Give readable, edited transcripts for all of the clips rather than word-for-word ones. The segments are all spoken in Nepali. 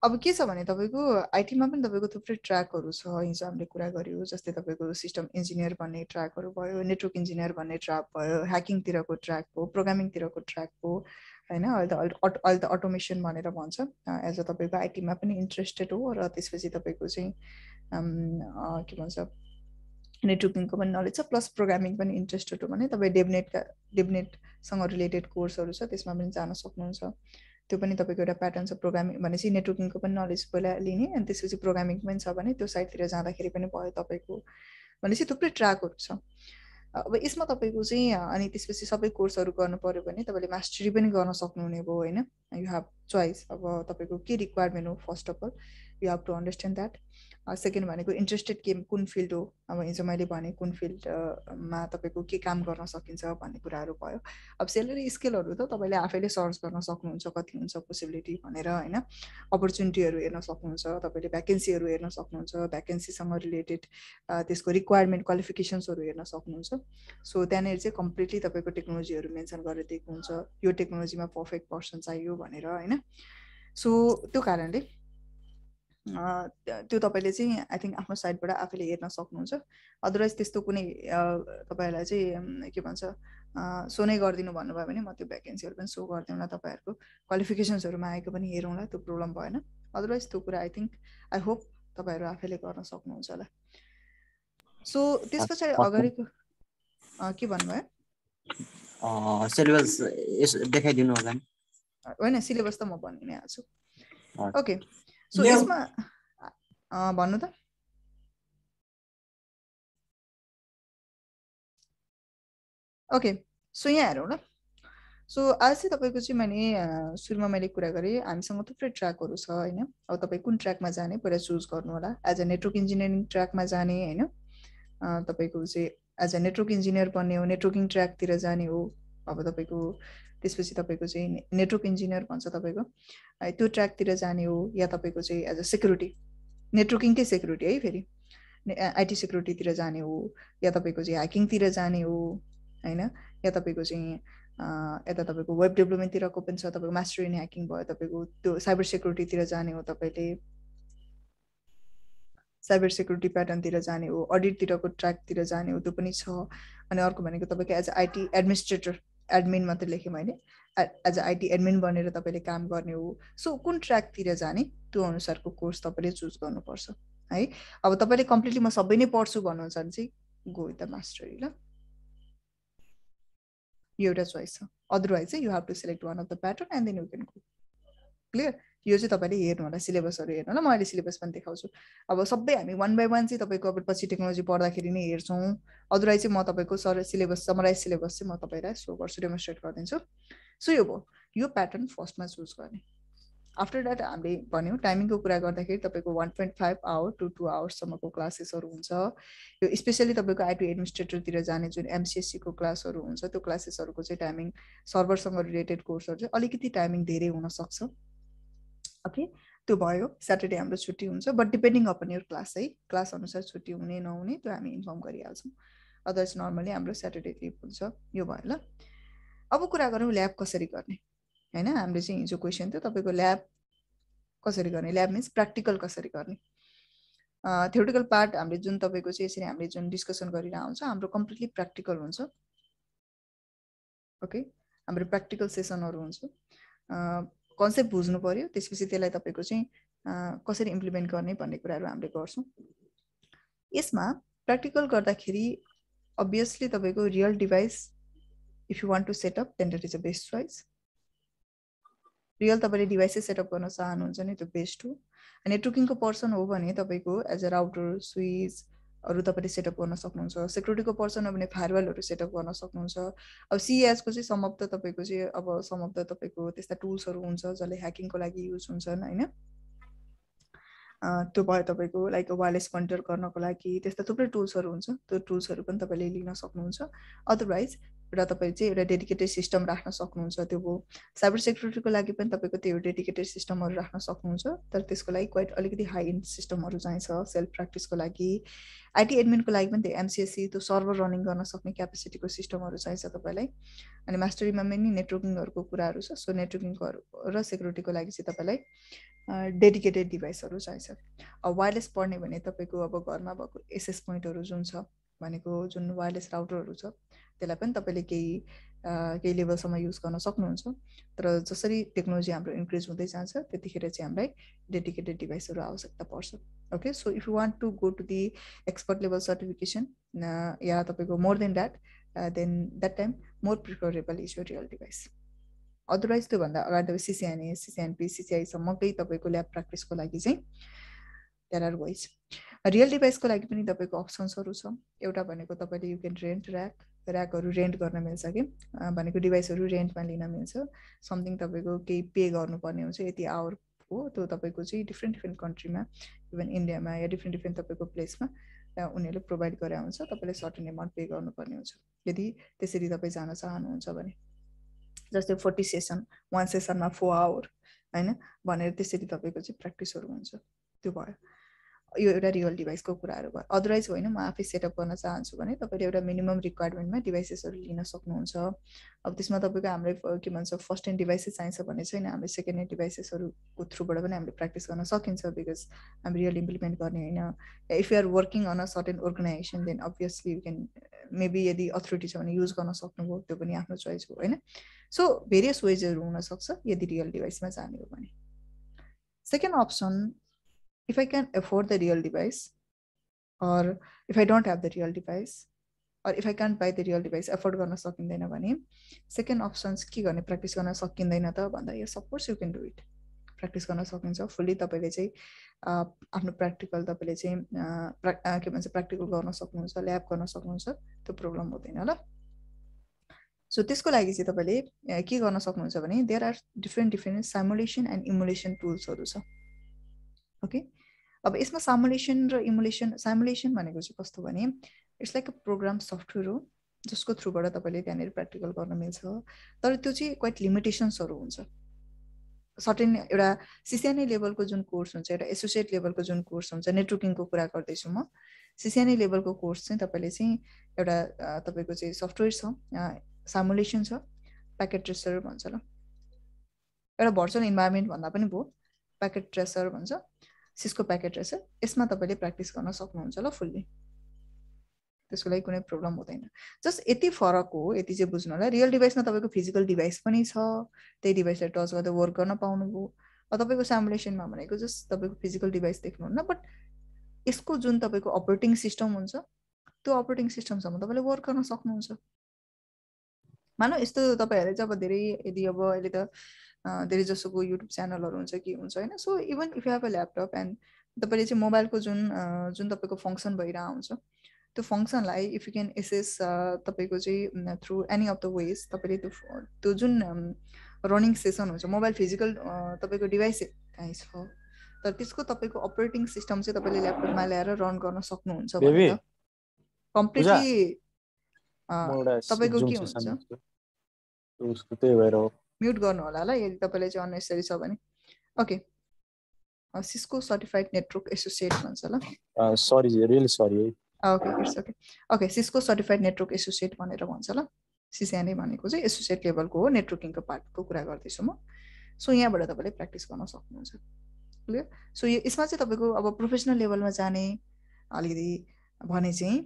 अब के छ भने तपाईँको आइटीमा पनि तपाईँको थुप्रै ट्र्याकहरू छ। हिजो हामीले कुरा गर्यो जस्तै तपाईँको सिस्टम इन्जिनियर भन्ने ट्र्याकहरू भयो, नेटवर्क इन्जिनियर भन्ने ट्र्याक भयो, ह्याकिङतिरको ट्र्याक भयो, प्रोग्रामिङतिरको ट्र्याक भयो होइन। अहिले त अटोमेसन भनेर भन्छ। एज अ तपाईँको आइटीमा पनि इन्ट्रेस्टेड हो र त्यसपछि तपाईँको चाहिँ के भन्छ नेटवर्किङको पनि नलेज छ प्लस प्रोग्रामिङ पनि इन्ट्रेस्टेड हो भने तपाईँ डेभनेटसँग रिलेटेड कोर्सहरू छ त्यसमा पनि जान सक्नुहुन्छ। त्यो पनि तपाईँको एउटा प्याटर्न छ। प्रोग्रामिङ भनेपछि नेटवर्किङको पनि नलेज पहिला लिने अनि त्यसपछि प्रोग्रामिङ पनि छ भने त्यो साइडतिर जाँदाखेरि पनि भयो तपाईँको। भनेपछि थुप्रै ट्र्याकहरू छ। अब यसमा तपाईँको चाहिँ अनि त्यसपछि सबै कोर्सहरू गर्नु पऱ्यो भने तपाईँले मास्टरी पनि गर्न सक्नुहुने भयो होइन। You have choice. अब तपाईँको के रिक्वायरमेन्ट हो first of all you have to understand that. Second भनेको इन्ट्रेस्टेड के कुन फिल्ड हो। अब हिजो मैले भने कुन फिल्डमा तपाईँको के काम गर्न सकिन्छ भन्ने कुराहरू भयो। अब सेलेरी स्केलहरू त तपाईँले आफैले सर्च गर्न सक्नुहुन्छ कति हुन्छ पोसिबिलिटी भनेर होइन। अपर्च्युनिटीहरू हेर्न सक्नुहुन्छ, तपाईँले भ्याकेन्सीहरू हेर्न सक्नुहुन्छ, भ्याकेन्सीसँग रिलेटेड त्यसको रिक्वायरमेन्ट क्वालिफिकेसन्सहरू हेर्न सक्नुहुन्छ। सो त्यहाँनिर चाहिँ कम्प्लिटली तपाईँको टेक्नोलोजीहरू मेन्सन गरेर दिएको हुन्छ, यो टेक्नोलोजीमा पर्फेक्ट पर्सन चाहियो भनेर होइन। सो त्यो कारणले त्यो तपाईँले चाहिँ आई थिङ्क आफ्नो साइडबाट आफैले हेर्न सक्नुहुन्छ। अदरवाइज त्यस्तो कुनै तपाईँहरूलाई चाहिँ के भन्छ सो नै गरिदिनु भन्नुभयो भने म त्यो भ्याकेन्सीहरू पनि सो गरिदिउँला, तपाईँहरूको क्वालिफिकेसन्सहरूमा आएको पनि हेरौँला, त्यो प्रब्लम भएन। अदरवाइज त्यो कुरा आई थिङ्क आई होप तपाईँहरू आफैले गर्न सक्नुहुन्छ होला। सो त्यस पछाडि अगाडिको के भन्नुभयो? सिलेबस देखाइदिनु होला नि। होइन सिलेबस त म भनि नै हाल्छु। ओके सो यसमा भन्नु त। ओके सो यहाँ हेरौँ ल। सो आज चाहिँ तपाईँको चाहिँ मैले सुरुमा मैले कुरा गरेँ हामीसँग थुप्रै ट्र्याकहरू छ होइन। अब तपाईँ कुन ट्र्याकमा जाने पहिला चुज गर्नु होला। एज अ नेटवर्क इन्जिनियरिङ ट्र्याकमा जाने होइन, तपाईँको चाहिँ एज अ नेटवर्क इन्जिनियर बन्ने हो, नेटवर्किङ ट्र्याकतिर जाने हो। अब तपाईँको त्यसपछि तपाईँको चाहिँ नेटवर्क इन्जिनियर भन्छ तपाईँको त्यो ट्र्याकतिर जाने हो, या तपाईँको चाहिँ एज अ सेक्युरिटी नेटवर्किङकै सेक्युरिटी है फेरि आइटी सेक्युरिटीतिर जाने हो, या तपाईँको चाहिँ ह्याकिङतिर जाने हो होइन, या तपाईँको चाहिँ यता तपाईँको वेब डेभलपमेन्टतिरको पनि छ। तपाईँको मास्टर इन ह्याकिङ भयो, तपाईँको त्यो साइबर सेक्युरिटीतिर जाने हो, तपाईँले साइबर सेक्युरिटी प्याटर्नतिर जाने हो, अडिटतिरको ट्र्याकतिर जाने हो, त्यो पनि छ। अनि अर्को भनेको तपाईँको as a IT administrator admin मात्रै लेखेँ मैले, एज अ आइटी एडमिन बनेर तपाईँले काम गर्ने हो। सो कुन ट्र्याकतिर जाने त्यो अनुसारको कोर्स तपाईँले चुज गर्नुपर्छ है। अब तपाईँले कम्प्लिटली म सबै नै पढ्छु भन्नुहुन्छ भने चाहिँ गो विथ द मास्टरी ल, यो एउटा चोइस छ। अदरवाइज चाहिँ you have to select one of the pattern and then you can go. Clear? यो चाहिँ तपाईँले हेर्नु होला, सिलेबसहरू हेर्नु होला। म अहिले सिलेबस पनि देखाउँछु। अब सबै हामी वान बाई वान चाहिँ तपाईँको अब पछि टेक्नोलोजी पढ्दाखेरि नै हेर्छौँ। अदरवाइज चाहिँ म तपाईँको सिलेबस समराइज सिलेबस चाहिँ म तपाईँलाई सो गर्छु, डेमोन्स्ट्रेट गरिदिन्छु। सो यो भयो, यो प्याटर्न फर्स्टमा चुज गर्ने। आफ्टर द्याट हामीले भन्यौँ टाइमिङको कुरा गर्दाखेरि तपाईँको 1.5 आवर टु 2 आवर्ससम्मको क्लासेसहरू हुन्छ। यो स्पेसली तपाईँको आइटी एडमिनिस्ट्रेटरतिर जाने जुन एमसिएससीको क्लासहरू हुन्छ त्यो क्लासेसहरूको चाहिँ टाइमिङ सर्भरसँग रिलेटेड कोर्सहरू चाहिँ अलिकति टाइमिङ धेरै हुनसक्छ। ओके त्यो भयो। स्याटरडे हाम्रो छुट्टी हुन्छ, but depending upon your class है, क्लास अनुसार छुट्टी हुने नहुने त्यो हामी इन्फर्म गरिहाल्छौँ। अदरवाइज नर्मली हाम्रो स्याटरडे लिभ हुन्छ। यो भयो ल। अब कुरा गरौँ ल्याब कसरी गर्ने होइन। हामीले चाहिँ हिजो क्वेसन थियो तपाईँको ल्याब कसरी गर्ने, ल्याब मिन्स प्र्याक्टिकल कसरी गर्ने। थ्योरिटिकल पार्ट हामीले जुन तपाईँको चाहिँ यसरी हामीले जुन डिस्कसन गरिरहेको हुन्छ हाम्रो कम्प्लिटली प्र्याक्टिकल हुन्छ। ओके हाम्रो प्र्याक्टिकल सेसनहरू हुन्छ। कन्सेप्ट बुझ्नु पर्यो, त्यसपछि त्यसलाई तपाईँको चाहिँ कसरी इम्प्लिमेन्ट गर्ने भन्ने कुराहरू हामीले गर्छौँ। यसमा प्र्याक्टिकल गर्दाखेरि अभियसली तपाईँको real device if you want to set up then that is a best choice. Real तपाईँले डिभाइसै सेटअप गर्न चाहनुहुन्छ नि त्यो बेस्ट हो। नेटवर्किङको पर्सन हो भने तपाईँको एज अ राउटर स्विचहरू तपाईँले सेटअप गर्न सक्नुहुन्छ। सेक्युरिटीको पर्सन हो भने फायरवालहरू सेटअप गर्न सक्नुहुन्छ। अब सिएसको चाहिँ सम अफ द तपाईँको चाहिँ अब सम अफ द तपाईँको त्यस्ता टुल्सहरू हुन्छ जसले ह्याकिङको लागि युज हुन्छन् होइन। त्यो भयो तपाईँको लाइक वायरलेस मोनिटर गर्नको लागि त्यस्ता थुप्रै टुल्सहरू हुन्छ, त्यो टुल्सहरू पनि तपाईँले लिन सक्नुहुन्छ। अदरवाइज एउटा तपाईँ चाहिँ एउटा डेडिकेटेड सिस्टम राख्न सक्नुहुन्छ। त्यो भयो साइबर सेक्युरिटीको लागि पनि तपाईँको त्यो डेडिकेटेड सिस्टमहरू राख्न सक्नुहुन्छ, तर त्यसको लागि क्वाइट अलिकति हाई एन्ड सिस्टमहरू चाहिन्छ सेल्फ प्र्याक्टिसको लागि। आइटी एडमिनको लागि पनि त्यो एमसिएससी त्यो सर्भर रनिङ गर्न सक्ने क्यापेसिटीको सिस्टमहरू चाहिन्छ तपाईँलाई। अनि मास्टरीमा पनि नेटवर्किङहरूको कुराहरू छ। सो नेटवर्किङको र सेक्युरिटीको लागि चाहिँ तपाईँलाई डेडिकेटेड डिभाइसहरू चाहिन्छ। वायरलेस पढ्ने भने तपाईँको अब घरमा भएको एसएस पोइन्टहरू जुन छ भनेको जुन वायरलेस राउटरहरू छ त्यसलाई पनि तपाईँले केही लेभलसम्म युज गर्न सक्नुहुन्छ। तर जसरी टेक्नोलोजी हाम्रो इन्क्रिज हुँदै जान्छ त्यतिखेर चाहिँ हामीलाई डेडिकेटेड डिभाइसहरू आवश्यकता पर्छ। Okay, so if you want to go to the expert level certification या तपाईँको more than that then that time more preferable is your real device. Otherwise त्योभन्दा अगाडि तपाईँ सिसिएनए, सिसिएनपी, सिसिआईसम्मकै तपाईँको ल्याब प्र्याक्टिसको लागि चाहिँ देयर आर वेज। रियल डिभाइसको लागि पनि तपाईँको अप्सन्सहरू छ। एउटा भनेको तपाईँले यु क्यान रेन्ट ऱ्याकहरू रेन्ट गर्न मिल्छ कि भनेको डिभाइसहरू रेन्टमा लिन मिल्छ। समथिङ तपाईँको केही पे गर्नुपर्ने हुन्छ यति आवरको, त्यो तपाईँको चाहिँ डिफ्रेन्ट कन्ट्रीमा इभन इन्डियामा या डिफ्रेन्ट तपाईँको प्लेसमा उनीहरूले प्रोभाइड गरे हुन्छ। तपाईँले सर्टेन एमाउन्ट पे गर्नुपर्ने हुन्छ यदि त्यसरी तपाईँ जान चाहनुहुन्छ भने। जस्तै 40 सेसन, 1 सेसनमा 4 आवर होइन भनेर त्यसरी तपाईँको चाहिँ प्र्याक्टिसहरू हुन्छ। त्यो भयो, यो एउटा रियल डिभाइसको कुराहरू भयो। अदरवाइज होइन म आफै सेटअप गर्न चाहन्छु भने तपाईँले एउटा मिनिमम रिक्वायरमेन्टमा डिभाइसेसहरू लिन सक्नुहुन्छ। अब त्यसमा तपाईँको हाम्रो के भन्छ फर्स्ट ह्यान्ड डिभाइसेस चाहिन्छ भने छैन, हामीले सेकेन्ड ह्यान्ड डिभाइसेसहरूको थ्रुबाट पनि हामीले प्र्याक्टिस गर्न सकिन्छ बिकज हामी रियल इम्प्लिमेन्ट गर्ने होइन। If you are working on a certain organisation then obviously you can maybe यदि अथोरिटी छ भने युज गर्न सक्नुभयो, त्यो पनि आफ्नो चोइस हो होइन। सो भेरियस वेजहरू हुनसक्छ यदि रियल डिभाइसमा जाने हो भने। Second option, if I can afford the real device or if I don't have the real device or if I can't buy the real device, afford गर्न सकिँदैन भने सेकेन्ड अप्सन्स के गर्ने प्र्याक्टिस गर्न सकिँदैन त भन्दा यस of course you can do it. Practice गर्न सकिन्छ फुल्ली। तपाईँले चाहिँ आफ्नो प्र्याक्टिकल तपाईँले चाहिँ के भन्छ प्र्याक्टिकल गर्न सक्नुहुन्छ, ल्याब गर्न सक्नुहुन्छ, त्यो प्रब्लम हुँदैन ल। सो त्यसको लागि चाहिँ तपाईँले के गर्न सक्नुहुन्छ भने देयर आर डिफ्रेन्ट साइमुलेसन एन्ड इमुलेसन टुल्सहरू छ। ओके, अब यसमा साइमुलेसन र इमुलेसन, साइमुलेसन भनेको चाहिँ कस्तो भने it's like a program software हो जसको थ्रुबाट तपाईँले त्यहाँनिर प्र्याक्टिकल गर्न मिल्छ। तर त्यो चाहिँ क्वाइट लिमिटेसन्सहरू हुन्छ। सर्टेन एउटा सिसिएनए लेभलको जुन कोर्स हुन्छ, एउटा एसोसिएट लेभलको जुन कोर्स हुन्छ, नेटवर्किङको कुरा गर्दैछु म। सिसिएनए लेभलको कोर्स चाहिँ तपाईँले चाहिँ एउटा तपाईँको चाहिँ सफ्टवेयर छ, साइमुलेसन छ, प्याकेट ट्रेसर भन्छ ल, एउटा भर्चुअल इन्भाइरोमेन्ट भन्दा पनि भयो, प्याकेट ट्रेसर भन्छ, सिस्को प्याकेट ट्रेसर। यसमा तपाईँले प्र्याक्टिस गर्न सक्नुहुन्छ ल फुल्ली, त्यसको लागि कुनै प्रब्लम हुँदैन। जस्ट यति फरक हो, यति चाहिँ बुझ्नु होला। रियल डिभाइसमा तपाईँको फिजिकल डिभाइस पनि छ, त्यही डिभाइसलाई टच गर्दै वर्क गर्न पाउनुभयो। तपाईँको साइमुलेसनमा भनेको जस्ट तपाईँको फिजिकल डिभाइस देख्नुहुन्न, बट यसको जुन तपाईँको अपरेटिङ सिस्टम हुन्छ त्यो अपरेटिङ सिस्टमसम्म तपाईँले वर्क गर्न सक्नुहुन्छ। मानौ यस्तो तपाईँहरूले चाहिँ अब धेरै यदि अब अहिले त धेरै जसोको युट्युब च्यानलहरू हुन्छ के हुन्छ होइन। So even if you have a laptop and तपाईँले चाहिँ मोबाइलको जुन तपाईँको फङ्सन भइरहेको हुन्छ त्यो फङ्सनलाई इफ यु क्यान एसेस तपाईँको चाहिँ through any of the ways तपाईँले त्यो जुन रनिङ सेसन हुन्छ, मोबाइल फिजिकल तपाईँको डिभाइस कहीँ छ तर त्यसको तपाईँको अपरेटिङ सिस्टम चाहिँ तपाईँले ल्यापटपमा ल्याएर रन गर्न सक्नुहुन्छ भने त कम्प्लिटली तपाईँको के हुन्छ। म्युट गर्नु होला ल यदि तपाईँले चाहिँ अननेसेसरी छ भने। Okay, Cisco certified network associate भन्छ ल। Sorry really sorry. Okay it's okay. Okay, Cisco certified network associate भनेर भन्छ ल। सिसिएनए भनेको चाहिँ एसोसिएट लेभलको हो, नेटवर्किङको पार्टको कुरा गर्दैछु म। सो यहाँबाट तपाईँले प्र्याक्टिस गर्न सक्नुहुन्छ। क्लियर? सो यसमा चाहिँ तपाईँको अब प्रोफेसनल लेभलमा जाने अलिकति भने चाहिँ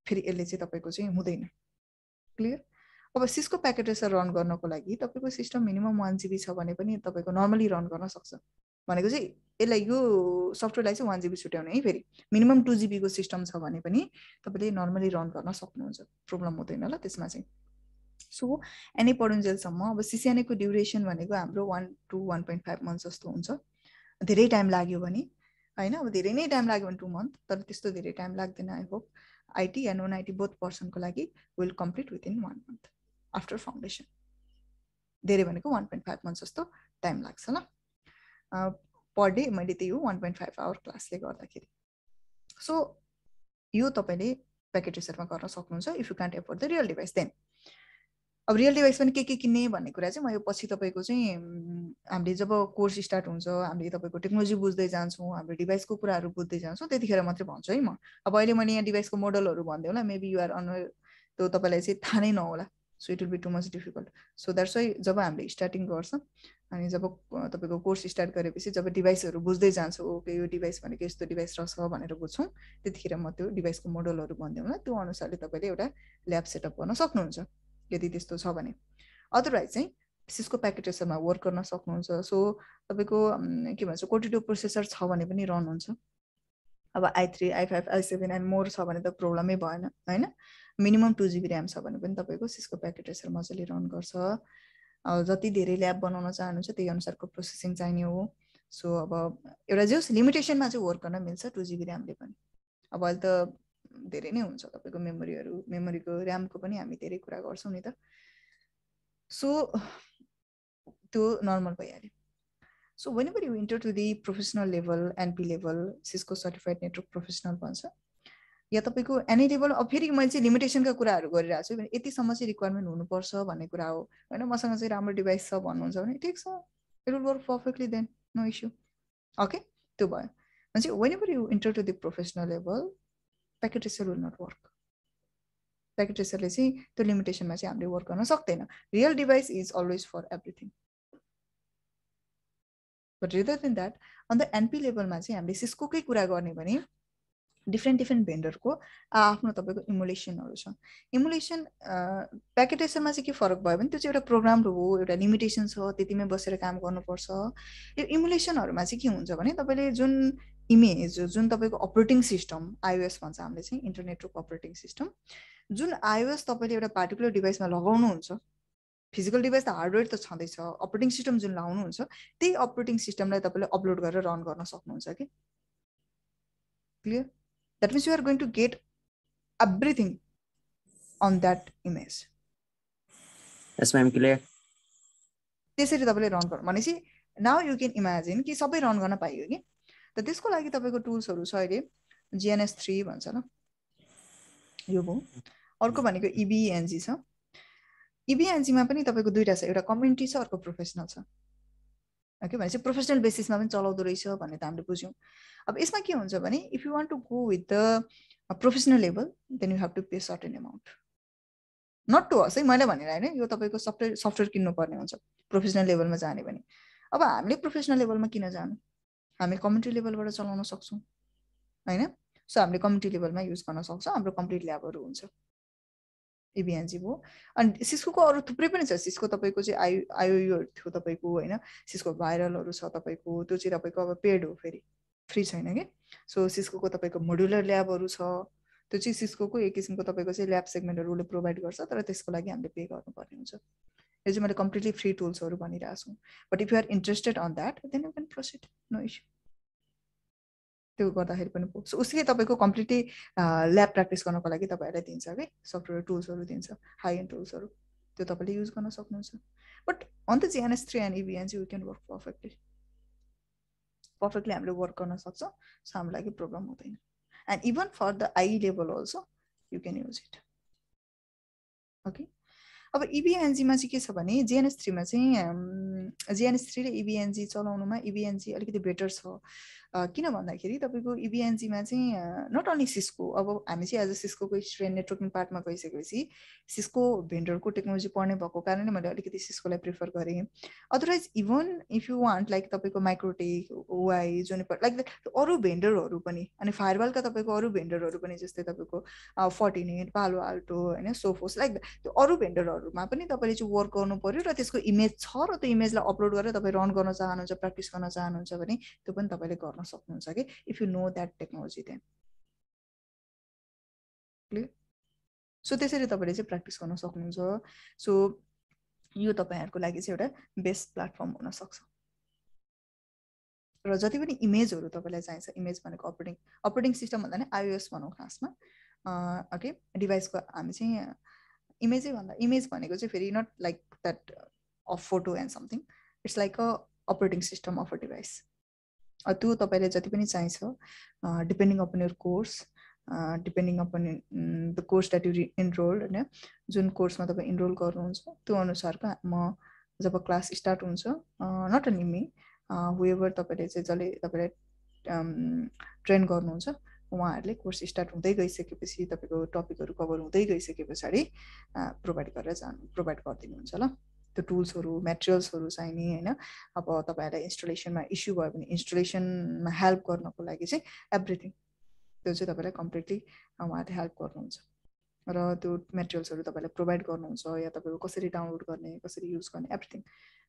फेरि यसले चाहिँ तपाईँको चाहिँ हुँदैन। क्लियर? अब सिस्को प्याकेट ट्रेसर रन गर्नको लागि तपाईँको सिस्टम मिनिमम 1 GB छ भने पनि तपाईँको नर्मली रन गर्न सक्छ। भनेको चाहिँ यसलाई यो सफ्टवेयरलाई चाहिँ 1 GB छुट्याउने है, फेरि मिनिमम 2 GB को सिस्टम छ भने पनि तपाईँले नर्मली रन गर्न सक्नुहुन्छ, प्रब्लम हुँदैन ल त्यसमा चाहिँ। सो एनी पढुन्जेलसम्म अब सिसिएनए को ड्युरेसन भनेको हाम्रो 1 to 1.5 मन्थ जस्तो हुन्छ। धेरै टाइम लाग्यो भने होइन, अब धेरै नै टाइम लाग्यो भने 2 मन्थ, तर त्यस्तो धेरै टाइम लाग्दैन। I hope IT and non IT both पर्सनको लागि will complete within 1 month after foundation. धेरै भनेको 1.5 मन्थ जस्तो टाइम लाग्छ ल पर डे। मैले त्यही हो 1.5 आवर क्लासले गर्दाखेरि। सो यो तपाईँले प्याकेट ट्रेसरमा गर्न सक्नुहुन्छ if you can't afford the real device. Then अब रियल डिभाइस पनि के किन्ने भन्ने कुरा चाहिँ म यो पछि तपाईँको चाहिँ हामीले जब कोर्स स्टार्ट हुन्छ, हामीले तपाईँको टेक्नोलोजी बुझ्दै जान्छौँ, हाम्रो डिभाइसको कुराहरू बुझ्दै जान्छौँ, त्यतिखेर मात्रै भन्छु है म। अब अहिले मैले यहाँ डिभाइसको मोडलहरू भनिदिएँ होला, मेबी युआर अनवेयर, त्यो तपाईँलाई चाहिँ थाहा नै नहोला। So it will be too much difficult. So that's why जब हामीले स्टार्टिङ गर्छ अनि जब तपाईको कोर्स स्टार्ट गरेपछि जब डिभाइसहरु बुझ्दै जान्छ ओके यो डिभाइस भनेको यस्तो डिभाइस रहेछ भनेर बुझ्छौं त्यतिखेर म त्यो डिभाइसको मोडलहरु भन्दैहुँ त्यो अनुसारले तपाईले एउटा ल्याब सेटअप गर्न सक्नुहुन्छ यदि त्यस्तो छ भने अदरवाइज चाहिँ सिस्को प्याकेजेसमा वर्क गर्न सक्नुहुन्छ सो तपाईको के भन्छ कोर्टिडो प्रोसेसर छ भने पनि रन हुन्छ अब i3 i5 i7 and more छ भने त प्रब्लमै भएन हैन मिनिमम 2GB र्याम छ भने पनि तपाईको सिस्को प्याकेजेसर मजाले रन गर्छ जति धेरै ल्याब बनाउन चाहनुहुन्छ त्यही अनुसारको प्रोसेसिङ चाहिने हो सो अब एउटा जस लिमिटेसनमा चाहिँ वर्क गर्न मिल्छ 2GB र्यामले पनि अब अहिले त धेरै नै हुन्छ तपाईको मेमोरीको र्यामको पनि हामी धेरै कुरा गर्छौं नि त सो त्यो नर्मल भइहाल्यो so whenever you enter to the professional level NP level Cisco certified network professional भन्छ या तपाईको एनी लेभल अब फेरि मैले चाहिँ लिमिटेसनका कुराहरु गरिरहेको छु भने यतिसम्म चाहिँ रिक्वायरमेन्ट हुनुपर्छ भन्ने कुरा हो हैन मसँग चाहिँ राम्रो डिभाइस छ भन्नुहुन्छ भने ठीक छ it will work perfectly then no issue okay त्यो भयो भने चाहिँ whenever you enter to the professional level packet tracer will not work प्याकेजेसरले चाहिँ त्यो लिमिटेसनमा चाहिँ हामीले वर्क गर्न सक्दैन real device is always for everything but rather than that on the NP लेभलमा चाहिँ हामीले सिस्कोकै कुरा गर्ने भने डिफ्रेन्ट भेन्डरको आफ्नो तपाईको इमुलेसनहरु छ इमुलेसन प्याकेजेसरमा चाहिँ के फरक भयो भने त्यो चाहिँ एउटा प्रोग्राम हो एउटा लिमिटेसन छ त्यतिमै बसेर काम गर्नुपर्छ यो इमुलेसनहरुमा चाहिँ के हुन्छ भने तपाईले जुन इमेज जुन तपाईको अपरेटिङ सिस्टम आईओएस भन्छ हामीले चाहिँ इन्टरनेटवर्क अपरेटिङ सिस्टम जुन आईओएस तपाईले एउटा पार्टिकुलर डिभाइसमा लगाउनु हुन्छ फिजिकल डिभाइस त हार्डवेयर त छँदै छ अपरेटिङ सिस्टम जुन लाउनु हुन्छ त्यही अपरेटिङ सिस्टमलाई तपाईले अपलोड गरेर रन गर्न सक्नुहुन्छ के clear That means you are going to get everything on that image. Yes, ma'am, clear. त्यसरी तपाईले रन गर्नु भनेपछि now you can imagine कि सबै रन गर्न पाइयो के त त्यसको लागि तपाईको टुल्सहरु छ अहिले GNS3 भन्छ ल यो भो अर्को भनेको EBNG छ EBNG मा पनि तपाईको दुईटा छ एउटा कम्युनिटी छ अर्को प्रोफेसनल छ ओके भनेपछि प्रोफेसनल बेसिसमा पनि चलाउँदो रहेछ भन्ने त हामीले बुझ्यौं अब यसमा के हुन्छ भने if you want to go with the professional level then you have to pay certain amount not to us है मैले भनेर हैन यो तपाईको सफ्टवेयर किन्नु पर्ने हुन्छ प्रोफेसनल लेभलमा जाने भने अब हामीले प्रोफेसनल लेभलमा किन जानु हामी कम्युनिटी लेभलबाट चलाउन सक्छौं हैन सो हामीले कम्युनिटी लेभलमा युज गर्न सक्छौं हाम्रो कम्प्लिट ल्याबहरु हुन्छ EBNG हो अनि सिस्कोको अरु थुप्रै पनि छ सिस्को तपाईको चाहिँ आईओयू थियो तपाईको हैन सिस्को भाइरलहरु छ तपाईको त्यो चाहिँ तपाईको अब पेड हो फेरि फ्री छैन के सो सिस्कोको तपाईको मोड्युलर ल्याबहरु छ त्यो चाहिँ सिस्कोको एक किसिमको तपाईको चाहिँ ल्याब सेगमेन्टहरुले प्रोवाइड गर्छ तर त्यसको लागि हामीले पे गर्नुपर्ने हुन्छ यो चाहिँ मैले कम्प्लिटली फ्री टुल्सहरु भनिरहेको छु but if you are interested on that then you can proceed no issue त्यो गर्दाखेरि पनि सो उसले तपाईको कम्प्लिटली ल्याब प्र्याक्टिस गर्नको लागि तपाईहरुलाई दिन्छ के सफ्टवेयर टुल्सहरु दिन्छ हाई एन्ड टुल्सहरु त्यो तपाईले युज गर्न सक्नुहुन्छ but on the GNS3 and EBNG we can work perfectly हामीले वर्क गर्न सक्छौं सो हाम्रो लागि प्रब्लम हुँदैन and even for the I level also you can use it okay अब EBNG मा चाहिँ के छ भने GNS3 मा चाहिँ GNS3 र EBNG चलाउनुमा EBNG अलिकति बेटर छ किन भन्दाखेरि तपाईको EBNG मा चाहिँ नट ओन्ली सिस्को अब हामी चाहिँ एज अ सिस्को को स्टुडेन्ट नेटवर्किङ पार्टमा गइसकेपछि सिस्को भेन्डरको टेक्नोलोजी पढ्ने भएको कारणले मैले अलिकति सिस्कोलाई प्रिफर गरे otherwise even if you want like तपाईको माइक्रोटेक ओआई जुनिपर लाइक अरु भेन्डरहरु पनि अनि फायरवलका तपाईको अरु भेन्डरहरु पनि जस्तै तपाईको फोर्टिनेट पालो आल्टो हैन सोफोस लाइक त्यो अरु भेन्डरहरुमा पनि तपाईले चाहिँ वर्क गर्नु पर्यो र त्यसको इमेज छ र त्यो इमेजलाई अपलोड गरेर तपाई रन गर्न चाहनुहुन्छ प्र्याक्टिस गर्न चाहनुहुन्छ भने त्यो पनि तपाईले गर्न सक्नुहुन्छ के if you know that technology then clear so त्यसरी तपाईले चाहिँ प्र्याक्टिस गर्न सक्नुहुन्छ सो यो तपाईहरुको लागि चाहिँ एउटा बेस्ट प्लेटफर्म हुन सक्छ र जति पनि इमेजहरु तपाईलाई चाहिन्छ इमेज भनेको अपरेटिङ सिस्टम भन्दा नि आईओएस भनौं खासमा ओके डिभाइसको हामी चाहिँ इमेज भनेको चाहिँ फेरि not like that of photo and something it's like a operating system of a device त्यो तपाईलाई जति पनि चाहिन्छ depending upon your course depending upon the course that you enrolled हैन जुन कोर्समा तपाई इनरोल गर्नुहुन्छ त्यो अनुसारको म जब क्लास स्टार्ट हुन्छ नट ओन्ली मी हुएभर तपाईले चाहिँ जले तपाईलाई ट्रेन गर्नुहुन्छ उहाँहरुले कोर्स स्टार्ट हुँदै गइसकेपछि तपाईको टपिकहरु कभर हुँदै गइसकेपछि प्रोवाइड गरिदिनुहुन्छ ल त्यो टुल्सहरू मेटेरियल्सहरू चाहिने होइन अब तपाईँहरूलाई इन्स्टलेसनमा इस्यु भयो भने इन्स्टलेसनमा हेल्प गर्नको लागि चाहिँ एभ्रिथिङ त्यो चाहिँ तपाईँलाई कम्प्लिटली उहाँहरूले हेल्प गर्नुहुन्छ र त्यो मेटेरियल्सहरू तपाईँलाई प्रोभाइड गर्नुहुन्छ या तपाईँको कसरी डाउनलोड गर्ने कसरी युज गर्ने एभ्रिथिङ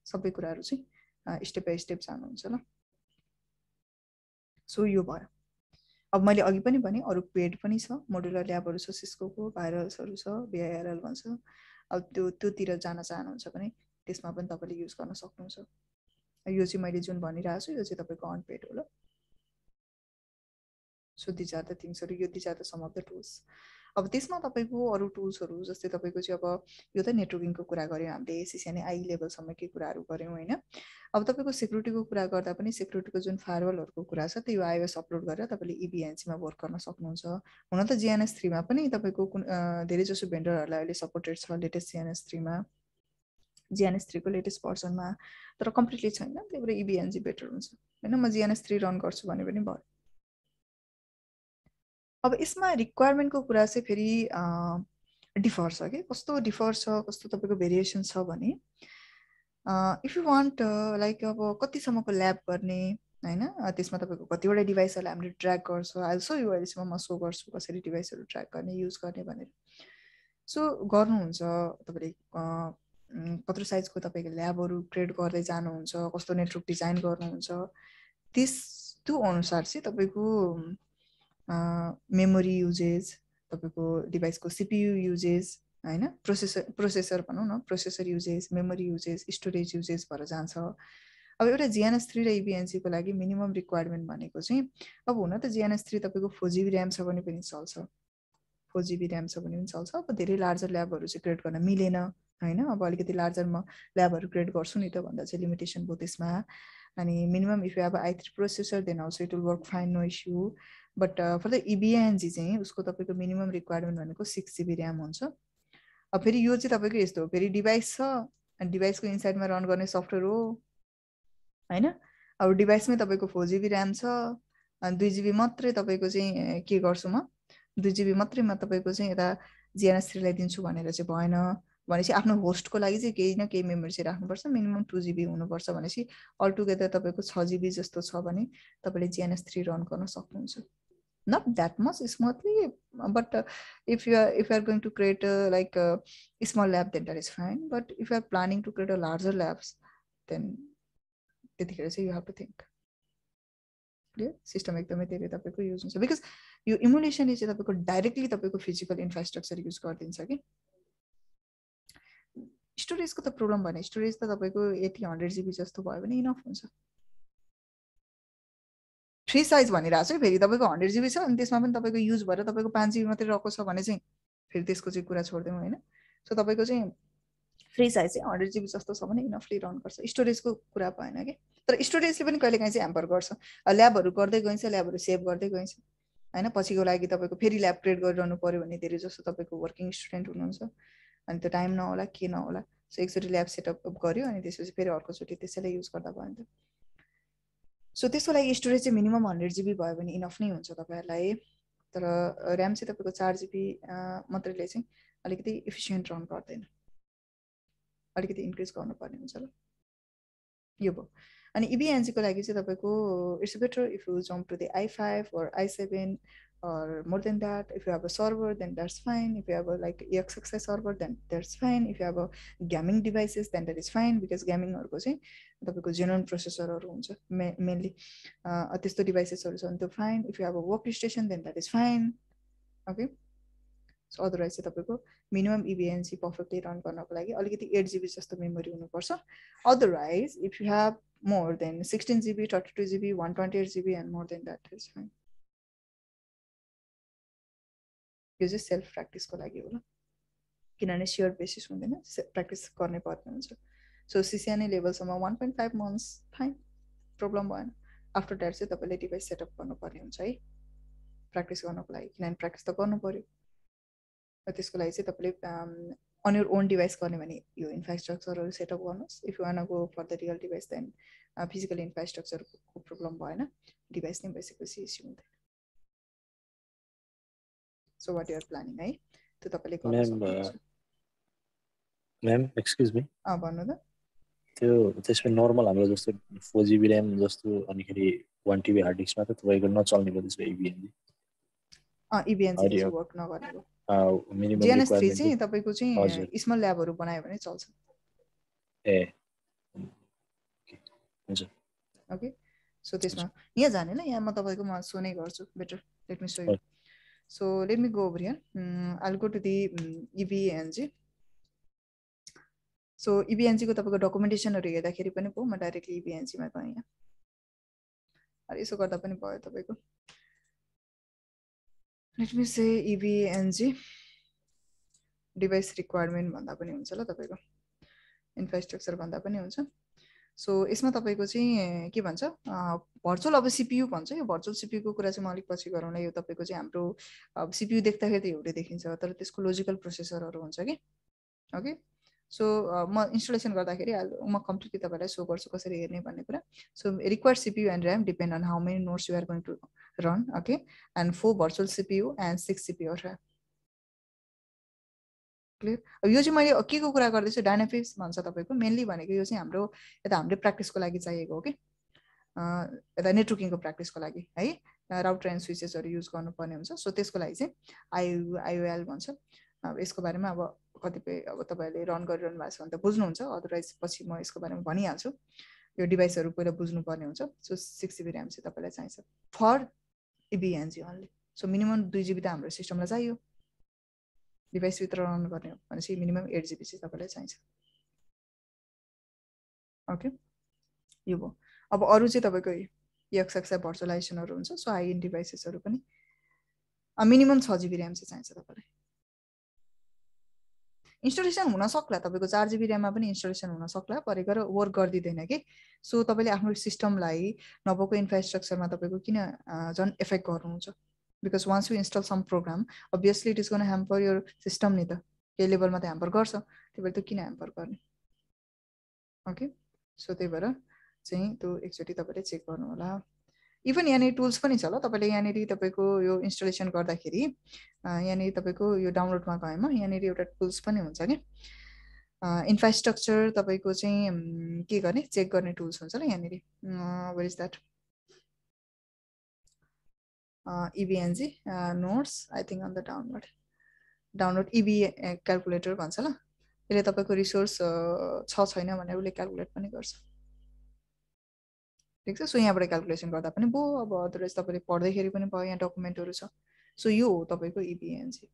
सबै कुराहरू चाहिँ स्टेप बाई स्टेप जानुहुन्छ ल सो यो भयो अब मैले अघि पनि भने अरू पेड पनि छ मोडुलर ल्याबहरू छ सिस्कोको भाइरल्सहरू छ VIRL भन्छ अब त्योतिर जान चाहनुहुन्छ भने त्यसमा पनि तपाईँले युज गर्न सक्नुहुन्छ यो चाहिँ मैले जुन भनिरहेको छु यो चाहिँ तपाईँको अनपेड हो ल सो दिज आर द थिङ्सहरू यो these are the some of the tools अब त्यसमा तपाईँको अरू टुल्सहरू जस्तै तपाईँको चाहिँ अब यो त नेटवर्किङको कुरा गऱ्यौँ हामीले CCNA आई लेभलसम्मकै कुराहरू गऱ्यौँ होइन अब तपाईँको सेक्युरिटीको कुरा गर्दा पनि सेक्युरिटीको जुन फायरवलहरूको कुरा छ त्यो iOS अपलोड गरेर तपाईँले EBNCमा वर्क गर्न सक्नुहुन्छ हुन त GNS3मा पनि तपाईँको धेरै जसो भेन्डरहरूलाई अहिले सपोर्टेड छ लेटेस्ट GNS3मा GNS3को लेटेस्ट भर्सनमा तर कम्प्लिटली छैन त्यही भएर EBNC बेटर हुन्छ होइन म GNS3 रन गर्छु भने पनि भयो अब यसमा रिक्वायरमेन्टको कुरा चाहिँ फेरि डिफर छ कि कस्तो डिफर छ कस्तो तपाईँको भेरिएसन छ भने इफ यु वान्ट लाइक अब कतिसम्मको ल्याब गर्ने होइन त्यसमा तपाईँको कतिवटा डिभाइसहरूलाई हामीले ट्र्याक गर्छौँ अहिले सो यो अहिलेसम्म म सो गर्छु कसरी डिभाइसहरू ट्र्याक गर्ने युज गर्ने भनेर सो गर्नुहुन्छ तपाईँले कत्रो साइजको तपाईँको ल्याबहरू क्रिएट गर्दै जानुहुन्छ कस्तो नेटवर्क डिजाइन गर्नुहुन्छ त्यो अनुसार चाहिँ तपाईँको मेमोरी युजेज तपाईँको डिभाइसको CPU युजेज होइन प्रोसेसर भनौँ न processor usages memory usages storage usages भएर जान्छ अब एउटा GNS3 र EBNCको लागि मिनिमम रिक्वायरमेन्ट भनेको चाहिँ अब हुन त GNS3 तपाईँको 4GB ऱ्याम छ भने पनि चल्छ 4GB ऱ्याम छ भने पनि चल्छ अब धेरै लार्जर ल्याबहरू चाहिँ क्रिएट गर्न मिलेन होइन अब अलिकति लार्जर म ल्याबहरू क्रिएट गर्छु नि त भन्दा चाहिँ लिमिटेसन भयो त्यसमा अनि minimum if you have i3 processor then also it will work fine no issue but for the EBNC चाहिँ उसको तपाईँको मिनिमम रिक्वायरमेन्ट भनेको 6GB ऱ्याम हुन्छ अब फेरि यो चाहिँ तपाईँको यस्तो हो फेरि डिभाइस छ अनि डिभाइसको इनसाइडमा रन गर्ने सफ्टवेयर हो होइन अब डिभाइसमै तपाईँको 4GB ऱ्याम छ अनि 2GB मात्रै तपाईँको चाहिँ के गर्छु म 2GB मात्रै म तपाईँको चाहिँ यता GNS3 लाई दिन्छु भनेर चाहिँ भएन भनेपछि आफ्नो होस्टको लागि चाहिँ केही न केही मेमोरी चाहिँ राख्नुपर्छ मिनिमम 2GB हुनुपर्छ भनेपछि अल टुगेदर तपाईँको 6GB जस्तो छ भने तपाईँले GNS3 रन गर्न सक्नुहुन्छ not that much smoothly but if you are going to create like a small lab then that is fine but if you are planning to create a larger labs then त्यतिखेर चाहिँ you have to think clear system एकदमै धेरै तपाईको युज हुन्छ बिकज यो इमुलेसनले चाहिँ तपाईको डाइरेक्टली तपाईको फिजिकल इन्फ्रास्ट्रक्चर युज गरिदिन्छ कि स्टोरेजको त प्रब्लम भएन स्टोरेज त तपाईको 80-100GB जस्तो भयो भने इनफ हुन्छ फ्री साइज भनिरहेको छु फेरि तपाईँको 100GB छ अनि त्यसमा पनि तपाईँको युज भएर तपाईँको 5GB मात्रै रहेको छ भने चाहिँ फेरि त्यसको चाहिँ कुरा छोड्दिउँ होइन सो तपाईँको चाहिँ फ्री साइज चाहिँ 100GB जस्तो छ भने इनफली रन गर्छ स्टोरेजको कुरा भएन कि तर स्टोरेजले पनि कहिलेकाहीँ चाहिँ ह्याम्पर गर्छ ल्याबहरू गर्दै गइन्छ ल्याबहरू सेभ गर्दै गइन्छ होइन पछिको लागि तपाईँको फेरि ल्याब क्रिएट गरिरहनु पर्यो भने धेरै जस्तो तपाईँको वर्किङ स्टुडेन्ट हुनुहुन्छ अनि त्यो टाइम नहोला के नहोला सो एकचोटि ल्याब सेटअप गर्यो अनि त्यसपछि फेरि अर्कोचोटि त्यसैलाई युज गर्दा भयो नि त सो त्यसको लागि स्टोरेज चाहिँ मिनिमम 100GB भयो भने इनफ नै हुन्छ तपाईँहरूलाई तर ऱ्याम चाहिँ तपाईँको 4GB मात्रैले चाहिँ अलिकति इफिसियन्ट रन गर्दैन अलिकति इन्क्रिज गर्नुपर्ने हुन्छ ल यो भयो अनि EBNC को लागि चाहिँ तपाईँको it's better if you jump to the i5 or i7 or more than that if you have a server then that's fine if you have a like EXXI server then that's fine if you have a gaming devices then that is fine because gaming हरुको चाहिँ तपाईको जेन्युइन प्रोसेसरहरु हुन्छ मेनली त्यस्तो डिभाइसेसहरु छ भने त्यो fine if you have a work station then that is fine okay so otherwise चाहिँ तपाईको मिनिमम EBNC पर्फेक्टली रन गर्नको लागि अलिकति 8GB जस्तो मेमोरी हुनुपर्छ otherwise if you have more than 16GB 32GB 128GB and more than that is fine यो चाहिँ सेल्फ प्र्याक्टिसको लागि हो ल किनभने स्योर बेसिस हुँदैन प्र्याक्टिस गर्ने पर्ने हुन्छ so CCNA लेभलसम्म 1.5 months fine problem भएन आफ्टर द्याट चाहिँ तपाईँले डिभाइस सेटअप गर्नुपर्ने हुन्छ है प्र्याक्टिस गर्नको लागि किनभने प्र्याक्टिस त गर्नु पर्यो र त्यसको लागि चाहिँ तपाईँले अन योर ओन डिभाइस गर्ने भने यो इन्फ्रास्ट्रक्चरहरू सेटअप गर्नुहोस् if you want go for the real device then physical इन्फ्रास्ट्रक्चरको प्रब्लम भएन डिभाइस नै भइसकेपछि इस्यु हुँदैन So what you are planning, है त्यो तपाईले गर्न सक्नुहुन्छ म्याम एक्सक्युज मी भन्नु त त्यो त्यसमा नर्मल हाम्रो जस्तो 4 GB ऱ्याम जस्तो अनिखेरि 1 TB हार्ड डिस्कमा त तपाईँको नचल्ने भयो त्यसको इबिएनजी इबिएनजी चाहिँ वर्क नगर्ने मिनिमम GNS3 रिक्वायरमेन्ट चाहिँ तपाईँको चाहिँ हजुर स्मल ल्याबहरू बनायो भने चल्छ ए हुन्छ ओके सो त्यसमा यहाँ जाने ल यहाँ म तपाईँको म सो नै गर्छु better let me show you so let me go over here I will go to the EVE-NG so EVE-NG को तपाईँको डकुमेन्टेसनहरू हेर्दाखेरि पनि भयो म डाइरेक्टली इबिएनजीमा गएँ यहाँ अरे यसो गर्दा पनि भयो तपाईँको लेट मी से इबिएनजी डिभाइस रिक्वायरमेन्ट भन्दा पनि हुन्छ ल तपाईँको इन्फ्रास्ट्रक्चर भन्दा पनि हुन्छ सो यसमा तपाईँको चाहिँ के भन्छ भर्चुअल अब सिपियु भन्छ यो भर्चुअल सिपियुको कुरा चाहिँ म अलिक पछि गरौँला यो तपाईँको चाहिँ हाम्रो अब सिपियु देख्दाखेरि त एउटै देखिन्छ तर त्यसको लोजिकल प्रोसेसरहरू हुन्छ कि ओके सो म इन्स्टलेसन गर्दाखेरि म कम्प्लिटली तपाईँलाई सो गर्छु कसरी हेर्ने भन्ने कुरा so required CPU and RAM depend on how many nodes you are going to run okay and 4 virtual CPU and 6 CPU RAM clear अब यो चाहिँ मैले के को कुरा गर्दैछु डायनामिक्स भन्छ तपाईँको मेनली भनेको यो चाहिँ हाम्रो यता हाम्रो प्र्याक्टिसको लागि चाहिएको हो कि यता नेटवर्किङको प्र्याक्टिसको लागि है राउटर एन्ड स्विचेसहरू युज गर्नुपर्ने हुन्छ सो त्यसको लागि चाहिँ आइओएल भन्छ अब यसको बारेमा अब कतिपय अब तपाईँहरूले रन गरिरहनु भएको छ भने त बुझ्नुहुन्छ अदरवाइज पछि म यसको बारेमा भनिहाल्छु यो डिभाइसहरू पहिला बुझ्नुपर्ने हुन्छ सो 6 GB ऱ्याम चाहिँ तपाईँलाई चाहिन्छ for EVE-NG only so minimum 2 GB त हाम्रो सिस्टमलाई चाहियो डिभाइसभित्र रन गर्ने हो भनेपछि मिनिमम 8 GB चाहिँ तपाईँलाई चाहिन्छ ओके यो भयो अब अरू चाहिँ तपाईँको एक्सएक्सआई भर्चुअलाइजेसनहरू हुन्छ सो हाई एन्ड डिभाइसेसहरू पनि मिनिमम 6 GB ऱ्याम चाहिँ चाहिन्छ तपाईँलाई इन्स्टलेसन हुन सक्ला तपाईँको 4 GB ऱ्याममा पनि इन्स्टलेसन हुन सक्ला परेर वर्क गरिदिँदैन कि सो तपाईँले आफ्नो सिस्टमलाई नभएको इन्फ्रास्ट्रक्चरमा तपाईँको किन झन् एफेक्ट गर्नुहुन्छ because once you install some program obviously it is gonna hamper your system नि त केही लेभलमा त ह्याम्पर गर्छ त्यही भएर त किन ह्याम्पर गर्ने ओके सो त्यही भएर चाहिँ त्यो एकचोटि तपाईँले चेक गर्नु होला इभन यहाँनिर टुल्स पनि छ ल तपाईँले यहाँनिर तपाईँको यो इन्स्टलेसन गर्दाखेरि यहाँनिर तपाईँको यो डाउनलोडमा गएमा यहाँनिर एउटा टुल्स पनि हुन्छ कि इन्फ्रास्ट्रक्चर तपाईँको चाहिँ के गर्ने चेक गर्ने टुल्स हुन्छ ल यहाँनिर where is that EVE-NG notes I think on the download EVE calculator भन्छ ल यसले तपाईँको रिसोर्स छ छैन भनेर उसले क्यालकुलेट पनि गर्छ ठिक छ सो यहाँबाट क्यालकुलेसन गर्दा पनि भयो अब अदरवाइज तपाईँले पढ्दैखेरि पनि भयो यहाँ डकुमेन्टहरू छ सो यो हो तपाईँको इबिएनजी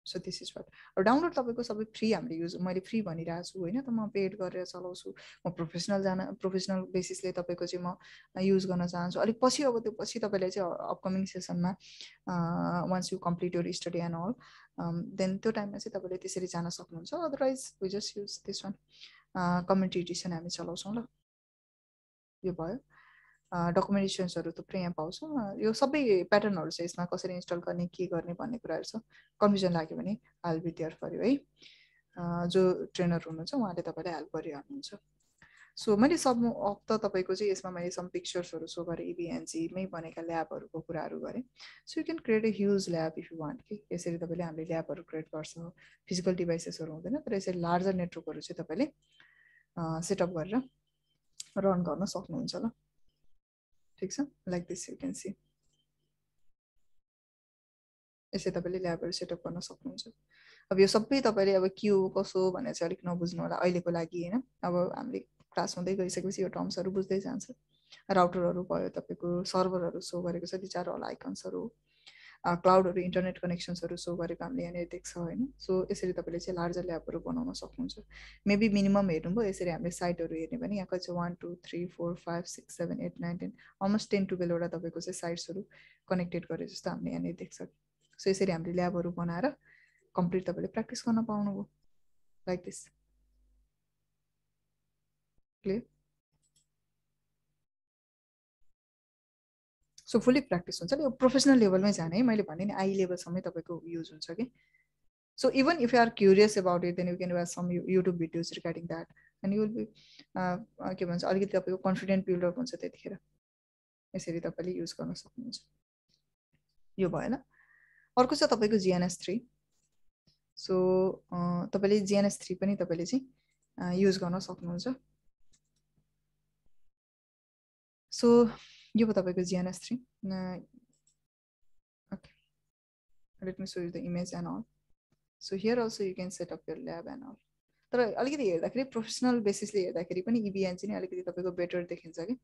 सो दिस इज वाट अब डाउनलोड तपाईँको सबै फ्री हामीले युज मैले फ्री भनिरहेको छु होइन त म पेड गरेर चलाउँछु म प्रोफेसनल बेसिसले तपाईँको चाहिँ म युज गर्न चाहन्छु अलिक पछि अब त्यो पछि तपाईँले चाहिँ अपकमिङ सेसनमा once you complete your study and all then त्यो टाइममा चाहिँ तपाईँले त्यसरी जान सक्नुहुन्छ otherwise we just use this one community edition हामी चलाउँछौँ ल यो भयो डकुमेन्टेसन्सहरू थुप्रै यहाँ पाउँछौँ यो सबै प्याटर्नहरू छ यसमा कसरी इन्स्टल गर्ने के गर्ने भन्ने कुराहरू छ कन्फ्युजन लाग्यो भने I'll be there for you है जो ट्रेनर हुनुहुन्छ उहाँले तपाईँलाई हेल्प गरिहाल्नुहुन्छ सो मैले सब अफ त तपाईँको चाहिँ यसमा मैले सम पिक्चर्सहरू सो गरेँ इबिएनजीमै बनेका ल्याबहरूको कुराहरू गरेँ so you can create a huge lab if you want कि यसरी तपाईँले हामीले ल्याबहरू क्रिएट गर्छ फिजिकल डिभाइसेसहरू हुँदैन तर यसरी लार्जर नेटवर्कहरू चाहिँ तपाईँले सेटअप गरेर रन गर्न सक्नुहुन्छ ल ठिक छ like this you can see यसै तपाईँले ल्याबहरू सेटअप गर्न सक्नुहुन्छ अब यो सबै तपाईँले अब के हो कसो भनेर चाहिँ अलिक नबुझ्नु होला अहिलेको लागि होइन अब हामीले क्लास हुँदै गइसकेपछि यो टर्म्सहरू बुझ्दै जान्छ राउटरहरू भयो तपाईँको सर्भरहरू सो गरेको छ दि चार अल आइकन्सहरू क्लाउडहरू इन्टरनेट कनेक्सन्सहरू सो गरेको हामीले यहाँनिर देख्छ होइन सो यसरी तपाईँले चाहिँ लार्जर ल्याबहरू बनाउन सक्नुहुन्छ मेबी मिनिमम हेर्नुभयो यसरी हामीले साइटहरू हेर्ने भने यहाँ कति 1 2 3 4 5 6 7 8 9 10 अलमोस्ट 10-12वटा तपाईँको चाहिँ साइट्सहरू कनेक्टेड गरे जस्तो हामीले यहाँनिर देख्छ सो यसरी हामीले ल्याबहरू बनाएर कम्प्लिट तपाईँले प्र्याक्टिस गर्न पाउनुभयो like this clear so fully practice हुन्छ यो प्रोफेसनल लेभलमै जाने है मैले भने नि आई लेभलसम्मै तपाईँको युज हुन्छ कि so even if you are curious about it then you can watch some YouTube videos regarding that and you will be के भन्छ अलिकति तपाईँको कन्फिडेन्ट बिल्डअप हुन्छ त्यतिखेर यसरी तपाईँले युज गर्न सक्नुहुन्छ यो भएन अर्को छ तपाईँको GNS3 सो तपाईले GNS3 पनि तपाईले चाहिँ युज गर्न सक्नुहुन्छ। सो यो भयो तपाईको GNS3। Okay, let me show you the image and all. So here also you can set up your lab and all. तर अलिकति हेर्दाखेरि प्रोफेसनल बेसिसले हेर्दाखेरि पनि EBN चाहिँ अलिकति तपाईको बेटर देखिन्छ कि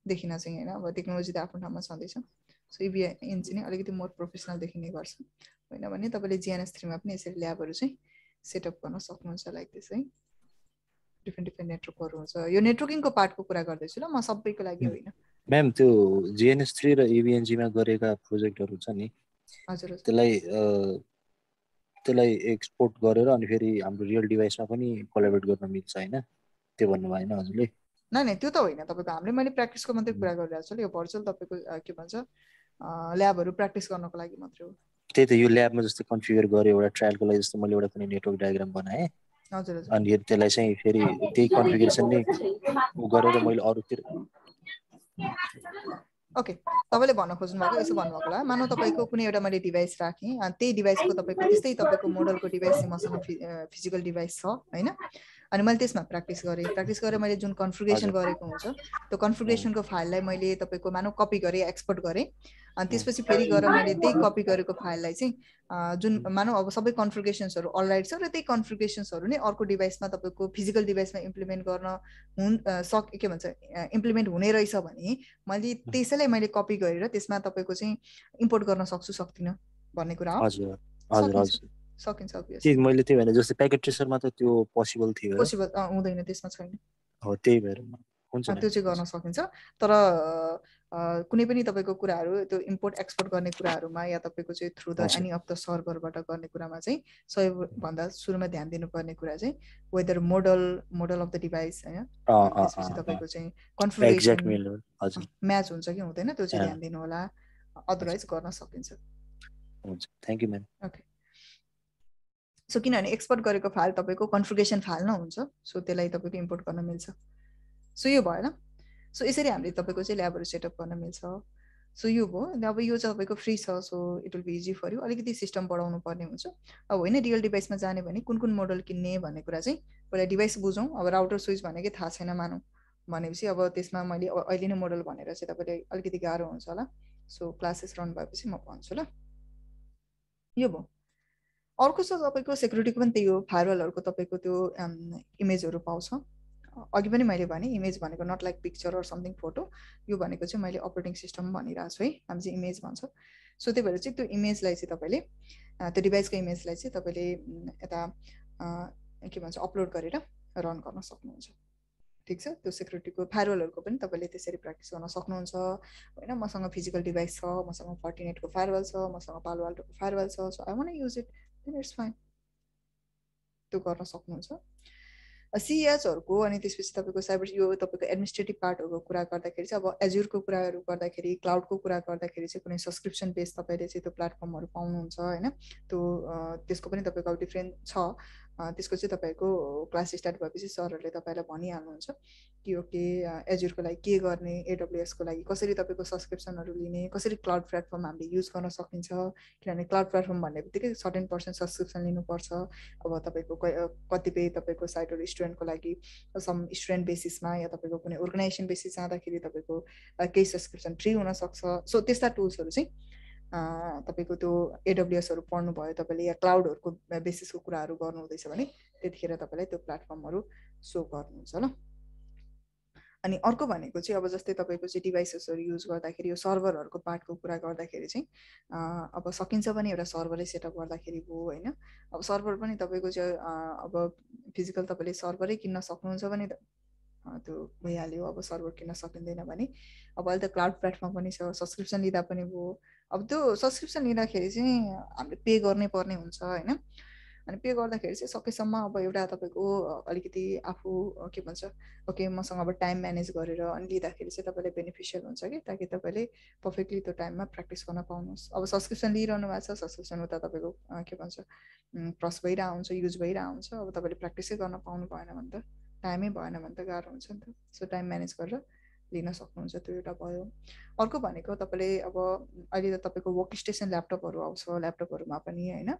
देखिन चाहिँ हैन। अब टेक्नोलोजी त आफ्नो ठाउँमा छँदैछ। सो EBN चाहिँ अलिकति मोर प्रोफेसनल देखिने गर्छ हैन भने तपाईले GNS3 मा पनि यसरी ल्याबहरु चाहिँ सेटअप गर्न सक्नुहुन्छ लाइक दिस है। डिफरेन्ट नेटवर्कहरु हुन्छ। यो नेटवर्किङको पार्टको कुरा गर्दैछु ल म सबैको लागि होइन। म्याम त्यो GNS3 र EVNG मा गरेका प्रोजेक्टहरु छ नि हजुर त्यसलाई एक्सपोर्ट गरेर अनि फेरि हाम्रो रियल डिभाइसमा पनि कोल्याबोरेट गर्न मिल्छ हैन त्यो भन्नु भएन हजुरले? नै त्यो त होइन तपाईको हामीले मैले प्र्याक्टिसको मात्रै कुरा गरिरहेको छु। यो भर्चुअल तपाईको के भन्छ ल्याबहरु प्र्याक्टिस गर्नको लागि मात्रै हो। त्यही त यो ल्याबमा जस्तो कन्फिगर गरे एउटा ट्रायलको लागि जस्तो मैले एउटा कुनै नेटवर्क डायग्राम बनाए हजुर अनि त्यसलाई चाहिँ फेरि त्यही कन्फिगरेसन नै गरेर मैले अरूतिर ओके तपाईले भन्न खोज्नु भएको यसो भन्नुभएको होला। मानौ तपाईको कुनै एउटा मैले डिभाइस राखेँ अनि त्यही डिभाइसको तपाईको त्यस्तै तपाईको मोडलको डिभाइस चाहिँ मसँग फिजिकल डिभाइस छ हैन। अनि मैले त्यसमा प्र्याक्टिस गरेर मैले जुन कन्फिगरेसन गरेको हुन्छ त्यो कन्फिगरेसनको फाइललाई मैले तपाईको मानौ कपी गरे एक्सपोर्ट गरे अनि त्यसपछि फेरि गएर मैले त्यही कपी गरेको फाइललाई चाहिँ जुन मानौ अब सबै कन्फिगरेसन्सहरु अलराइट छ र त्यही कन्फिगरेसन्सहरु नै अर्को डिभाइसमा तपाईको फिजिकल डिभाइसमा इम्प्लिमेन्ट गर्न के भन्छ इम्प्लिमेन्ट हुने रहेछ भने मैले त्यसैलाई मैले कपी गरेर त्यसमा तपाईको चाहिँ इम्पोर्ट गर्न सक्दिन भन्ने कुरा हो। हजुर हजुर सकिन्छ अभियस। त्यही मैले त्यही भने जस्तै प्याकेट ट्रेसरमा त त्यो पोसिबल थियो पोसिबल हुँदैन त्यसमा छैन। हो त्यही भएर हुन्छ त्यो चाहिँ गर्न सकिन्छ। तर कुनै पनि तपाईको कुराहरु त्यो इम्पोर्ट एक्सपोर्ट गर्ने कुराहरुमा या तपाईको चाहिँ through the any of the सर्भरबाट गर्ने कुरामा चाहिँ सबैभन्दा सुरुमा ध्यान दिनुपर्ने कुरा चाहिँ whether model of the device हैन त्यसपछि तपाईको चाहिँ कन्फिगरेसन म्याच हुन्छ कि हुँदैन त्यो चाहिँ ध्यान दिनु होला। अदरवाइज गर्न सकिन्छ। हुन्छ thank you ma'am. Okay so किनभने एक्सपोर्ट गरेको फाइल तपाईको कन्फिगरेसन फाइल न हुन्छ। सो त्यसलाई तपाईको इम्पोर्ट गर्न मिल्छ। सो यो भएन। सो यसरी हामीले तपाईको चाहिँ ल्याबहरु सेटअप गर्न मिल्छ। सो यो भयो। अब यो चाहिँ तपाईको फ्री छ। So it will be easy for you. अलिकति सिस्टम बढाउनु पर्ने हुन्छ। अब होइन रियल डिभाइसमा जाने भने कुन मोडल किन्ने भन्ने कुरा चाहिँ पहिला डिभाइस बुझौँ। अब राउटर स्विच भनेकै थाहा छैन मानौ भनेपछि अब त्यसमा मैले अहिले नै मोडल भनेर चाहिँ तपाईले अलिकति गाह्रो हुन्छ होला। सो क्लासेस रन भएपछि म भन्छु ल। यो भयो। अर्को छ तपाईको सेक्युरिटीको पनि त्यही हो। फायरवलहरुको तपाईको त्यो इमेजहरु पाउँछ। अघि पनि मैले भने इमेज भनेको not like picture or something photo. यो भनेको चाहिँ मैले अपरेटिङ सिस्टम भनिरहेको छु है। हामी चाहिँ इमेज भन्छ। सो त्यही भएर चाहिँ त्यो इमेजलाई चाहिँ तपाईले त्यो डिभाइसको इमेजलाई चाहिँ तपाईले यता के भन्छ अपलोड गरेर रन गर्न सक्नुहुन्छ। ठीक छ। त्यो सेक्युरिटीको फायरवलहरुको पनि तपाईले त्यसरी प्र्याक्टिस गर्न सक्नुहुन्छ हैन। मसँग फिजिकल डिभाइस छ, मसँग फर्टिनेटको फायरवल छ, मसँग पालो अल्टोको फायरवल छ। So I want to use it then it's fine. त्यो गर्न सक्नुहुन्छ। CESहरुको अनि त्यसपछि तपाईको साइबर यो तपाईको एडमिनिस्ट्रेटिभ पार्टहरुको कुरा गर्दाखेरि चाहिँ अब एजुरको कुराहरु गर्दाखेरि क्लाउडको कुरा गर्दाखेरि चाहिँ कुनै सब्स्क्रिप्सन बेस तपाईले चाहिँ त्यो प्लेटफर्महरु पाउनुहुन्छ हैन। त्यो त्यसको पनि तपाईको डिफरेन्ट छ। त्यसको चाहिँ तपाईको क्लास स्टार्ट भएपछि सरहरुले तपाईलाई भनिहाल्नुहुन्छ कि ओके एजुरको लागि के गर्ने, AWS को लागि कसरी तपाईको सब्स्क्रिप्सनहरु लिने, कसरी क्लाउड प्लेटफर्म हामीले युज गर्न सकिन्छ। किनभने क्लाउड प्लेटफर्म भन्नेबित्तिकै सर्टेन पर्सेन्ट सब्स्क्रिप्सन लिनुपर्छ। अब तपाईको कतिपय तपाईको साइटहरु स्टुडेन्टको लागि सम स्टुडेन्ट बेसिसमा या तपाईको कुनै अर्गनाइजेसन बेसिस जाँदाखेरि तपाईको केही सब्स्क्रिप्सन फ्री हुन सक्छ। सो त्यस्ता टुल्सहरु चाहिँ तपाईको त्यो AWSहरु पढ्नु भयो तपाईले या क्लाउडहरुको बेसिसको कुराहरु गर्नु हुँदैछ भने त्यतिखेर तपाईलाई त्यो प्लेटफर्महरु सो गर्नुहुन्छ ल। अनि अर्को भनेको चाहिँ अब जस्तै तपाईको चाहिँ डिभाइसेसहरु युज गर्दाखेरि यो सर्भरहरुको पार्टको कुरा गर्दाखेरि चाहिँ अब सकिन्छ भने एउटा सर्भरै सेटअप गर्दाखेरि भयो हैन। अब सर्भर पनि तपाईको चाहिँ अब फिजिकल तपाईले सर्भरै किन्न सक्नुहुन्छ भने त्यो भइहाल्यो। अब सर्भर किन्न सकिँदैन भने अब अहिले त क्लाउड प्लेटफर्म पनि छ। सब्स्क्रिप्सन लिँदा पनि भयो। अब त्यो सब्स्क्रिप्सन लिँदाखेरि चाहिँ हामीले पे गर्नै पर्ने हुन्छ हैन। अनि पे गर्दाखेरि चाहिँ सकेसम्म अब एउटा तपाईको अलिकति आफू के भन्छ ओके मसँग अब टाइम म्यानेज गरेर अनि लिँदाखेरि चाहिँ तपाईलाई बेनिफिशियल हुन्छ कि ताकि तपाईले पर्फेक्टली त्यो टाइममा प्र्याक्टिस गर्न पाउनुहोस्। अब सब्स्क्रिप्सन लिइरहनु भएको छ सब्स्क्रिप्सन उता तपाईको के भन्छ क्रस भइरहेको हुन्छ युज भइरहेको हुन्छ। अब तपाईले प्र्याक्टिसै गर्न पाउनु भएन भने त टाइमै भएन भने त गाह्रो हुन्छ नि त। सो टाइम म्यानेज गरेर लिन सक्नुहुन्छ। त्यो एउटा भयो। अर्को भनेको तपाईले अब अहिले त तपाईको वर्क स्टेसन ल्यापटपहरु आउँछ ल्यापटपहरुमा पनि हैन।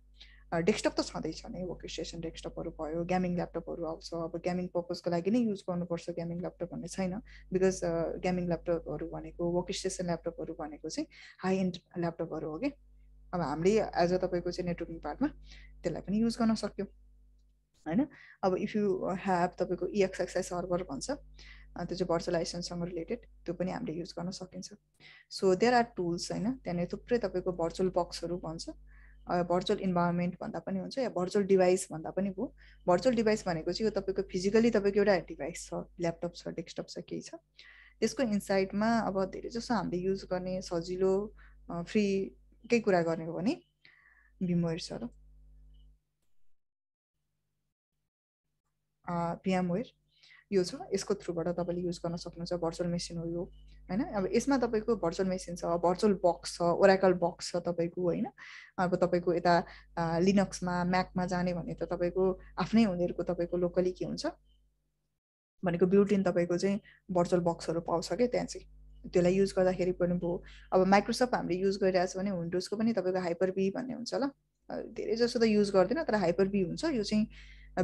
डेस्कटप त छँदैछ नै, वर्क स्टेसन डेस्कटपहरू भयो, गेमिङ ल्यापटपहरू आउँछ। अब गेमिङ पर्पजको लागि नै युज गर्नुपर्छ गेमिङ ल्यापटप भन्ने छैन, बिकज गेमिङ ल्यापटपहरू भनेको वर्क स्टेसन ल्यापटपहरू भनेको चाहिँ हाई एन्ड ल्यापटपहरू हो कि। अब हामीले एज अ तपाईँको चाहिँ नेटवर्किङ पार्टमा त्यसलाई पनि युज गर्न सक्यो होइन। अब इफ यु ह्याभ तपाईँको EXXI सर्भर भन्छ, त्यो चाहिँ भर्चुअलाइजेसनसँग रिलेटेड, त्यो पनि हामीले युज गर्न सकिन्छ। सो देयर आर टुल्स होइन, त्यहाँनिर थुप्रै तपाईँको भर्चुअल बक्सहरू भन्छ, भर्चुअल इन्भाइरोमेन्ट भन्दा पनि हुन्छ, या भर्चुअल डिभाइस भन्दा पनि भयो। भर्चुअल डिभाइस भनेको चाहिँ यो तपाईँको फिजिकली तपाईँको एउटा डिभाइस छ, ल्यापटप छ, डेस्कटप छ, केही छ, त्यसको इनसाइडमा अब धेरै जसो हामीले युज गर्ने सजिलो फ्री केही कुरा गर्ने हो भने VMware छ र VMware यो छ, यसको थ्रुबाट तपाईँले युज गर्न सक्नुहुन्छ। भर्चुअल मेसिन हो यो होइन। अब यसमा तपाईँको भर्चुअल मेसिन छ, भर्चुअल बक्स छ, ओराकल बक्स छ तपाईँको होइन। अब तपाईँको यता लिनक्समा म्याकमा जाने भने त तपाईँको आफ्नै उनीहरूको तपाईँको लोकली के हुन्छ भनेको बिल्ट इन तपाईँको चाहिँ भर्चुअल बक्सहरू पाउँछ क्या त्यहाँ चाहिँ, त्यसलाई युज गर्दाखेरि पनि भयो। अब माइक्रोसफ्ट हामीले युज गरिरहेछ भने विन्डोजको पनि तपाईँको हाइपर-V भन्ने हुन्छ ल, धेरै जसो त युज गर्दैन तर हाइपर-V हुन्छ, यो चाहिँ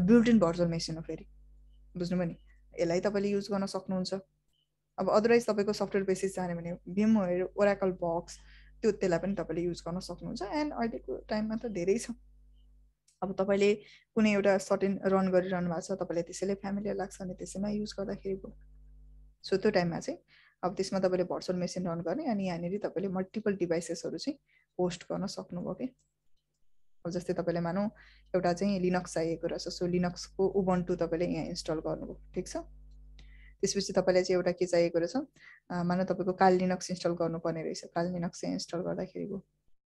बिल्ट इन भर्चुअल मेसिन हो फेरि, बुझ्नुभयो नि, यसलाई तपाईँले युज गर्न सक्नुहुन्छ। अब अदरवाइज तपाईँको सफ्टवेयर बेसिस जाने भने VMware ओराकल बक्स त्यसलाई पनि तपाईँले युज गर्न सक्नुहुन्छ। एन्ड अहिलेको टाइममा त धेरै छ, अब तपाईँले कुनै एउटा सर्टेन रन गरिरहनु भएको छ, तपाईँलाई त्यसैले फ्यामिलियर लाग्छ अनि त्यसैमा युज गर्दाखेरि भयो। सो त्यो टाइममा चाहिँ अब त्यसमा तपाईँले भर्चुअल मेसिन रन गर्ने अनि यहाँनिर तपाईँले मल्टिपल डिभाइसेसहरू चाहिँ होस्ट गर्न सक्नुभयो कि। अब जस्तै तपाईँले मानौँ एउटा चाहिँ लिनक्स चाहिएको रहेछ, सो लिनक्सको उबन्टु तपाईँले यहाँ इन्स्टल गर्नुभयो, ठिक छ। त्यसपछि तपाईँलाई चाहिँ एउटा के चाहिएको रहेछ, मानौँ तपाईँको काल लिनक्स इन्स्टल गर्नुपर्ने रहेछ, काल लिनक्स चाहिँ इन्स्टल गर्दाखेरि भयो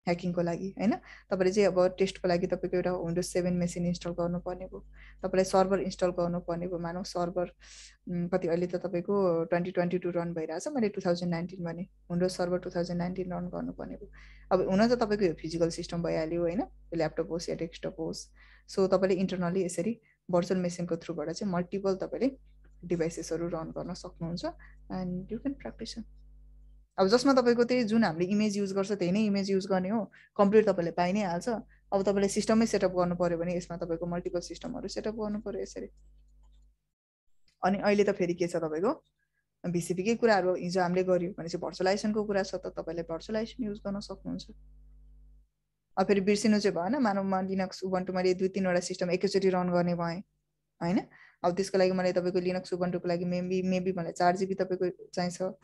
ह्याकिङको लागि होइन। तपाईँले चाहिँ अब टेस्टको लागि तपाईँको एउटा विन्डोज 7 मेसिन इन्स्टल गर्नुपर्ने भयो, तपाईँलाई सर्भर इन्स्टल गर्नुपर्ने भयो। मानौँ सर्भर कति अहिले त तपाईँको 2022 रन भइरहेछ, मैले 2019 भने विन्डोज सर्भर 2019 रन गर्नुपर्ने भयो। अब हुन त तपाईँको यो फिजिकल सिस्टम भइहाल्यो होइन, ल्यापटप होस् या डेस्कटप होस्। सो तपाईँले इन्टरनली यसरी भर्चुअल मेसिनको थ्रुबाट चाहिँ मल्टिपल तपाईँले डिभाइसेसहरू रन गर्न सक्नुहुन्छ एन्ड यु क्यान प्र्याक्टिस। अब जसमा तपाईँको त्यही जुन हामीले इमेज युज गर्छ त्यही नै इमेज युज गर्ने हो, कम्प्युटर तपाईँले पाइ नै हाल्छ। अब तपाईँले सिस्टमै सेटअप गर्नु पऱ्यो भने यसमा तपाईँको मल्टिपल सिस्टमहरू सेटअप गर्नु पऱ्यो यसरी। अनि अहिले त फेरि के छ तपाईँको VCPकै कुराहरू हिजो हामीले गऱ्यौँ भने चाहिँ भर्चुअलाइजेसनको कुरा छ, त तपाईँले भर्चुअलाइजेसन युज गर्न सक्नुहुन्छ। अब फेरि बिर्सिनु चाहिँ भएन, मानव म लिनक्स उबन्टु मैले 2-3वटा सिस्टम एकैचोटि रन गर्ने भएँ होइन। अब त्यसको लागि मलाई तपाईँको लिनक्स उबन्टुको लागि मेबी मलाई 4 GB तपाईँको चाहिन्छ।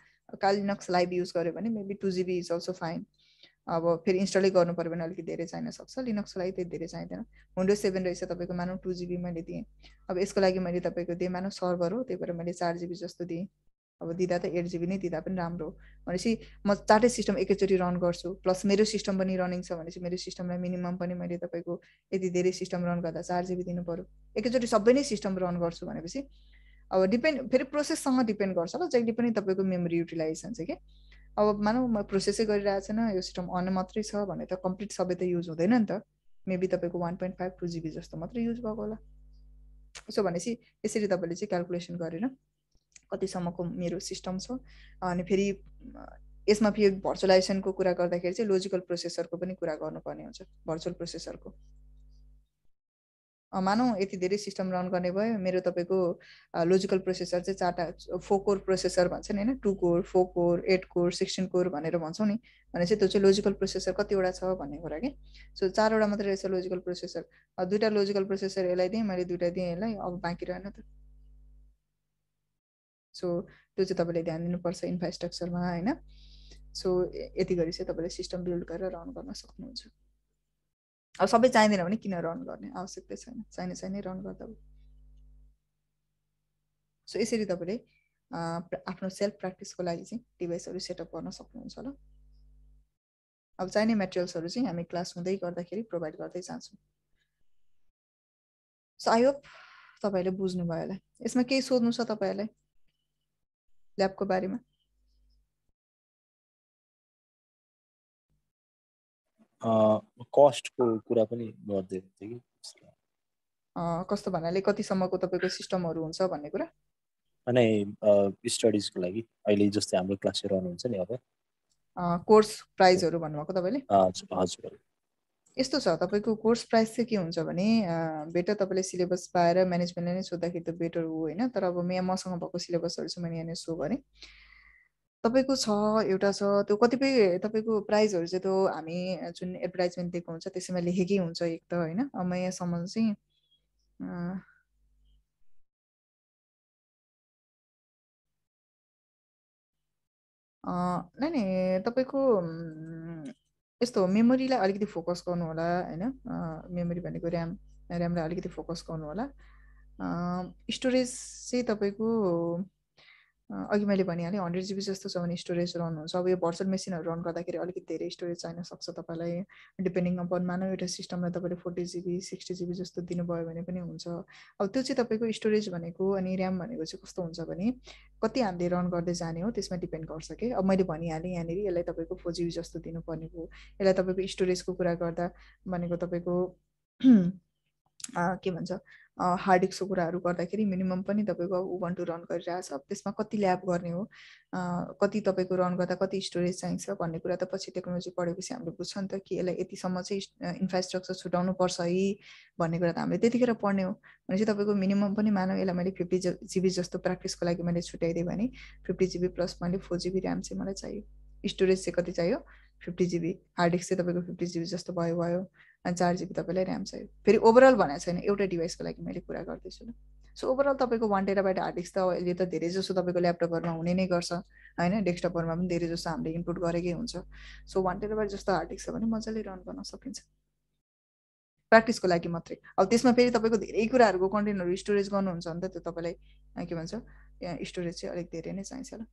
काल लिनक्स लाइभ युज गर्यो भने maybe 2 GB is also fine. अब फेरि इन्स्टलै गर्नु पऱ्यो भने अलिकति धेरै चाहिन सक्छ, लिनक्सको लागि त्यति धेरै चाहिँदैन। विन्डोज 7 रहेछ तपाईँको, मानौँ 2 GB मैले दिएँ। अब यसको लागि मैले तपाईँको दिएँ, मानौँ सर्भर हो त्यही भएर मैले 4 GB जस्तो दिएँ। अब दिँदा त 8 GB नै दिँदा पनि राम्रो हो। भनेपछि म 4टै सिस्टम एकैचोटि रन गर्छु, प्लस मेरो सिस्टम पनि रनिङ छ भनेपछि मेरो सिस्टमलाई मिनिमम पनि मैले तपाईँको यति धेरै सिस्टम रन गर्दा 4 GB दिनु पऱ्यो। एकैचोटि सबै नै सिस्टम रन गर्छु भनेपछि अब डिपेन्ड फेरि प्रोसेससँग डिपेन्ड गर्छ ल, जहिले पनि तपाईँको मेमोरी युटिलाइजेसन चाहिँ के। अब मानौँ म प्रोसेसै गरिरहेको छैन, यो सिस्टम अन मात्रै छ भने त कम्प्लिट सबै त युज हुँदैन नि त, मेबी तपाईँको 1.5-2 GB जस्तो मात्रै युज भएको होला। सो भनेपछि यसरी तपाईँले चाहिँ क्यालकुलेसन गरेर कतिसम्मको मेरो सिस्टम छ। अनि फेरि यसमा फेरि भर्चुअलाइजेसनको कुरा गर्दाखेरि चाहिँ लोजिकल प्रोसेसरको पनि कुरा गर्नुपर्ने हुन्छ, भर्चुअल प्रोसेसरको। मानौँ यति धेरै सिस्टम रन गर्ने भयो, मेरो तपाईँको लोजिकल प्रोसेसर चाहिँ 4 कोर प्रोसेसर भन्छ नि होइन, 2 कोर 4 कोर 8 कोर 16 कोर भनेर भन्छौँ नि, भने चाहिँ त्यो चाहिँ लोजिकल प्रोसेसर कतिवटा छ भन्ने कुरा कि। सो 4वटा मात्रै रहेछ लोजिकल प्रोसेसर, 2टा लोजिकल प्रोसेसर यसलाई दिएँ मैले, 2टा दिएँ यसलाई, अब बाँकी रहेन त। सो त्यो चाहिँ तपाईँले ध्यान दिनुपर्छ इन्फ्रास्ट्रक्चरमा होइन। सो यति गरी चाहिँ तपाईँले सिस्टम बिल्ड गरेर रन गर्न सक्नुहुन्छ। अब सबै चाहिँदैन भने किन रन गर्ने, आवश्यकता छैन, चाहिने रन गर्दा भयो। सो यसरी तपाईँले आफ्नो सेल्फ प्र्याक्टिसको लागि चाहिँ डिभाइसहरू सेटअप गर्न सक्नुहुन्छ ल। अब चाहिने मेटेरियल्सहरू चाहिँ हामी क्लास हुँदै गर्दाखेरि प्रोभाइड गर्दै जान्छौँ। सो आई होप तपाईँहरूले बुझ्नुभयो होला। यसमा केही सोध्नु छ तपाईँहरूलाई ल्याबको बारेमा? कस्टको कुरा पनि गर्दै थियो कि, कस्तो भन्नाले कतिसम्मको तपाईँको सिस्टमहरू हुन्छ भन्ने कुरा? अनि स्टडिजको लागि अहिले जस्तै हाम्रो क्लासहरू रन हुन्छ नि अब, कोर्स प्राइजहरू भन्नुभएको तपाईँले? हजुर हजुर। यस्तो छ तपाईँको कोर्स प्राइस चाहिँ के हुन्छ भने बेटर तपाईँले सिलेबस पाएर म्यानेजमेन्टले नै सोद्धाखेरि त बेटर हो होइन। तर अब मसँग भएको सिलेबसहरू चाहिँ मैले यहाँनिर सो गरेँ। तपाईँको छ एउटा छ त्यो कतिपय तपाईँको प्राइजहरू चाहिँ त्यो हामी जुन एडभर्टाइजमेन्ट दिएको हुन्छ त्यसैमा लेखेकै हुन्छ एक त होइन। अब म यहाँसम्म चाहिँ नै तपाईँको यस्तो मेमोरीलाई अलिकति फोकस गर्नु होला होइन। मेमोरी भनेको ऱ्यामलाई अलिकति फोकस गर्नु होला। स्टोरेज चाहिँ तपाईँको अघि मैले भनिहालेँ 100 GB जस्तो छ भने स्टोरेज रन हुन्छ। अब यो भर्चुअल मेसिनहरू रन गर्दाखेरि अलिकति धेरै स्टोरेज चाहिन सक्छ तपाईँलाई, डिपेन्डिङ अपन मानव एउटा सिस्टमलाई तपाईँले 40 GB 60 GB जस्तो दिनुभयो भने पनि हुन्छ। अब त्यो चाहिँ तपाईँको स्टोरेज भनेको अनि ऱ्याम भनेको चाहिँ कस्तो हुन्छ भने कति हामीले रन गर्दै जाने हो त्यसमा डिपेन्ड गर्छ कि। अब मैले भनिहालेँ यहाँनिर यसलाई तपाईँको 4 GB जस्तो दिनुपर्ने हो। यसलाई तपाईँको स्टोरेजको कुरा गर्दा भनेको तपाईँको के भन्छ हार्ड डिस्कको कुराहरू गर्दाखेरि मिनिमम पनि तपाईँको उबन्टु रन गरिरहेछ। अब त्यसमा कति ल्याब गर्ने हो, कति तपाईँको रन गर्दा कति स्टोरेज चाहिन्छ भन्ने कुरा त पछि टेक्नोलोजी पढेपछि हामीले बुझ्छ नि त कि यसलाई यतिसम्म चाहिँ इन्फ्रास्ट्रक्चर छुटाउनु पर्छ है भन्ने कुरा त हामीले त्यतिखेर पढ्ने हो। भनेपछि तपाईँको मिनिमम पनि मानव यसलाई मैले 50 GB जस्तो प्र्याक्टिसको लागि मैले छुट्याइदिएँ भने 50 GB प्लस मैले 4 GB ऱ्याम चाहिँ मलाई चाहियो। स्टोरेज चाहिँ कति चाहियो 50 GB, हार्ड डिस्क चाहिँ तपाईँको 50 GB जस्तो भयो अनि 4 GB तपाईँलाई ऱ्याम चाहियो। फेरि ओभरअल भनेको छैन, एउटा डिभाइसको लागि मैले कुरा गर्दैछु ल। सो ओभरअल तपाईँको 1 TB हार्ड डिस्क त अहिले त धेरै जसो तपाईँको ल्यापटपहरूमा हुने नै गर्छ होइन, डेस्कटपहरूमा पनि धेरै जस्तो हामीले इनपुट गरेकै हुन्छ। सो 1 TB जस्तो हार्ड डिस्क छ भने मजाले रन गर्न सकिन्छ प्र्याक्टिसको लागि मात्रै। अब त्यसमा फेरि तपाईँको धेरै कुराहरूको कन्टेन्टहरू स्टोरेज गर्नुहुन्छ भने त त्यो तपाईँलाई के भन्छ स्टोरेज चाहिँ अलिक धेरै नै चाहिन्छ ल।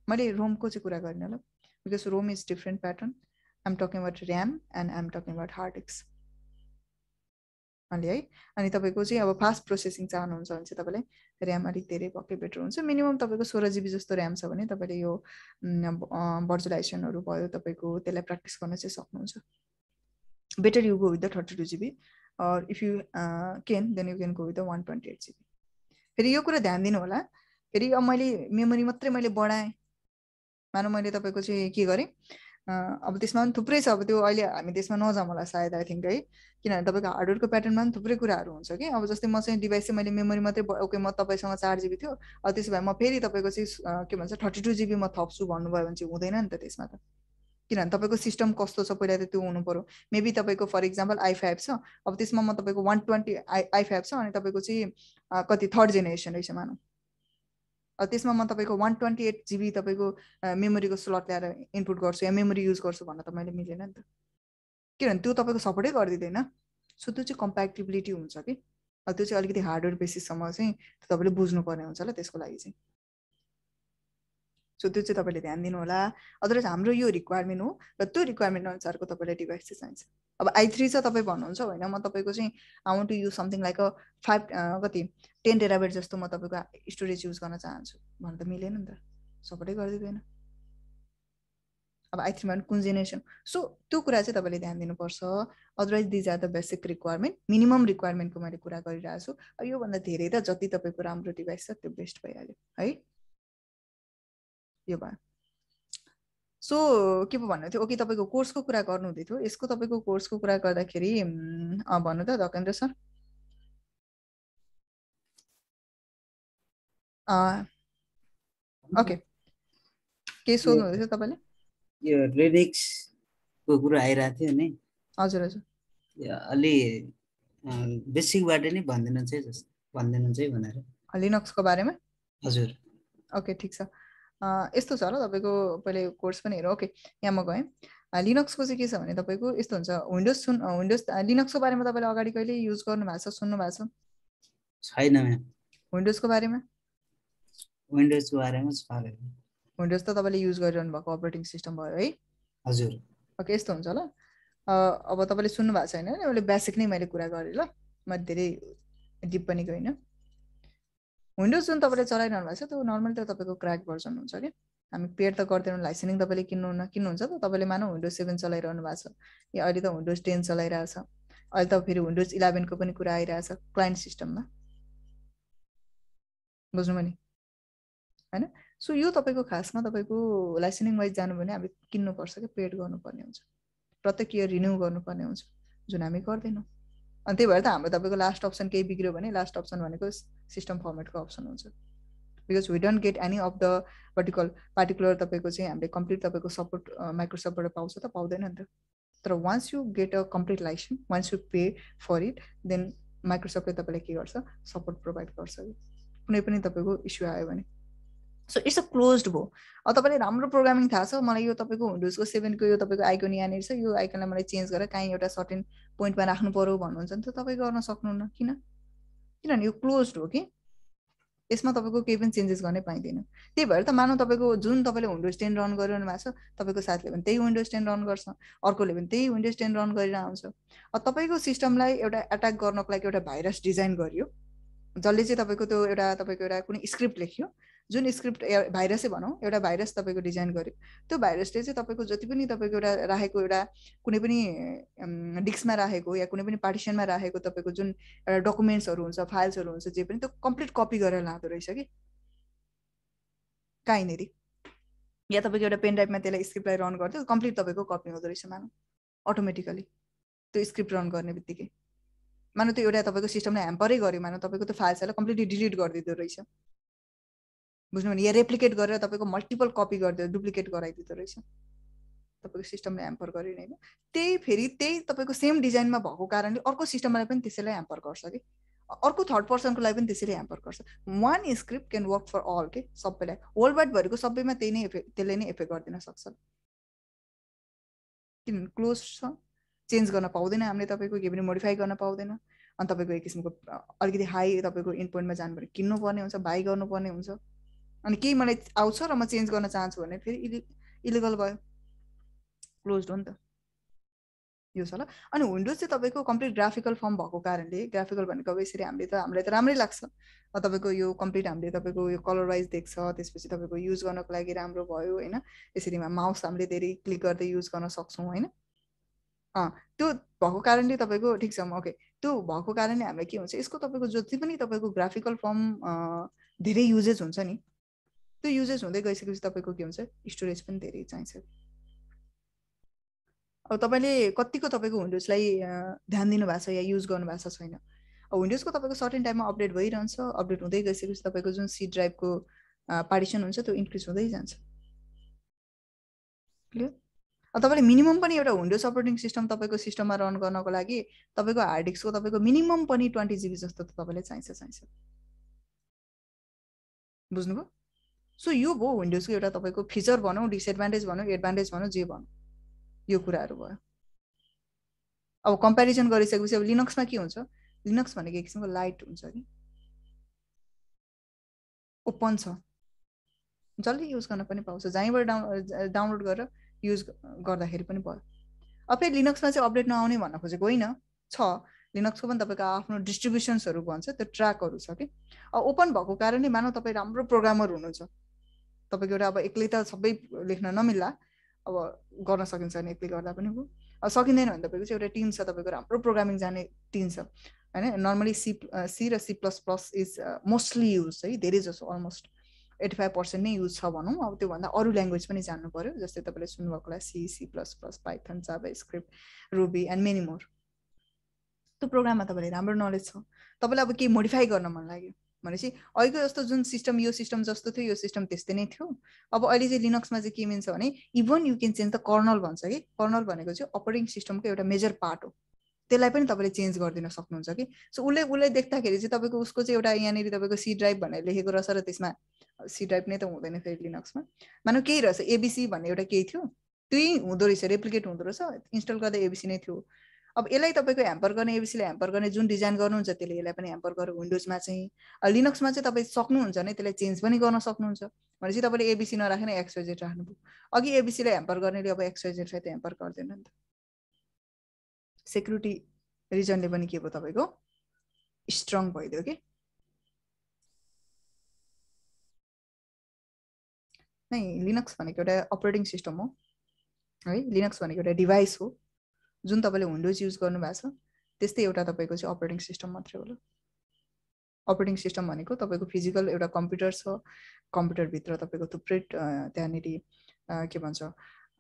मैले रोमको चाहिँ कुरा गरिनँ ल, because ROM is different pattern. I'm talking about RAM and I'm talking about hard disk है। अनि तपाईँको चाहिँ अब फास्ट प्रोसेसिङ चाहनुहुन्छ भने चाहिँ तपाईँलाई ऱ्याम अलिक धेरै भएकै बेटर हुन्छ। मिनिमम तपाईँको 16 GB जस्तो ऱ्याम छ भने तपाईँले यो भर्चुअलाइजेसनहरू भयो तपाईँको त्यसलाई प्र्याक्टिस गर्न चाहिँ सक्नुहुन्छ। Better you go with the 32 GB or if you can then you can go with the 128 GB। फेरि यो कुरा ध्यान दिनु होला, फेरि अब मैले मेमोरी मात्रै मैले बढाएँ मानौ मैले तपाईँको चाहिँ के गरेँ अब त्यसमा पनि थुप्रै छ। अब त्यो अहिले हामी त्यसमा नजाउँ होला सायद आई थिङ्क है, किनभने तपाईँको हार्डवेयरको प्याटर्नमा पनि थुप्रै कुराहरू हुन्छ कि। अब जस्तै म चाहिँ डिभाइस चाहिँ मैले मेमोरी मात्रै ओके म तपाईँसँग 4 GB थियो, अब त्यसो भए म फेरि तपाईँको चाहिँ के भन्छ 32 GB म थप्छु भन्नुभयो भने चाहिँ हुँदैन नि त त्यसमा त, किनभने तपाईँको सिस्टम कस्तो छ पहिला त त्यो हुनु पर्यो। मेबी तपाईँको फर इक्जाम्पल i5 छ, अब त्यसमा म तपाईँको 120 i5 छ अनि तपाईँको चाहिँ कति 3rd जेनेरेसन रहेछ मानौँ, अब त्यसमा म तपाईँको 128 GB तपाईँको मेमोरीको स्लट ल्याएर इनपुट गर्छु या मेमोरी युज गर्छु भन्न त मैले मिलेन नि त, किनभने त्यो तपाईँको सपोर्टै गरिदिँदैन। सो त्यो चाहिँ कम्प्याटिबिलिटी हुन्छ कि, त्यो चाहिँ अलिकति हार्डवेयर बेसिससम्म चाहिँ तपाईँले बुझ्नुपर्ने हुन्छ ल त्यसको लागि चाहिँ। सो त्यो चाहिँ तपाईँले ध्यान दिनु होला। अदरवाइज हाम्रो यो रिक्वायरमेन्ट हो र त्यो रिक्वायरमेन्ट अनुसारको तपाईँलाई डिभाइस चाहिँ चाहिन्छ। अब i3 छ तपाईँ भन्नुहुन्छ होइन, म तपाईँको चाहिँ I want to use something like 10 TB जस्तो म तपाईँको स्टोरेज युज गर्न चाहन्छु भन्नु त मिलेन नि त, सपोर्टै गरिदिँदैन। अब i3 मा कुन जेनेरेसन, सो त्यो कुरा चाहिँ तपाईँले ध्यान दिनुपर्छ। Otherwise these are the basic requirement, minimum रिक्वायरमेन्टको मैले कुरा गरिरहेको छु। अब योभन्दा धेरै त जति तपाईँको राम्रो डिभाइस छ त्यो बेस्ट भइहाल्यो है, यो भयो। सो के पो भन्नु थियो, ओके तपाईँको कोर्सको कुरा गर्नु हुँदै थियो। यसको तपाईँको कोर्सको कुरा गर्दाखेरि भन्नु त धकेन्द्र सर। ओके के सोध्नु हुँदै थियो तपाईँले? यो लिनक्सको कुरा आइरहेको थियो नि। हजुर हजुर, अलि बेसिकबाट नै भनिदिनुहुन्छ है भनेर। लिनक्सको बारेमा? हजुर ओके ठिक छ। यस्तो छ ल तपाईँको पहिले कोर्स पनि हेरौँ। ओके यहाँ म गएँ। लिनक्सको चाहिँ के छ भने तपाईँको यस्तो हुन्छ, विन्डोज लिनक्सको बारेमा तपाईँले अगाडि कहिले युज गर्नु भएको छ, सुन्नु भएको छ? छैन म्याम। विन्डोजको बारेमा? विन्डोजको बारेमा छ। विन्डोज त तपाईँले युज गरिरहनु भएको अपरेटिङ सिस्टम भयो है? हजुर। ओके यस्तो हुन्छ ल। अब तपाईँले सुन्नु भएको छैन भने मैले बेसिक नै मैले कुरा गरेँ ल, म धेरै डिप पनि गइनँ। विन्डोज जुन तपाईँले चलाइरहनु भएको छ त्यो नर्मली त तपाईँको क्र्याक भर्जन हुन्छ कि, हामी पेड त गर्दैनौँ। लाइसेन्सिङ तपाईँले किन्नुहुन्छ त तपाईँले मानौ विन्डोज 7 चलाइरहनु भएको छ या अहिले त विन्डोज 10 चलाइरहेछ, अहिले त फेरि विन्डोज 11 को पनि कुरा आइरहेछ क्लाइन्ट सिस्टममा, बुझ्नुभयो नि होइन? सो यो तपाईँको खासमा तपाईँको लाइसेन्सिङ वाइज जानु भने हामी किन्नुपर्छ कि पेड गर्नुपर्ने हुन्छ, प्रत्येक इयर रिन्यू गर्नुपर्ने हुन्छ। जुन हामी गर्दैनौँ। अनि त्यही भएर त हाम्रो तपाईँको लास्ट अप्सन केही बिग्रियो भने लास्ट अप्सन भनेको सिस्टम फर्मेटको अप्सन हुन्छ, because we don't get any of the particular तपाईँको चाहिँ हामीले कम्प्लिट तपाईँको सपोर्ट माइक्रोसफ्टबाट पाउँछ त पाउँदैन नि त। तर once you get a complete license, once you pay for it, then माइक्रोसफ्टले तपाईँलाई के गर्छ, सपोर्ट प्रोभाइड गर्छ कुनै पनि तपाईँको इस्यु आयो भने। सो इट्स अ क्लोज्ड भयो। अब तपाईँले राम्रो प्रोग्रामिङ थाहा छ, मलाई यो तपाईँको विन्डोजको 7 को यो तपाईँको आइकन यहाँनिर छ, यो आइकनलाई मलाई चेन्ज गरेर कहीँ एउटा सर्टेन पोइन्टमा राख्नु पर्यो भन्नुहुन्छ नि त तपाईँ गर्न सक्नुहुन्न। किनभने यो क्लोज्ड हो कि यसमा तपाईँको केही पनि चेन्जेस गर्ने पाइँदैन। त्यही भएर त मानौ तपाईँको जुन तपाईँले विन्डोज 10 रन गरिरहनु भएको छ, तपाईँको साथीले पनि त्यही विन्डोज 10 रन गर्छ, अर्कोले पनि त्यही विन्डोज 10 रन गरिरहेको हुन्छ। अब तपाईँको सिस्टमलाई एउटा एट्याक गर्नको लागि एउटा भाइरस डिजाइन गरियो, जसले चाहिँ तपाईँको त्यो तपाईँको एउटा कुनै स्क्रिप्ट लेख्यो, जुन स्क्रिप्ट भाइरसै भनौँ, एउटा भाइरस तपाईँको डिजाइन गर्यो। त्यो भाइरसले चाहिँ तपाईँको जति पनि तपाईँको एउटा राखेको एउटा कुनै पनि डिस्कमा राखेको या कुनै पनि पार्टिसनमा राखेको तपाईँको जुन एउटा डकुमेन्ट्सहरू हुन्छ, फाइल्सहरू हुन्छ, जे पनि त्यो कम्प्लिट कपी गरेर लाँदो रहेछ कि कहीँनिर, या तपाईँको एउटा पेन ड्राइभमा त्यसलाई स्क्रिप्टलाई रन गर्थ्यो, कम्प्लिट तपाईँको कपी हुँदो रहेछ मानौ अटोमेटिकली त्यो स्क्रिप्ट रन गर्ने बित्तिकै। मानौ त्यो एउटा तपाईँको सिस्टमले ह्याम्परै गर्यो, मानौ तपाईँको त्यो फाइल्सहरूलाई कम्प्लिटली डिलिट गरिदिँदो रहेछ, बुझ्नु भने, या रेप्लिकेट गरेर तपाईँको मल्टिपल कपी गरिदियो, डुप्लिकेट गराइदिँदो रहेछ, तपाईँको सिस्टमले ह्याम्पर गर्यो होइन। त्यही फेरि त्यही तपाईँको सेम डिजाइनमा भएको कारणले अर्को सिस्टमलाई पनि त्यसैलाई ह्याम्पर गर्छ कि, अर्को थर्ड पर्सनको लागि पनि त्यसैले ह्याम्पर गर्छ। One script can work for all के, सबैलाई वर्ल्ड वाइडभरिको सबैमा त्यसले नै इफेक्ट गरिदिन सक्छ, किनभने क्लोज छ, चेन्ज गर्न पाउँदैन हामीले, तपाईँको केही पनि मोडिफाई गर्न पाउँदैन। अनि तपाईँको एक किसिमको अलिकति हाई तपाईँको इन पोइन्टमा जानु भने किन्नुपर्ने हुन्छ, बाई गर्नुपर्ने हुन्छ। अनि केही मलाई आउँछ र म चेन्ज गर्न चाहन्छु भने फेरि इलिगल भयो, क्लोज हो नि त यो छ ल। अनि विन्डोज चाहिँ तपाईँको कम्प्लिट ग्राफिकल फर्म भएको कारणले, ग्राफिकल भनेको अब यसरी हामीलाई त राम्रै लाग्छ, तपाईँको यो कम्प्लिट हामीले तपाईँको यो कलर वाइज देख्छ, त्यसपछि तपाईँको युज गर्नको लागि राम्रो भयो होइन। यसरी माउस हामीले धेरै क्लिक गर्दै युज गर्न सक्छौँ होइन। त्यो भएको कारणले तपाईँको ठिक छ, ओके, त्यो भएको कारणले हामीलाई के हुन्छ, यसको तपाईँको जति पनि तपाईँको ग्राफिकल फर्म धेरै युजेस हुन्छ नि, त्यो युजेस हुँदै गइसकेपछि तपाईँको के हुन्छ, स्टोरेज पनि धेरै चाहिन्छ। अब तपाईँले कतिको तपाईँको विन्डोजलाई ध्यान दिनुभएको छ या युज गर्नु भएको छ छैन। अब विन्डोजको तपाईँको सर्टेन टाइममा अपडेट भइरहन्छ, अपडेट हुँदै गइसकेपछि तपाईँको जुन सी ड्राइभको पार्टिसन हुन्छ त्यो इन्क्रिज हुँदै जान्छ। क्लियर? अब तपाईँले मिनिमम पनि एउटा विन्डोज अपरेटिङ सिस्टम तपाईँको सिस्टममा रन गर्नको लागि तपाईँको हार्ड डिस्कको तपाईँको मिनिमम पनि 20 GB जस्तो त तपाईँलाई चाहिन्छ। बुझ्नुभयो? सो यो भयो विन्डोजको एउटा तपाईँको फिचर भनौँ, डिसएडभान्टेज भनौँ, एडभान्टेज भनौँ, जे भनौँ, यो कुराहरू भयो। अब कम्पेरिजन गरिसकेपछि अब लिनक्समा के हुन्छ, लिनक्स भनेको एक किसिमको लाइट हुन्छ कि, ओपन छ, जसले युज गर्न पनि पाउँछ, जहीँबाट डाउनलोड गरेर युज गर्दाखेरि पनि भयो। अब फेरि लिनक्समा चाहिँ अपडेट नआउने भन्न खोजेको होइन, छ, लिनक्सको पनि तपाईँको आफ्नो डिस्ट्रिब्युसन्सहरू भन्छ, त्यो ट्र्याकहरू छ कि। अब ओपन भएको कारणले मानौ तपाईँ राम्रो प्रोग्रामर हुनुहुन्छ, तपाईँको एउटा अब एक्लै त सबै लेख्न नमिल्ला, अब गर्न सकिन्छ भने एक्लै गर्दा पनि भयो, अब सकिँदैन भने तपाईँको चाहिँ एउटा टिम छ, तपाईँको राम्रो प्रोग्रामिङ जाने टिम छ होइन। नर्मली सी र C++ इज मोस्टली युज है, धेरै जसो अलमोस्ट 85% नै युज छ भनौँ। अब त्योभन्दा अरू ल्याङ्ग्वेज पनि जान्नु पर्यो, जस्तै तपाईँले सुन्नुभएको होला C++, Python, JavaScript, ruby and many more. त्यो प्रोग्राममा तपाईँले राम्रो नलेज छ, तपाईँलाई अब केही मोडिफाई गर्न मन लाग्यो भनेपछि अहिलेको जस्तो जुन सिस्टम, यो सिस्टम जस्तो थियो यो सिस्टम त्यस्तै नै थियो। अब अहिले चाहिँ लिनक्समा चाहिँ के मिल्छ भने even you can change the kernel भन्छ कि, कर्नल भनेको चाहिँ अपरेटिङ सिस्टमको एउटा मेजर पार्ट हो, त्यसलाई पनि तपाईँले चेन्ज गरिदिन सक्नुहुन्छ कि। सो उसले देख्दाखेरि चाहिँ तपाईँको उसको चाहिँ एउटा यहाँनिर तपाईँको सी ड्राइभ भनेर लेखेको रहेछ र त्यसमा सी ड्राइभ नै त हुँदैन फेरि लिनक्समा, मानौ केही रहेछ एबिसी भन्ने एउटा केही थियो, त्यही हुँदो रहेछ, रेप्लिकेट हुँदो रहेछ, इन्स्टल गर्दा एबिसी नै थियो। अब यसलाई तपाईँको ह्याम्पर गर्ने, एबिसीलाई ह्याम्पर गर्ने जुन डिजाइन गर्नुहुन्छ त्यसले यसलाई पनि ह्याम्पर गर्यो। विन्डोजमा चाहिँ, लिनक्समा चाहिँ तपाईँ सक्नुहुन्छ नै त्यसलाई चेन्ज पनि गर्न सक्नुहुन्छ, भनेपछि तपाईँले एबिसी नराखेर XYZ राख्नुभयो। अघि एबिसीलाई ह्याम्पर गर्नेले अब XYZ-लाई त ह्याम्पर गर्दैन नि त, सेक्युरिटी रिजनले पनि के भयो तपाईँको स्ट्रङ भइदियो कि। नै लिनक्स भनेको एउटा अपरेटिङ सिस्टम हो है, लिनक्स भनेको एउटा डिभाइस हो जुन तपाईँले विन्डोज युज गर्नुभएको छ, त्यस्तै एउटा तपाईँको चाहिँ अपरेटिङ सिस्टम मात्रै होला। अपरेटिङ सिस्टम भनेको तपाईँको फिजिकल एउटा कम्प्युटर छ, कम्प्युटरभित्र तपाईँको थुप्रै त्यहाँनिर के भन्छ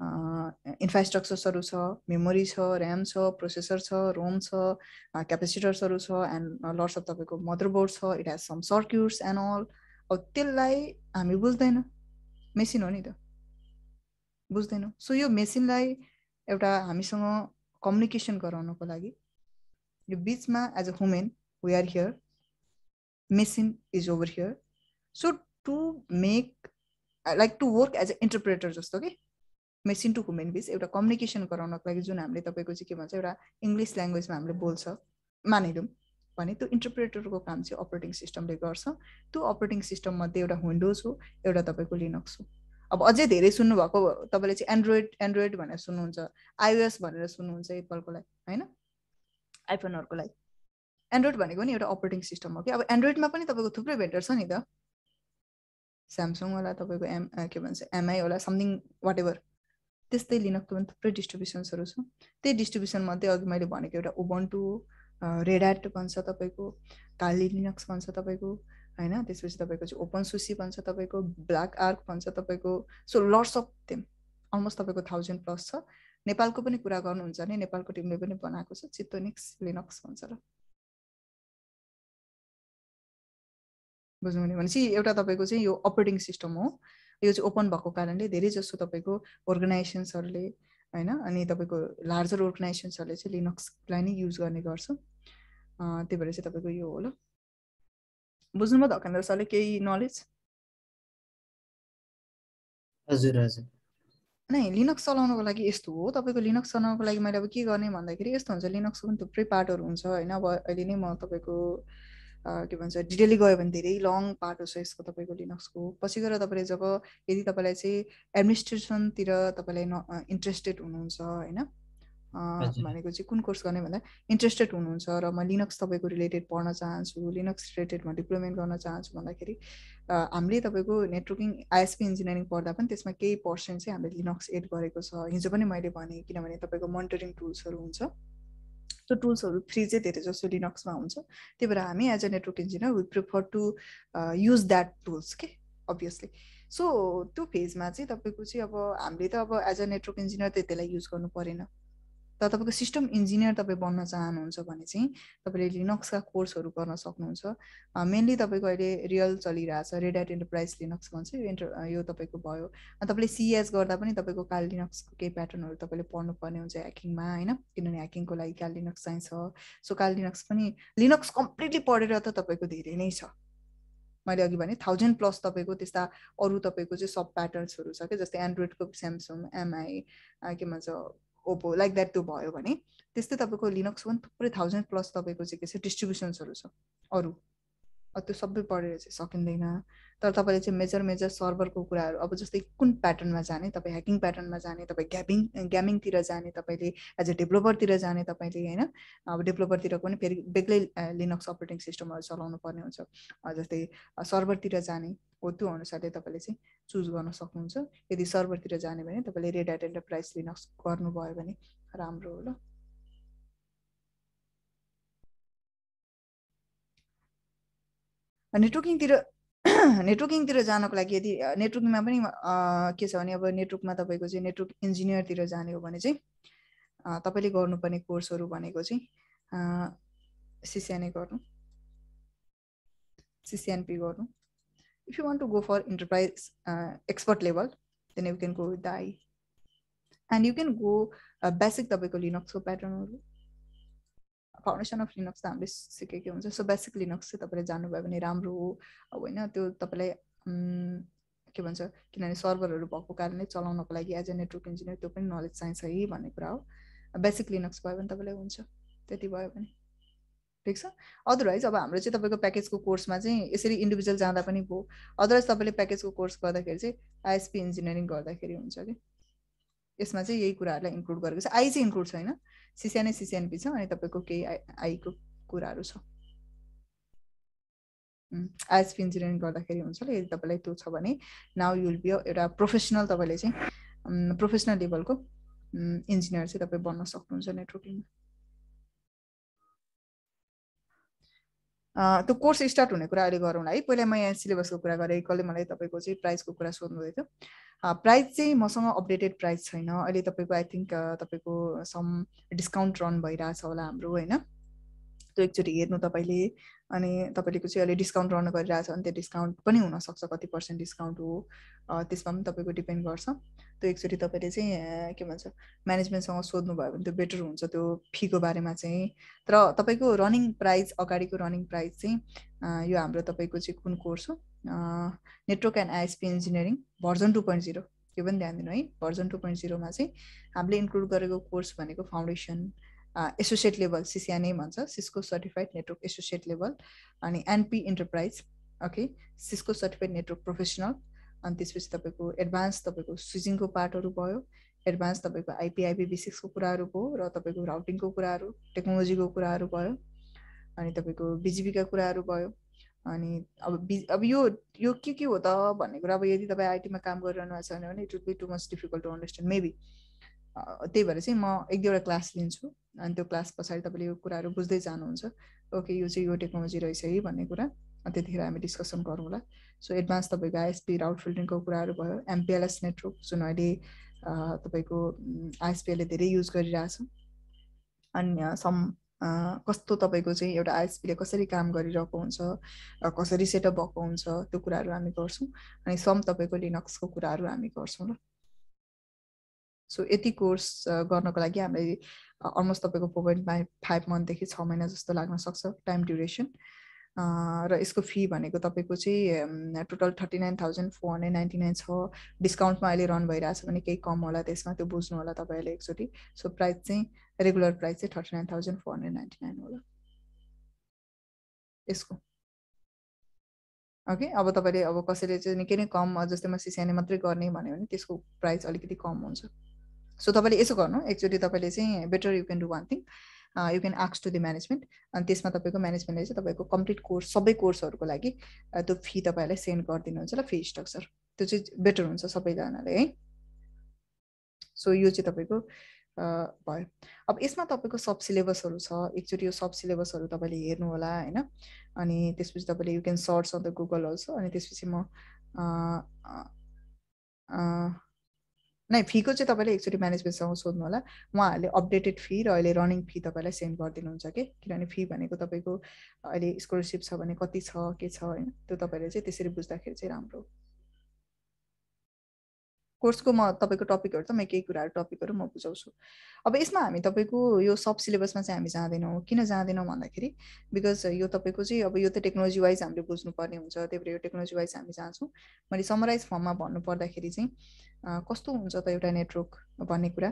इन्फ्रास्ट्रक्चर्सहरू छ, मेमोरी छ, ऱ्याम छ, प्रोसेसर छ, रोम छ, क्यापेसिटर्सहरू छ, एन्ड लट्स अफ तपाईँको मदरबोर्ड छ, it has some circuits and all. अब त्यसलाई हामी बुझ्दैन, मेसिन हो नि त, बुझ्दैनौँ। सो यो मेसिनलाई एउटा हामीसँग कम्युनिकेसन गराउनको लागि यो बिचमा as a human we are here, machine is over here. So to make like to work as a interpreter जस्तो कि मेसिन टु ह्युमन बिच एउटा कम्युनिकेसन गराउनको लागि जुन हामीले तपाईँको चाहिँ के भन्छ एउटा इङ्ग्लिस ल्याङ्ग्वेजमा हामीले बोल्छ मानिलिउँ भने त्यो इन्टरप्रेटरको काम चाहिँ अपरेटिङ सिस्टमले गर्छ। त्यो अपरेटिङ सिस्टम मध्ये एउटा विन्डोज हो, एउटा तपाईँको लिनक्स हो। अब अझै धेरै सुन्नुभएको तपाईँले चाहिँ एन्ड्रोइड भनेर सुन्नुहुन्छ, आइओएस भनेर सुन्नुहुन्छ एप्पलकोलाई होइन, आइफोनहरूको लागि। एन्ड्रोइड भनेको नि एउटा अपरेटिङ सिस्टम हो कि। अब एन्ड्रोइडमा पनि तपाईँको थुप्रै भेन्डर छ नि त, स्यामसङ होला, तपाईँको के भन्छ एमआई होला, समथिङ वाट एभर। त्यस्तै लिनक्सको पनि थुप्रै डिस्ट्रिब्युसन्सहरू छ। त्यही डिस्ट्रिब्युसन मध्ये अघि मैले भनेको एउटा उबन्टु, रेड ह्याट भन्छ तपाईँको, काली लिनक्स भन्छ तपाईँको होइन, त्यसपछि तपाईँको चाहिँ ओपन सुसी भन्छ तपाईँको, ब्ल्याक आर्क भन्छ तपाईँको। So lots of them, almost तपाईँको 1000+ छ। नेपालको पनि कुरा गर्नुहुन्छ भने नेपालको टिमले पनि बनाएको छ चितोनिक्स लिनक्स भन्छ र, बुझ्नु भनेपछि एउटा तपाईँको चाहिँ यो अपरेटिङ सिस्टम हो। यो चाहिँ ओपन भएको कारणले धेरै जसो तपाईँको अर्गनाइजेसन्सहरूले होइन, अनि तपाईँको लार्जर अर्गनाइजेसन्सहरूले चाहिँ लिनक्सलाई नै युज गर्ने गर्छ। त्यही भएर चाहिँ तपाईँको यो हो। ल बुझ्नुभयो धकेन्द्र सरले केही नलेज? हजुर हजुर। नै लिनक्स चलाउनको लागि यस्तो हो, तपाईँको लिनक्स चलाउनको लागि मैले अब के गर्ने भन्दाखेरि यस्तो हुन्छ, लिनक्सको पनि थुप्रै पार्टहरू हुन्छ होइन। अब अहिले नै म तपाईँको के भन्छ डिटेली गयो भने धेरै लङ पार्ट छ यसको तपाईँको लिनक्सको। पछि गएर तपाईँले जब यदि तपाईँलाई चाहिँ एडमिनिस्ट्रेसनतिर तपाईँलाई इन्ट्रेस्टेड हुनुहुन्छ होइन, भनेको चाहिँ कुन कोर्स गर्ने भन्दा इन्ट्रेस्टेड हुनुहुन्छ र म लिनक्स तपाईँको रिलेटेड पढ्न चाहन्छु, लिनक्स रिलेटेडमा डिप्लोमेन्ट गर्न चाहन्छु भन्दाखेरि हामीले तपाईँको नेटवर्किङ आइएसपी इन्जिनियरिङ पढ्दा पनि त्यसमा केही पर्सेन्ट चाहिँ हामीले लिनक्स एड गरेको छ। हिजो पनि मैले भने, किनभने तपाईँको मोनिटरिङ टुल्सहरू हुन्छ, त्यो टुल्सहरू फ्री चाहिँ धेरै जसो लिनक्समा हुन्छ। त्यही भएर हामी as a network engineer we prefer to use that tools के अभियसली। सो त्यो फेजमा चाहिँ तपाईँको चाहिँ अब हामीले त अब एज अ नेटवर्क इन्जिनियर त त्यसलाई युज गर्नु परेन, तर तपाईँको सिस्टम इन्जिनियर तपाईँ बन्न चाहनुहुन्छ भने चाहिँ तपाईँले लिनक्सका कोर्सहरू गर्न सक्नुहुन्छ। मेनली तपाईँको अहिले रियल चलिरहेछ रेड ह्याट इन्टरप्राइज लिनक्स भन्छ, यो तपाईँको भयो। तपाईँले सिएस गर्दा पनि तपाईँको काल लिनक्सको केही प्याटर्नहरू तपाईँले पढ्नुपर्ने हुन्छ ह्याकिङमा होइन, किनभने ह्याकिङको लागि काल लिनक्स चाहिन्छ। सो काल लिनक्स पनि लिनक्स कम्प्लिटली पढेर त तपाईँको धेरै नै छ। मैले अघि भने 1000+ तपाईँको त्यस्ता अरू तपाईँको चाहिँ सब प्याटर्न्सहरू छ कि, जस्तै एन्ड्रोइडको स्यामसङ, एमआई, के भन्छ ओप्पो, लाइक द्याट त्यो भयो भने त्यस्तै तपाईँको लिनक्स पनि थुप्रै 1000+ तपाईँको चाहिँ के छ डिस्ट्रिब्युसन्सहरू छ अरू। त्यो सबै पढेर चाहिँ सकिँदैन। तर तपाईँले चाहिँ मेजर सर्भरको कुराहरू, अब जस्तै कुन प्याटर्नमा जाने, तपाईँ ह्याकिङ प्याटर्नमा जाने, तपाईँ गेमिङतिर जाने, तपाईँले एज अ डेभलोपरतिर जाने तपाईँले होइन। अब डेभलोपरतिर पनि फेरि बेग्लै लिनक्स अपरेटिङ सिस्टमहरू चलाउनु पर्ने हुन्छ। जस्तै सर्भरतिर जाने हो त्यो अनुसारले तपाईँले चाहिँ चुज गर्न सक्नुहुन्छ। यदि सर्भरतिर जाने भने तपाईँले रेड ह्याट एन्टरप्राइज लिनक्स गर्नुभयो भने राम्रो हो। ल नेटवर्किङतिर जानको लागि यदि नेटवर्किङमा पनि के छ भने अब नेटवर्कमा तपाईँको चाहिँ नेटवर्क इन्जिनियरतिर जाने हो भने चाहिँ तपाईँले गर्नुपर्ने कोर्सहरू भनेको चाहिँ सिसिएनए गर्नु, सिसिएनपी गर्नु। If you want to go for enterprise expert level, then you can go with the IE. And you can go basic तपाईँको लिनक्सको प्याटर्नहरू, फाउन्डेसन अफ लिनक्स त हामीले सिकेकै हुन्छ। सो बेसिक लिनक्स चाहिँ तपाईँले जानुभयो भने राम्रो हो होइन। त्यो तपाईँलाई के भन्छ, किनभने सर्भरहरू भएको कारणले चलाउनको लागि एज अ नेटवर्क इन्जिनियर त्यो पनि नलेज चाहिन्छ है भन्ने कुरा हो। बेसिक लिनक्स भयो भने तपाईँलाई हुन्छ, त्यति भयो भने ठिक छ। अदरवाइज अब हाम्रो चाहिँ तपाईँको प्याकेजको कोर्समा चाहिँ यसरी इन्डिभिजुअल जाँदा पनि भयो। अदरवाइज तपाईँले प्याकेजको कोर्स गर्दाखेरि चाहिँ आइएसपी इन्जिनियरिङ गर्दाखेरि हुन्छ कि, यसमा चाहिँ यही कुराहरूलाई इन्क्लुड गरेको छ। आई चाहिँ इन्क्लुड छैन, सिसिएनए सिसिएनपी छ, अनि तपाईँको केही आईको कुराहरू छ। आइएसपी इन्जिनियरिङ गर्दाखेरि हुन्छ। ल यदि तपाईँलाई त्यो छ भने नाउ यु विल बी एउटा प्रोफेसनल, तपाईँले चाहिँ प्रोफेसनल लेभलको इन्जिनियर चाहिँ तपाईँ बन्न सक्नुहुन्छ नेटवर्किङमा। त्यो कोर्स स्टार्ट हुने कुरा अहिले गरौँ है। पहिला म यहाँ सिलेबसको कुरा गरेँ, कसले मलाई तपाईँको चाहिँ प्राइसको कुरा सोध्नुहुँदै थियो। प्राइस चाहिँ मसँग अपडेटेड प्राइस छैन अहिले तपाईँको आई थिङ्क तपाईँको सम डिस्काउन्ट रन भइरहेछ होला हाम्रो होइन त्यो एकचोटि हेर्नु तपाईँले अनि तपाईँको चाहिँ अहिले डिस्काउन्ट रन गरिरहेछ भने त्यो डिस्काउन्ट पनि हुनसक्छ कति % डिस्काउन्ट हो त्यसमा पनि तपाईँको डिपेन्ड गर्छ त्यो एकचोटि तपाईँले चाहिँ के भन्छ म्यानेजमेन्टसँग सोध्नुभयो भने त्यो बेटर हुन्छ त्यो फीको बारेमा चाहिँ तर तपाईँको रनिङ प्राइस अगाडिको रनिङ प्राइस चाहिँ यो हाम्रो तपाईँको चाहिँ कुन कोर्स हो network and ISP engineering version 2.0 यो पनि ध्यान दिनु है भर्जन 2.0 मा चाहिँ हामीले इन्क्लुड गरेको कोर्स भनेको फाउन्डेसन एसोसिएट लेभल सिसिएनए भन्छ Cisco certified network associate level अनि NP enterprise okay Cisco certified network professional अनि त्यसपछि तपाईँको एडभान्स तपाईँको स्विचिङको पार्टहरू भयो एडभान्स तपाईँको आइपी IPv6 को कुराहरू भयो र तपाईँको राउटिङको कुराहरू टेक्नोलोजीको कुराहरू भयो अनि तपाईँको बिजिबीका कुराहरू भयो अनि अब यो के हो त भन्ने कुरा अब यदि तपाईँ आइटीमा काम गरिरहनु भएको छ भने it would be too much difficult to understand maybe त्यही भएर चाहिँ म एक दुईवटा क्लास लिन्छु अनि त्यो क्लास पछाडि तपाईँले यो कुराहरू बुझ्दै जानुहुन्छ ओके यो चाहिँ यो टेक्नोलोजी रहेछ है भन्ने कुरा त्यतिखेर हामी डिस्कसन गरौँला सो एडभान्स तपाईँको आइएसपी राउट फिल्टरिङको कुराहरू भयो MPLS नेटवर्क जुन अहिले तपाईँको आइएसपीले धेरै युज गरिरहेछ अनि सम कस्तो तपाईँको चाहिँ एउटा आइएसपीले कसरी काम गरिरहेको हुन्छ कसरी सेटअप भएको हुन्छ त्यो कुराहरू हामी गर्छौँ अनि सम तपाईँको लिनक्सको कुराहरू हामी गर्छौँ ल सो यति कोर्स गर्नको लागि हामीलाई अलमोस्ट तपाईँको 4.5 मन्थदेखि 6 महिना जस्तो लाग्न सक्छ टाइम ड्युरेसन र यसको फी भनेको तपाईँको चाहिँ टोटल 39,499 छ डिस्काउन्टमा अहिले रन भइरहेछ भने केही कम होला त्यसमा त्यो बुझ्नु होला तपाईँले एकचोटि सो प्राइस चाहिँ रेगुलर प्राइस चाहिँ 39,499 होला यसको ओके अब तपाईँले अब कसैले चाहिँ निकै नै कम जस्तै म सिसिएनए मात्रै गर्ने भन्यो भने त्यसको प्राइस अलिकति कम हुन्छ सो तपाईँले यसो गर्नु एकचोटि तपाईँले चाहिँ better you can do one thing you can ask to the management अनि त्यसमा तपाईँको म्यानेजमेन्टले चाहिँ तपाईँको कम्प्लिट कोर्स सबै कोर्सहरूको लागि त्यो फी तपाईँलाई सेन्ड गरिदिनुहुन्छ ल फी स्ट्रक्चर त्यो चाहिँ बेटर हुन्छ सबैजनाले है सो यो चाहिँ तपाईँको भयो अब यसमा तपाईँको सब सिलेबसहरू छ एकचोटि यो सब सिलेबसहरू तपाईँले हेर्नु होला होइन अनि त्यसपछि तपाईँले you can search on the Google also अनि त्यसपछि म नै फीको चाहिँ तपाईँले एकचोटि म्यानेजमेन्टसँग सोध्नु होला उहाँहरूले अपडेटेड फी र अहिले रनिङ फी तपाईँलाई सेन्ड गरिदिनुहुन्छ कि किनभने फी भनेको तपाईँको अहिले स्कलरसिप छ भने कति छ के छ होइन त्यो तपाईँले चाहिँ त्यसरी बुझ्दाखेरि चाहिँ राम्रो कोर्सको म तपाईँको टपिकहरू त म केही कुराहरू टपिकहरू म बुझाउँछु अब यसमा हामी तपाईँको यो सब सिलेबसमा चाहिँ हामी जाँदैनौँ किन जाँदैनौँ भन्दाखेरि बिकज यो तपाईँको चाहिँ अब यो त टेक्नोलोजी वाइज हामीले बुझ्नुपर्ने हुन्छ त्यही भएर यो टेक्नोलोजी वाइज हामी जान्छौँ मैले समराइज फर्ममा भन्नु पर्दाखेरि चाहिँ कस्तो हुन्छ त एउटा नेटवर्क भन्ने कुरा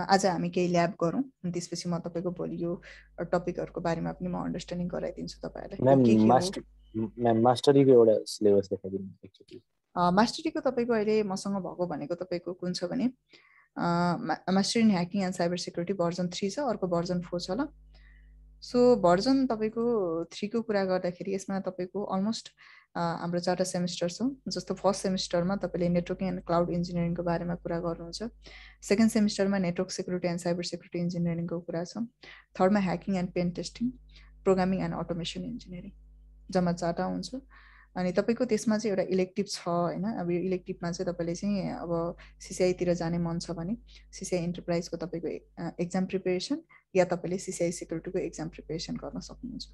आज हामी केही ल्याब गरौँ अनि त्यसपछि म तपाईँको भोलि यो टपिकहरूको बारेमा पनि म अन्डरस्ट्यान्डिङ गराइदिन्छु तपाईँहरूलाई मास्टरीको एउटा सिलेबस देखाइदिनु एकचोटि मास्टरीको तपाईँको अहिले मसँग भएको भनेको तपाईँको कुन छ भने mastery in hacking and cyber security version 3 छ अर्को भर्जन 4 छ ल सो भर्जन तपाईँको 3 को कुरा गर्दाखेरि यसमा तपाईँको अलमोस्ट हाम्रो 4टा सेमिस्टर छ जस्तो फर्स्ट सेमिस्टरमा तपाईँले नेटवर्किङ एन्ड क्लाउड इन्जिनियरिङको बारेमा कुरा गर्नुहुन्छ सेकेन्ड सेमिस्टरमा network security and cyber security इन्जिनियरिङको कुरा छ थर्डमा hacking and pen testing programming and automation engineering जम्मा 4टा हुन्छ अनि तपाईँको त्यसमा चाहिँ एउटा इलेक्टिभ छ होइन अब यो इलेक्टिभमा चाहिँ तपाईँले चाहिँ अब सिसिआईतिर जाने मन छ भने सिसिआई इन्टरप्राइजको तपाईँको एक्जाम प्रिपेरेसन या तपाईँले सिसिआई सेक्युरिटीको एक्जाम प्रिपेरेसन गर्न सक्नुहुन्छ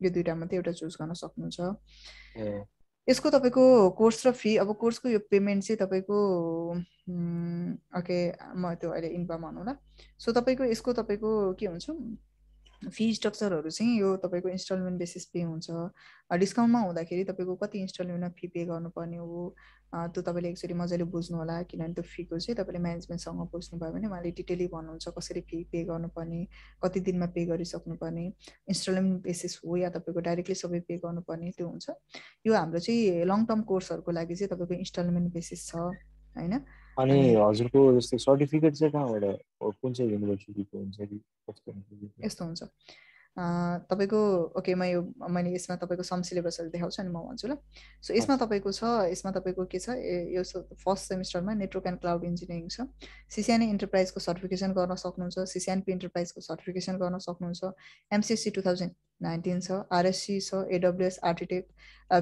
यो दुईटा मात्रै एउटा चुज गर्न सक्नुहुन्छ यसको तपाईँको कोर्स र फी अब कोर्सको यो पेमेन्ट चाहिँ तपाईँको ओके म त्यो अहिले इन्फर्म भनौँ ल सो तपाईँको यसको तपाईँको के हुन्छ फी स्ट्रक्चरहरू चाहिँ यो तपाईँको इन्स्टलमेन्ट बेसिस पे हुन्छ डिस्काउन्टमा हुँदाखेरि तपाईँको कति इन्स्टलमेन्टमा फी पे गर्नुपर्ने हो त्यो तपाईँले एकचोटि मजाले बुझ्नु होला किनभने त्यो फीको चाहिँ तपाईँले म्यानेजमेन्टसँग बुझ्नुभयो भने उहाँले डिटेली भन्नुहुन्छ कसरी फी पे गर्नुपर्ने कति दिनमा पे गरिसक्नुपर्ने इन्स्टलमेन्ट बेसिस हो या तपाईँको डाइरेक्टली सबै पे गर्नुपर्ने त्यो हुन्छ यो हाम्रो चाहिँ लङ टर्म कोर्सहरूको लागि चाहिँ तपाईँको इन्स्टलमेन्ट बेसिस छ होइन अनि हजुरको जस्तो सर्टिफिकेट चाहिँ कहाँबाट कुन चाहिँ युनिभर्सिटीको हुन्छ कि कस्तो यस्तो हुन्छ तपाईको ओके मैले यसमा तपाईको सम सिलेबसहरु देखाउँछु अनि म भन्छु ल। सो यसमा तपाईको छ, यसमा तपाईको के छ, यो फर्स्ट सेमिस्टरमा नेटवर्क एन्ड क्लाउड इन्जिनियरिङ छ। सिसिएनए इन्टरप्राइजको सर्टिफिकेसन गर्न सक्नुहुन्छ, सिसिएनपी इन्टरप्राइजको सर्टिफिकेसन गर्न सक्नुहुन्छ, एमसिएससी 2019 छ, आरएससी छ, एडब्ल्युएस आर्किटेक्ट,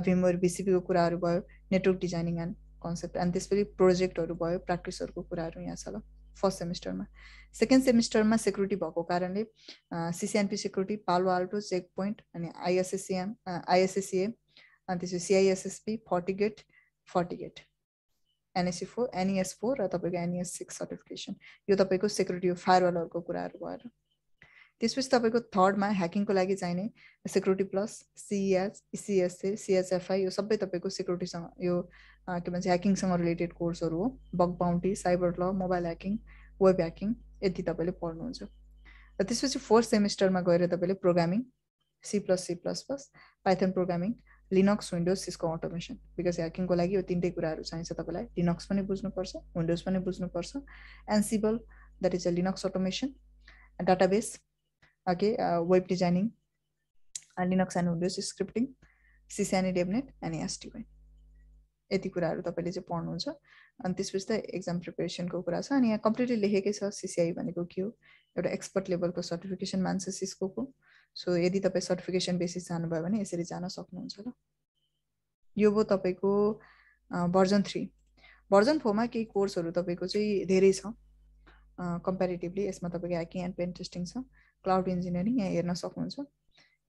भिमवेयर बीसीपी को कुराहरु भयो, नेटवर्क डिजाइनिङ एन्ड कन्सेप्ट, अनि त्यसपछि प्रोजेक्टहरु भयो, प्र्याक्टिसहरुको कुराहरु यहाँ छ ल फर्स्ट सेमिस्टरमा। सेकेन्ड सेमिस्टरमा सेक्युरिटी भएको कारणले सिसिएनपी सेक्युरिटी, पालो आल्टो, चेक पोइन्ट, अनि आइएसएससीएम, आइएसएससीए, अनि त्यसपछि सिआइएसएसपी, फर्टिगेट, NSE4, NES4 र तपाईको NES6 सर्टिफिकेसन, यो तपाईको सेक्युरिटी फायरवलहरुको कुराहरु भएर। त्यसपछि तपाईको थर्डमा ह्याकिङको लागि चाहिने security plus, CES, ECSA, CHFI, यो सबै तपाईको सेक्युरिटीसँग यो के भन्छ ह्याकिङसँग रिलेटेड कोर्सहरु हो। बग बाउन्टी, साइबर ल, मोबाइल ह्याकिङ, वेब ह्याकिङ, यति तपाईले पढ्नुहुन्छ। र त्यसपछि फोर्थ सेमिस्टरमा गएर तपाईले programming, C++, Python programming, Linux, Windows, Cisco automation, because ह्याकिङको लागि यो तीनटै कुराहरु चाहिन्छ तपाईलाई। लिनक्स पनि बुझ्नुपर्छ, विन्डोज पनि बुझ्नुपर्छ, Ansible that is a Linux automation, database, okay, web designing, Linux and Windows scripting, CCNA DevNet and STY, यति कुराहरु तपाईले चाहिँ पढ्नुहुन्छ। अनि त्यसपछि त एक्जाम प्रिपरेसनको कुरा छ। अनि यहाँ कम्प्लिटली लेखेकै छ सिसिआई भनेको के हो, एउटा एक्सपर्ट लेभलको सर्टिफिकेसन मान्छ सिस्कोको। सो यदि तपाई सर्टिफिकेसन बेसिस जानुभयो भने यसरी जान सक्नुहुन्छ ल। यो भयो तपाईको भर्जन 3। भर्जन 4 मा केही कोर्सहरु तपाईको चाहिँ धेरै छ कम्प्यारेटिभली। यसमा तपाईको ह्याकिङ एन्ड पेन टेस्टिङ छ, क्लाउड इन्जिनियरिङ यहाँ हेर्न सक्नुहुन्छ।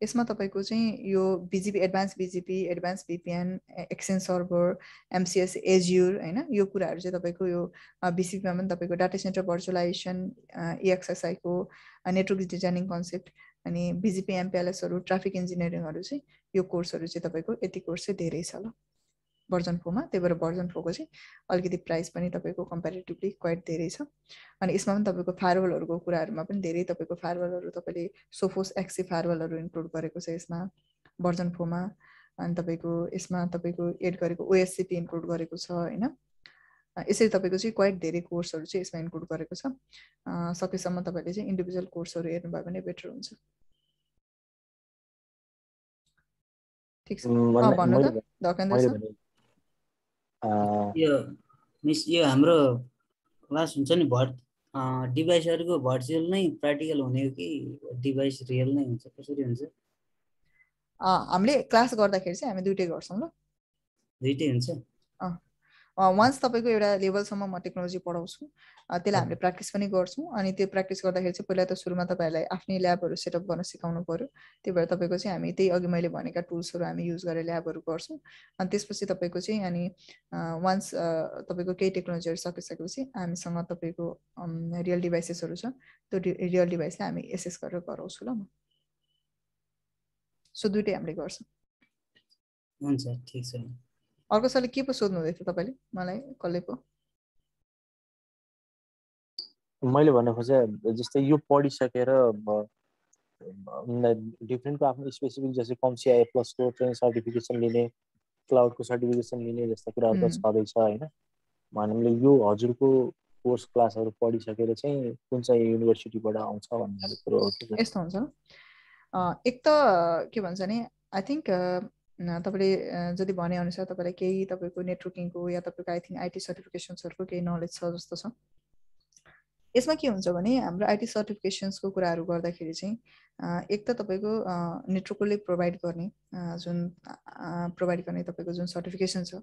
यसमा तपाईको चाहिँ यो BGP, advance BGP, advance VPN, exchange server, MCS, Azure हैन, यो कुराहरु चाहिँ तपाईको यो बीसीपी मा पनि तपाईको डाटा सेन्टर भर्चुअलाइजेसन, EXSI को नेटवर्क डिजाइनिङ कन्सेप्ट, अनि बीजीपी MPLS हरु, ट्राफिक इन्जिनियरिङहरु चाहिँ यो कोर्सहरु चाहिँ तपाईको यति कोर्स चाहिँ धेरै छ ल भर्जन 4 मा। त्यही भएर भर्जन 4 को चाहिँ अलिकति प्राइस पनि तपाईको कम्प्यारेटिभली क्वाइट धेरै छ। अनि यसमा पनि तपाईको फायरवलहरुको कुराहरुमा पनि धेरै तपाईको फायरवलहरु तपाईले सोफोस एक्सी फायरवलहरु इन्क्लुड गरेको छ यसमा भर्जन 4 मा। अनि तपाईको यसमा तपाईको एड गरेको OSCP इन्क्लुड गरेको छ हैन। यसरी तपाईको चाहिँ क्वाइट धेरै कोर्सहरु चाहिँ यसमा इन्क्लुड गरेको छ। सकेसम्म तपाईले चाहिँ इन्डिभिजुअल कोर्सहरु हेर्नुभयो भने बेटर हुन्छ। ठीक छ, भन्नु त धकेन्द्र सर। यो मिस, यो हाम्रो क्लास हुन्छ नि डिभाइसहरुको भर्चुअल नै प्र्याक्टिकल हुने हो कि डिभाइस रियल नै हुन्छ, कसरी हुन्छ? हामीले क्लास गर्दाखेरि चाहिँ हामी दुईटै गर्छौं ल। दुईटै हुन्छ। वन्स तपाईको एउटा लेभलसम्म म टेक्नोलोजी पढाउँछु, त्यसलाई हामीले प्र्याक्टिस पनि गर्छौं। अनि त्यो प्र्याक्टिस गर्दाखेरि चाहिँ पहिला त सुरुमा तपाईहरुलाई आफ्नै ल्याबहरु सेटअप गर्न सिकाउनु पर्यो। त्यही भएर तपाईको चाहिँ हामी त्यही अघि मैले भनेका टुल्सहरु हामी युज गरेर ल्याबहरु गर्छौं। अनि त्यसपछि तपाईको चाहिँ अनि वन्स तपाईको केही टेक्नोलोजीहरु सकिसकेपछि हामीसँग तपाईको रियल डिभाइसेसहरु छ, त्यो रियल डिभाइसलाई हामी एसेस गरेर गराउँछु ल म। सो दुईटै हामीले गर्छौं। हुन्छ, ठीक छ। अर्को सरले के पो सोध्नु हुँदै थियो तपाईले मलाई कसले पो? मैले भन्न खोजे जस्तै यो पढिसकेर डिफ्रेन्टको आफ्नो स्पेसिफिक जस्तै CompTIA प्लस को ट्रेनिङ सर्टिफिकेसन लिने, क्लाउडको सर्टिफिकेसन लिने जस्ता कुराहरु त छँदैछ हैन। हामीले यो हजुरको कोर्स क्लासहरु पढिसकेर चाहिँ कुन चाहिँ युनिभर्सिटीबाट आउँछ भन्ने कुरो हो कि? यस्तो हुन्छ। एक त के भन्छ नि, आई थिंक तपाईले जति भने अनुसार तपाईलाई केही तपाईको नेटवर्किङको या तपाईको आई थिंक आईटी सर्टिफिकेसन्सहरुको केही नलेज छ जस्तो छ। यसमा के हुन्छ भने हाम्रो आईटी सर्टिफिकेसन्सको कुराहरु गर्दाखेरि चाहिँ एक त तपाईको नेटवर्कले प्रोवाइड गर्ने तपाईको जुन सर्टिफिकेसन छ,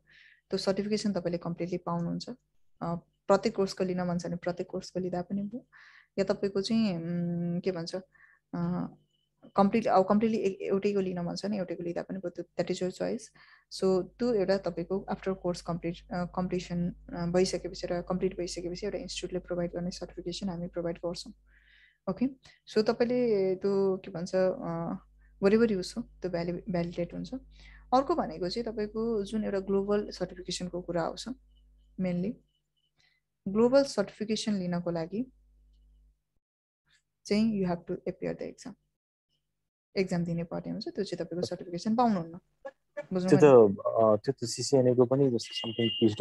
त्यो सर्टिफिकेसन तपाईले कम्प्लिटली पाउनुहुन्छ। प्रत्येक कोर्सको लिन मन छ भने प्रत्येक कोर्सको लिँदा पनि भयो, या तपाईको चाहिँ के भन्छ कम्प्लिटली एउटैको लिन मन छ भने एउटैको लिँदा पनि भयो, that is your choice. So त्यो एउटा तपाईको आफ्टर कोर्स कम्प्लिसन भइसकेपछि र कम्प्लिट भइसकेपछि एउटा इन्स्टिट्युटले प्रोवाइड गर्ने सर्टिफिकेसन हामी प्रोवाइड गर्छौं। ओके, सो तपाईले त्यो के भन्छ वरिभर युज हो त्यो भ्यालिडेट हुन्छ। अर्को भनेको चाहिँ तपाईको जुन एउटा ग्लोबल सर्टिफिकेसनको कुरा आउँछ, मेनली ग्लोबल सर्टिफिकेसन लिनको लागि चाहिँ you have to appear the exam दिनै पर्ने हुन्छ। त्यो चाहिँ तपाईको सर्टिफिकेसन पाउनुहुन्न। बुझ्नु त्यो भयो त CCNA को पनि जस्तो समथिङ $30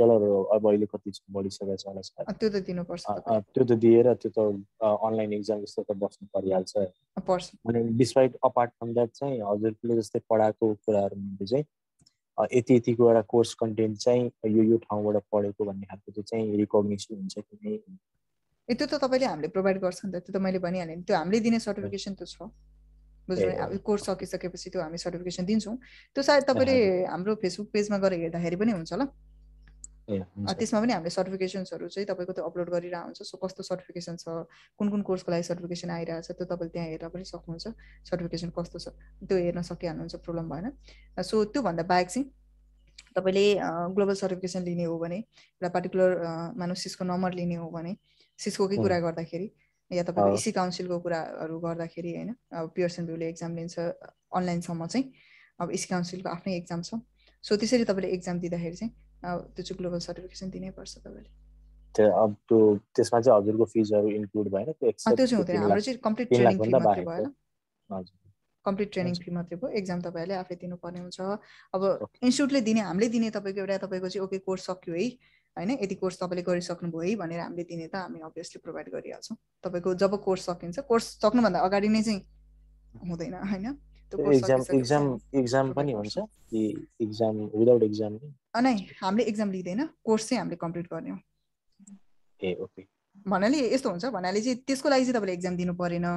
अब अहिले कति छ बढिसकेको छ होला सायद। त्यो त दिनुपर्छ तपाईले। त्यो त दिएर त्यो त अनलाइन एक्जाम जस्तो त बस्नु परिहाल्छ। पर्छ। अनि डिस्पाइट अपार्ट फ्रम द्याट चाहिँ हजुरले जस्तै पढाएको कुराहरुमध्ये चाहिँ यति यतिको एउटा कोर्स कन्टेन्ट चाहिँ यो ठाउँबाट पढेको भन्ने खालको त्यो चाहिँ रिकग्निसन हुन्छ कि नै? त्यो त तपाईले हामीले प्रोभाइड गर्छ नि त, त्यो त मैले भनिहालेँ नि, त्यो हामीले दिने सर्टिफिकेसन त छ। बुझ्नु भयो, कोर्स सकिसकेपछि त्यो हामी सर्टिफिकेसन दिन्छौँ। त्यो सायद तपाईले हाम्रो फेसबुक पेजमा गएर हेर्दाखेरि पनि हुन्छ ल। त्यसमा पनि हामीले सर्टिफिकेसन्सहरु चाहिँ तपाईको त्यो अपलोड गरिरहेको हुन्छ। सो कस्तो सर्टिफिकेसन छ, कुन कोर्सको लागि सर्टिफिकेसन आइरहेको छ, त्यो तपाईले त्यहाँ हेर्न पनि सक्नुहुन्छ। सर्टिफिकेसन कस्तो छ त्यो हेर्न सकिहाल्नुहुन्छ, प्रब्लम भएन। सो त्यो भन्दा बाहेक चाहिँ तपाईले ग्लोबल सर्टिफिकेसन लिने हो भने, एउटा पार्टिकुलर मानव सिस्को नम्बर लिने हो भने, सिस्कोकै कुरा गर्दाखेरि या तपाईको इसी काउन्सिलको कुराहरु गर्दाखेरि हैन, अब पियर्सन भ्यूले एक्जाम लिन्छ अनलाइन सम्म चाहिँ, अब इसी काउन्सिलको आफ्नै एक्जाम छ। सो त्यसरी तपाईले एक्जाम दिँदाखेरि चाहिँ त्यो चाहिँ ग्लोबल सर्टिफिकेसन दिनै पर्छ तपाईले। अब त्यो त्यसमा चाहिँ हजुरको फिजहरु इन्क्लुड भएन? त्यो त्यो चाहिँ हुँदैन, हाम्रो चाहिँ कम्प्लिट ट्रेनिङ फी मात्रै भयो ल। हजुर, कम्प्लिट ट्रेनिङ फी मात्रै भयो, एक्जाम तपाईहरुले आफै दिनुपर्ने हुन्छ। अब इन्स्टिट्युटले दिने, हामीले दिने तपाईको एउटा तपाईको चाहिँ ओके कोर्स सक्यो है हैन, यति कोर्स तपाईले गरिसक्नु भयो है भनेर हामीले दिने त हामी अभियसली प्रोभाइड गरिहाल्छौँ। तपाईको जब कोर्स सकिन्छ, कोर्स सक्नु भन्दा अगाडि नै चाहिँ हुँदैन हैन, त्यो कोर्स सकिसकेपछि एक्जाम पनि हुन्छ कि एक्जाम विदाउट एक्जाम नै? हामीले एक्जाम लिदैन, कोर्स चाहिँ हामीले कम्प्लिट गर्ने हो। ए ओके, भन्नाले यस्तो हुन्छ, भन्नाले चाहिँ त्यसको लागि चाहिँ तपाईले एक्जाम दिनु परेन,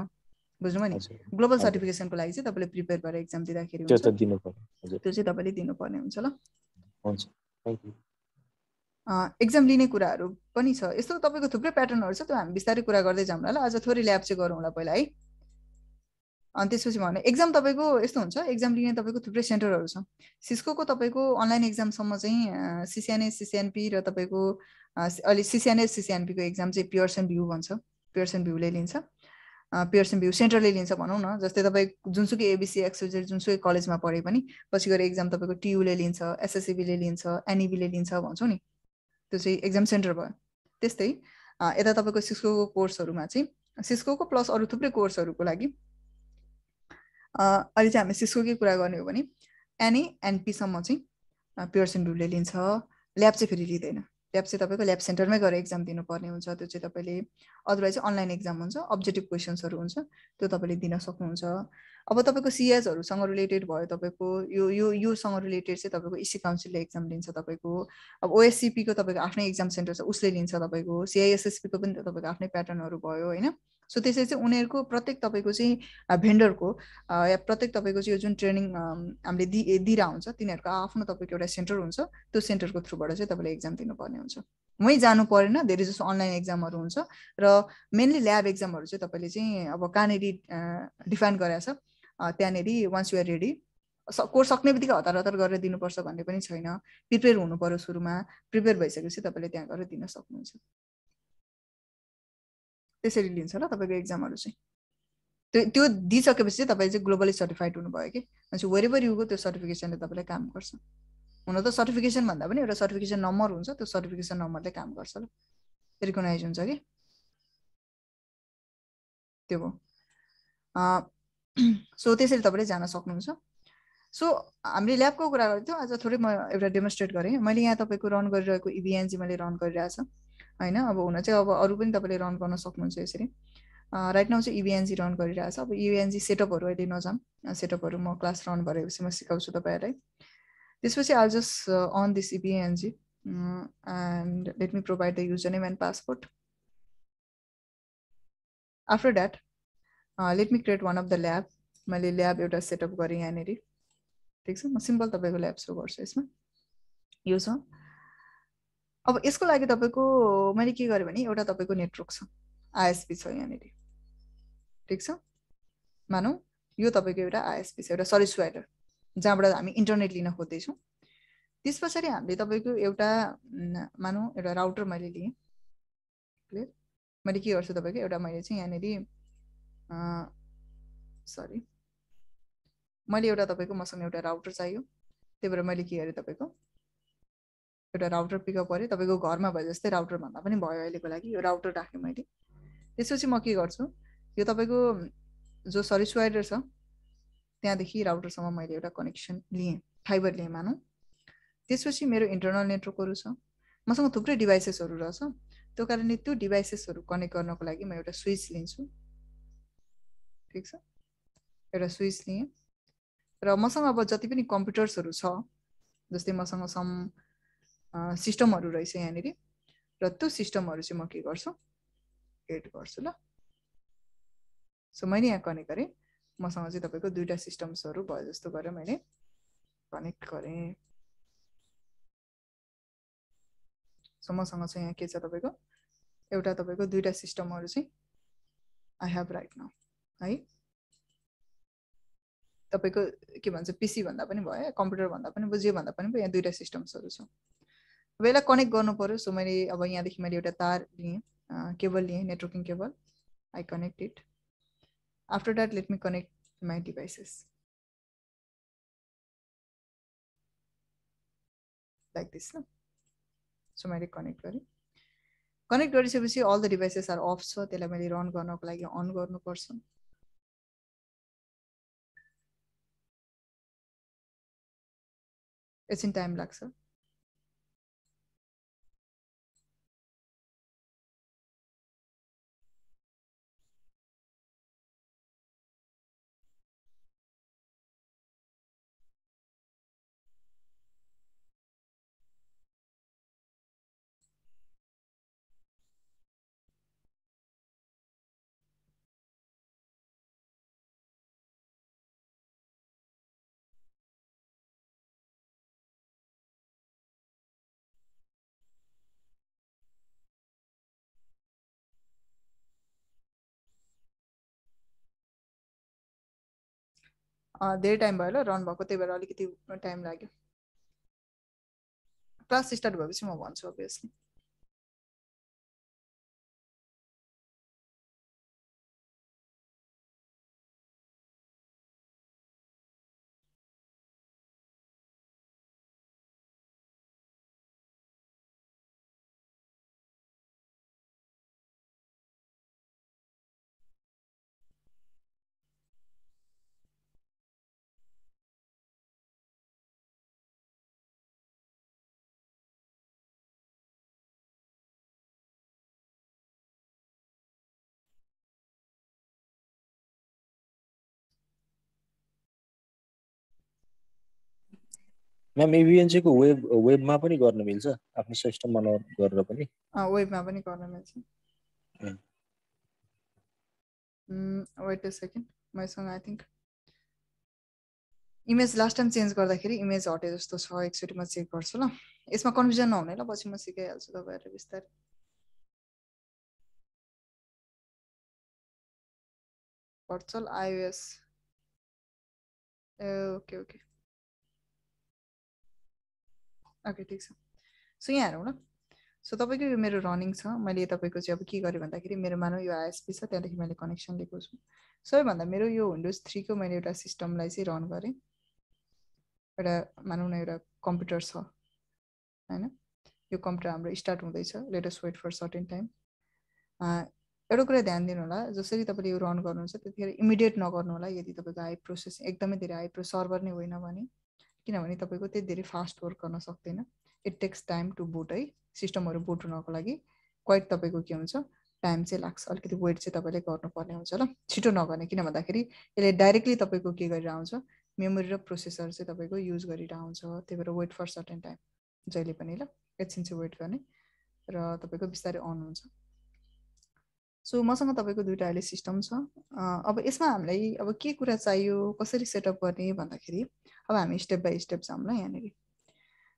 बुझ्नुभयो नि। ग्लोबल सर्टिफिकेसनको लागि चाहिँ तपाईले प्रिपेयर भएर एक्जाम दिँदाखेरि हुन्छ, त्यो त दिनु पर्यो। हजुर, त्यो चाहिँ तपाईले दिनुपर्ने हुन्छ ल। हुन्छ, थ्यांक यू। एक्जाम लिने कुराहरु पनि छ, यस्तो तपाईको थुप्रै प्याटर्नहरु छ, त्यो हामी बिस्तारै कुरा गर्दै जाउँला ल। आज थोरै ल्याब चाहिँ गरौँला पहिला है। अनि त्यसपछि भने एक्जाम तपाईको यस्तो हुन्छ, एक्जाम लिने तपाईको थुप्रै सेन्टरहरु छ। सिस्कोको तपाईको अनलाइन एक्जामसम्म चाहिँ CCNA CCNP र तपाईको अलि CCNA CCNP को एक्जाम चाहिँ पियर्सन भ्यू भन्छ, पियर्सन भ्यूले लिन्छ। पियर्सन भ्यू सेन्टरले लिन्छ भनौँ न। जस्तै तपाई जुनसुकै ABC XYZ जुनसुकै कलेजमा पढे पनि पछि गएर एक्जाम तपाईको TU ले लिन्छ, SSCB ले लिन्छ, NEB ले लिन्छ भन्छौ नि, त्यो चाहिँ एक्जाम सेन्टर भयो। त्यस्तै यता तपाईको सिस्कोको कोर्सहरुमा चाहिँ सिस्कोको प्लस अरु थुप्रै कोर्सहरुको लागि अहिले चाहिँ हामी सिस्कोकै कुरा गर्ने हो भने NA NP सम्म चाहिँ पियर्सन भ्यूले लिन्छ। ल्याब चाहिँ फेरि लिँदैन, ल्याब चाहिँ तपाईको ल्याब सेन्टरमै गएर एक्जाम दिनुपर्ने हुन्छ। त्यो चाहिँ तपाईले अदरवाइज चाहिँ अनलाइन एक्जाम हुन्छ, अब्जेक्टिभ क्वेशन्सहरु हुन्छ, त्यो तपाईले दिन सक्नुहुन्छ। अब तपाईको CSहरुसँग रिलेटेड भयो, तपाईको यो सँग रिलेटेड चाहिँ तपाईको इसी काउन्सिलले एक्जाम लिन्छ तपाईको। अब OSCP को तपाईको आफ्नै एक्जाम सेन्टर छ, उसले लिन्छ तपाईको। CISSP को पनि तपाईको आफ्नै प्याटर्नहरु भयो हैन। सो त्यसै चाहिँ उनीहरुको प्रत्येक तपाईको चाहिँ भेन्डरको या प्रत्येक तपाईको चाहिँ यो जुन ट्रेनिङ हामीले दिइरा हुन्छ, तिनीहरुको आफ्नो तपाईको एउटा सेन्टर हुन्छ, त्यो सेन्टरको थ्रुबाट चाहिँ तपाईले एक्जाम दिनुपर्ने हुन्छ। वही जानु परेन, धेरै जसो अनलाइन एक्जामहरु हुन्छ र मेनली ल्याब एक्जामहरु चाहिँ तपाईले चाहिँ अब कहाँनेरि डिफाइन गरेको छ त्यहाँनेरि once you are ready, course सक्ने बित्तिकै हतार हतार गरेर दिनुपर्छ भन्ने पनि छैन। प्रिपेयर हुनु पर्यो सुरुमा, प्रिपेयर भइसकेपछि तपाईले त्यहाँ गएर दिन सक्नुहुन्छ। त्यसरी लिन्छ ल तपाईको एक्जामहरु चाहिँ। त्यो दिइसकेपछि चाहिँ तपाई चाहिँ ग्लोबली सर्टिफाइड हुनुभयो कि, अनि वेरेभर यु गो त्यो सर्टिफिकेसनले तपाईलाई काम गर्छ। हुन त सर्टिफिकेसन भन्दा पनि एउटा सर्टिफिकेसन नम्बर हुन्छ, त्यो सर्टिफिकेसन नम्बरले काम गर्छ ल, रिकग्नाइज हुन्छ कि त्यो हो। सो त्यसरी तपाईले जान सक्नुहुन्छ। सो हामीले ल्याबको कुरा गर्थ्यौँ, आज थोरै म एउटा डेमोन्स्ट्रेट गरेँ। मैले यहाँ तपाईको रन गरिरहेको EVNG मैले रन गरिरहेछ हैन। अब हुन चाहिँ अब अरु पनि तपाईले रन गर्न सक्नुहुन्छ यसरी। राइट नाउ चाहिँ EVNG रन गरिरहेछ। अब EVNG सेटअपहरु अहिले नजाम, सेटअपहरु म क्लास रन भएपछि म सिकाउँछु तपाईहरुलाई। त्यसपछि I'll just on this EVNG and let me provide the username and password. After that let me create one of the lab. मैले ल्याब एउटा सेटअप गरे यहाँनेरि, ठीक छ। म सिम्पल तपाईको ल्याब शो गर्छु यसमा, यो छ। अब यसको लागि तपाईको मैले के गरे भने एउटा तपाईको नेटवर्क छ, ISP छ यहाँनेरि, ठीक छ। मानौ यो तपाईको एउटा ISP छ, एउटा सर्भिस प्रोवाइडर जहाँबाट हामी इन्टरनेट लिन खोज्दै छौं। त्यसपछि हामीले तपाईको एउटा मानौ एउटा राउटर मैले लिए, क्लियर। मैले के गर्छु तपाईको एउटा मैले चाहिँ यहाँनेरि सरी मैले एउटा तपाईको मसँग एउटा राउटर चाहियो, त्यही भएर मैले के गरे तपाईको एउटा राउटर पिकअप गरे। तपाईको घरमा भए जस्तै राउटर भन्दा पनि भयो अहिलेको लागि, यो राउटर राखे मैले। त्यसपछि म के गर्छु, यो तपाईको जो सर्भिस प्रोवाइडर छ त्यहाँदेखि राउटरसम्म मैले एउटा कनेक्सन लिए। फाइबर लिएँ मानौँ, त्यसपछि मेरो इन्टरनल नेटवर्कहरू छ, मसँग थुप्रै डिभाइसेसहरू रहेछ, त्यो कारणले त्यो डिभाइसेसहरू कनेक्ट गर्नको लागि म एउटा स्विच लिन्छु। ठिक छ, एउटा स्विच लिएँ र मसँग अब जति पनि कम्प्युटर्सहरू छ, जस्तै मसँग सम सिस्टमहरू रहेछ यहाँनिर, र त्यो सिस्टमहरू चाहिँ म के गर्छु, एड गर्छु ल। सो मैले यहाँ कनेक्ट गरेँ, मसँग चाहिँ तपाईँको दुईवटा सिस्टम्सहरू भयो जस्तो गरेर मैले कनेक्ट गरेँ। सो मसँग चाहिँ यहाँ के छ तपाईँको, एउटा तपाईँको दुईवटा सिस्टमहरू चाहिँ आई हेभ राइट नाउ है। तपाईँको के भन्छ पिसी भन्दा पनि भयो, कम्प्युटर भन्दा पनि भयो, जे भन्दा पनि भयो, यहाँ दुईवटा सिस्टम्सहरू छ। अब यसलाई कनेक्ट गर्नु पर्यो। सो मैले अब यहाँदेखि मैले एउटा तार लिएँ, केबल लिएँ, networking cable, I connect it. After that let me connect my devices like this ल। सो मैले कनेक्ट गरेँ, कनेक्ट गरिसकेपछि all the devices are off छ, त्यसलाई मैले रन गर्नको लागि अन गर्नुपर्छ। एकछिन टाइम लाग्छ। धेरै टाइम भयो ल रन भएको, त्यही भएर अलिकति टाइम लाग्यो। क्लास स्टार्ट भएपछि म भन्छु अभियसली। म्याम एभिएनसी को वेबमा पनि गर्न मिल्छ, आफ्नो सिस्टममा गरेर पनि वेबमा पनि गर्न मिल्छ। वेट अ सेकेन्ड, मसँग I think image last time change गर्दाखेरि इमेज हटे जस्तो छ, एकचोटि म चेक गर्छु ल। यसमा कन्फ्युजन नहुने ल, पछि म सिकाइहाल्छु तपाईँहरूले बिस्तारै। Virtual iOS, okay okay okay ठिक छ। सो यहाँ हेरौँ ल। सो तपाईँको यो मेरो रनिङ छ, मैले तपाईँको चाहिँ अब के गरेँ भन्दाखेरि मेरो मानौँ यो आइएसपी छ, त्यहाँदेखि मैले कनेक्सन लिएको छु। सबैभन्दा मेरो यो विन्डोज 3 को मैले एउटा सिस्टमलाई चाहिँ रन गरेँ, एउटा मानौँ न एउटा कम्प्युटर छ होइन, यो कम्प्युटर हाम्रो स्टार्ट हुँदैछ, let us wait for certain time. एउटा कुरा ध्यान दिनु होला, जसरी तपाईँले यो रन गर्नुहुन्छ त्यतिखेर इमिडिएट नगर्नु होला, यदि तपाईँको हाई प्रोसेसिङ एकदमै धेरै हाई सर्भर नै होइन भने, किनभने तपाईँको त्यति धेरै फास्ट वर्क गर्न सक्दैन। It takes time to boot है, सिस्टमहरू बुट हुनको लागि क्वाइट तपाईँको के हुन्छ, टाइम चाहिँ लाग्छ, अलिकति वेट चाहिँ तपाईँले गर्नुपर्ने हुन्छ ल, छिटो नगर्ने। किन भन्दाखेरि यसले डाइरेक्टली तपाईँको के गरेर आउँछ, मेमोरी र प्रोसेसर चाहिँ तपाईँको युज गरेर आउँछ, त्यही भएर वेट फर सर्टेन टाइम जहिले पनि ल, एकछिन चाहिँ वेट गर्ने र तपाईँको बिस्तारै अन हुन्छ। सो मसँग तपाईँको दुईवटा अहिले सिस्टम छ। अब यसमा हामीलाई अब के कुरा चाहियो, कसरी सेटअप गर्ने भन्दाखेरि अब हामी स्टेप बाई स्टेप जाऊँ ल। यहाँनिर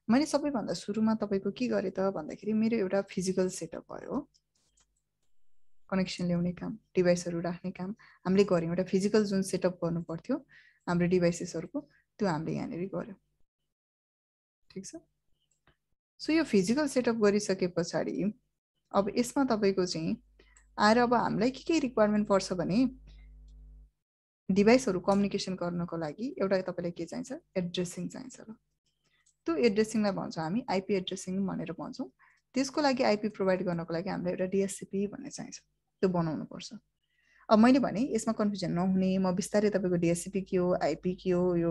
मैले सबैभन्दा सुरुमा तपाईँको के गरेँ त भन्दाखेरि मेरो एउटा फिजिकल सेटअप भयो, कनेक्सन ल्याउने काम, डिभाइसहरू राख्ने काम हामीले गऱ्यौँ। एउटा फिजिकल जुन सेटअप गर्नु पर्थ्यो हाम्रो डिभाइसेसहरूको, त्यो हामीले यहाँनिर गऱ्यौँ। ठिक छ। सो यो फिजिकल सेटअप गरिसके पछाडि अब यसमा तपाईँको चाहिँ आएर अब हामीलाई के रिक्वायरमेन्ट पर्छ भने डिभाइसहरू कम्युनिकेसन गर्नको लागि एउटा तपाईँलाई के चाहिन्छ, एड्रेसिङ चाहिन्छ ल। त्यो एड्रेसिङलाई भन्छौँ हामी आइपी एड्रेसिङ भनेर भन्छौँ। त्यसको लागि आइपी प्रोभाइड गर्नको लागि हामीलाई एउटा डिएचसिपी भन्ने चाहिन्छ, त्यो बनाउनु पर्छ। अब मैले भने यसमा कन्फ्युजन नहुने म बिस्तारै तपाईँको डिएससिपी के हो, आइपी के हो, यो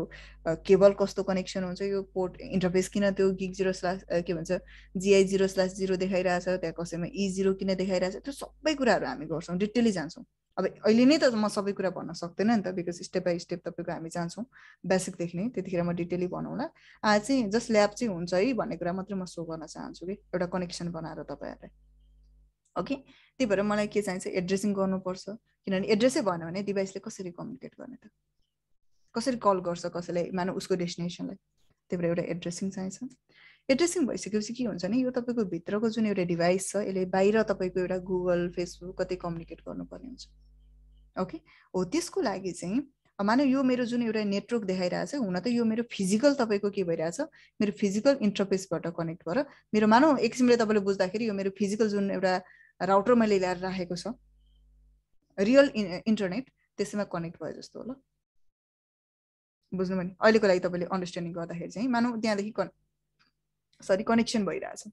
केबल कस्तो कनेक्सन हुन्छ, यो पोर्ट इन्टरफेस किन त्यो गिग 0/ के भन्छ GI 0/0 देखाइरहेछ, त्यहाँ कसैमा E0 किन देखाइरहेछ, त्यो सबै कुराहरू हामी गर्छौँ, डिटेली जान्छौँ। अब अहिले नै त म सबै कुरा भन्न सक्दैन नि त, बिकज स्टेप बाई स्टेप तपाईँको हामी जान्छौँ बेसिकदेखि नै, त्यतिखेर म डिटेली बनाउँला। आज चाहिँ जस्ट ल्याब चाहिँ हुन्छ है भन्ने कुरा मात्रै म सो गर्न चाहन्छु कि एउटा कनेक्सन बनाएर तपाईँहरूलाई। ओके, त्यही भएर मलाई के चाहिन्छ, एड्रेसिङ गर्नुपर्छ, किनभने एड्रेसै भएन भने डिभाइसले कसरी कम्युनिकेट गर्ने त, कसरी कल गर्छ कसैलाई, मानव उसको डेस्टिनेसनलाई, त्यही भएर एउटा एड्रेसिङ चाहिन्छ। एड्रेसिङ भइसकेपछि के हुन्छ नि, यो तपाईँको भित्रको जुन एउटा डिभाइस छ यसले बाहिर तपाईँको एउटा गुगल फेसबुक कतै कम्युनिकेट गर्नुपर्ने हुन्छ। ओके, हो त्यसको लागि चाहिँ मानव यो मेरो जुन एउटा नेटवर्क देखाइरहेछ, हुन त यो मेरो फिजिकल तपाईँको के भइरहेछ, मेरो फिजिकल इन्टरफेसबाट कनेक्ट भएर मेरो मानव एक किसिमले तपाईँले बुझ्दाखेरि यो मेरो फिजिकल जुन एउटा राउटर मैले ल्याएर राखेको छ रियल इन्टरनेट त्यसैमा कनेक्ट भयो जस्तो होला, बुझ्नु भने अहिलेको लागि तपाईँले अन्डरस्ट्यान्डिङ गर्दाखेरि चाहिँ मानव त्यहाँदेखि कनेक्सन भइरहेछ।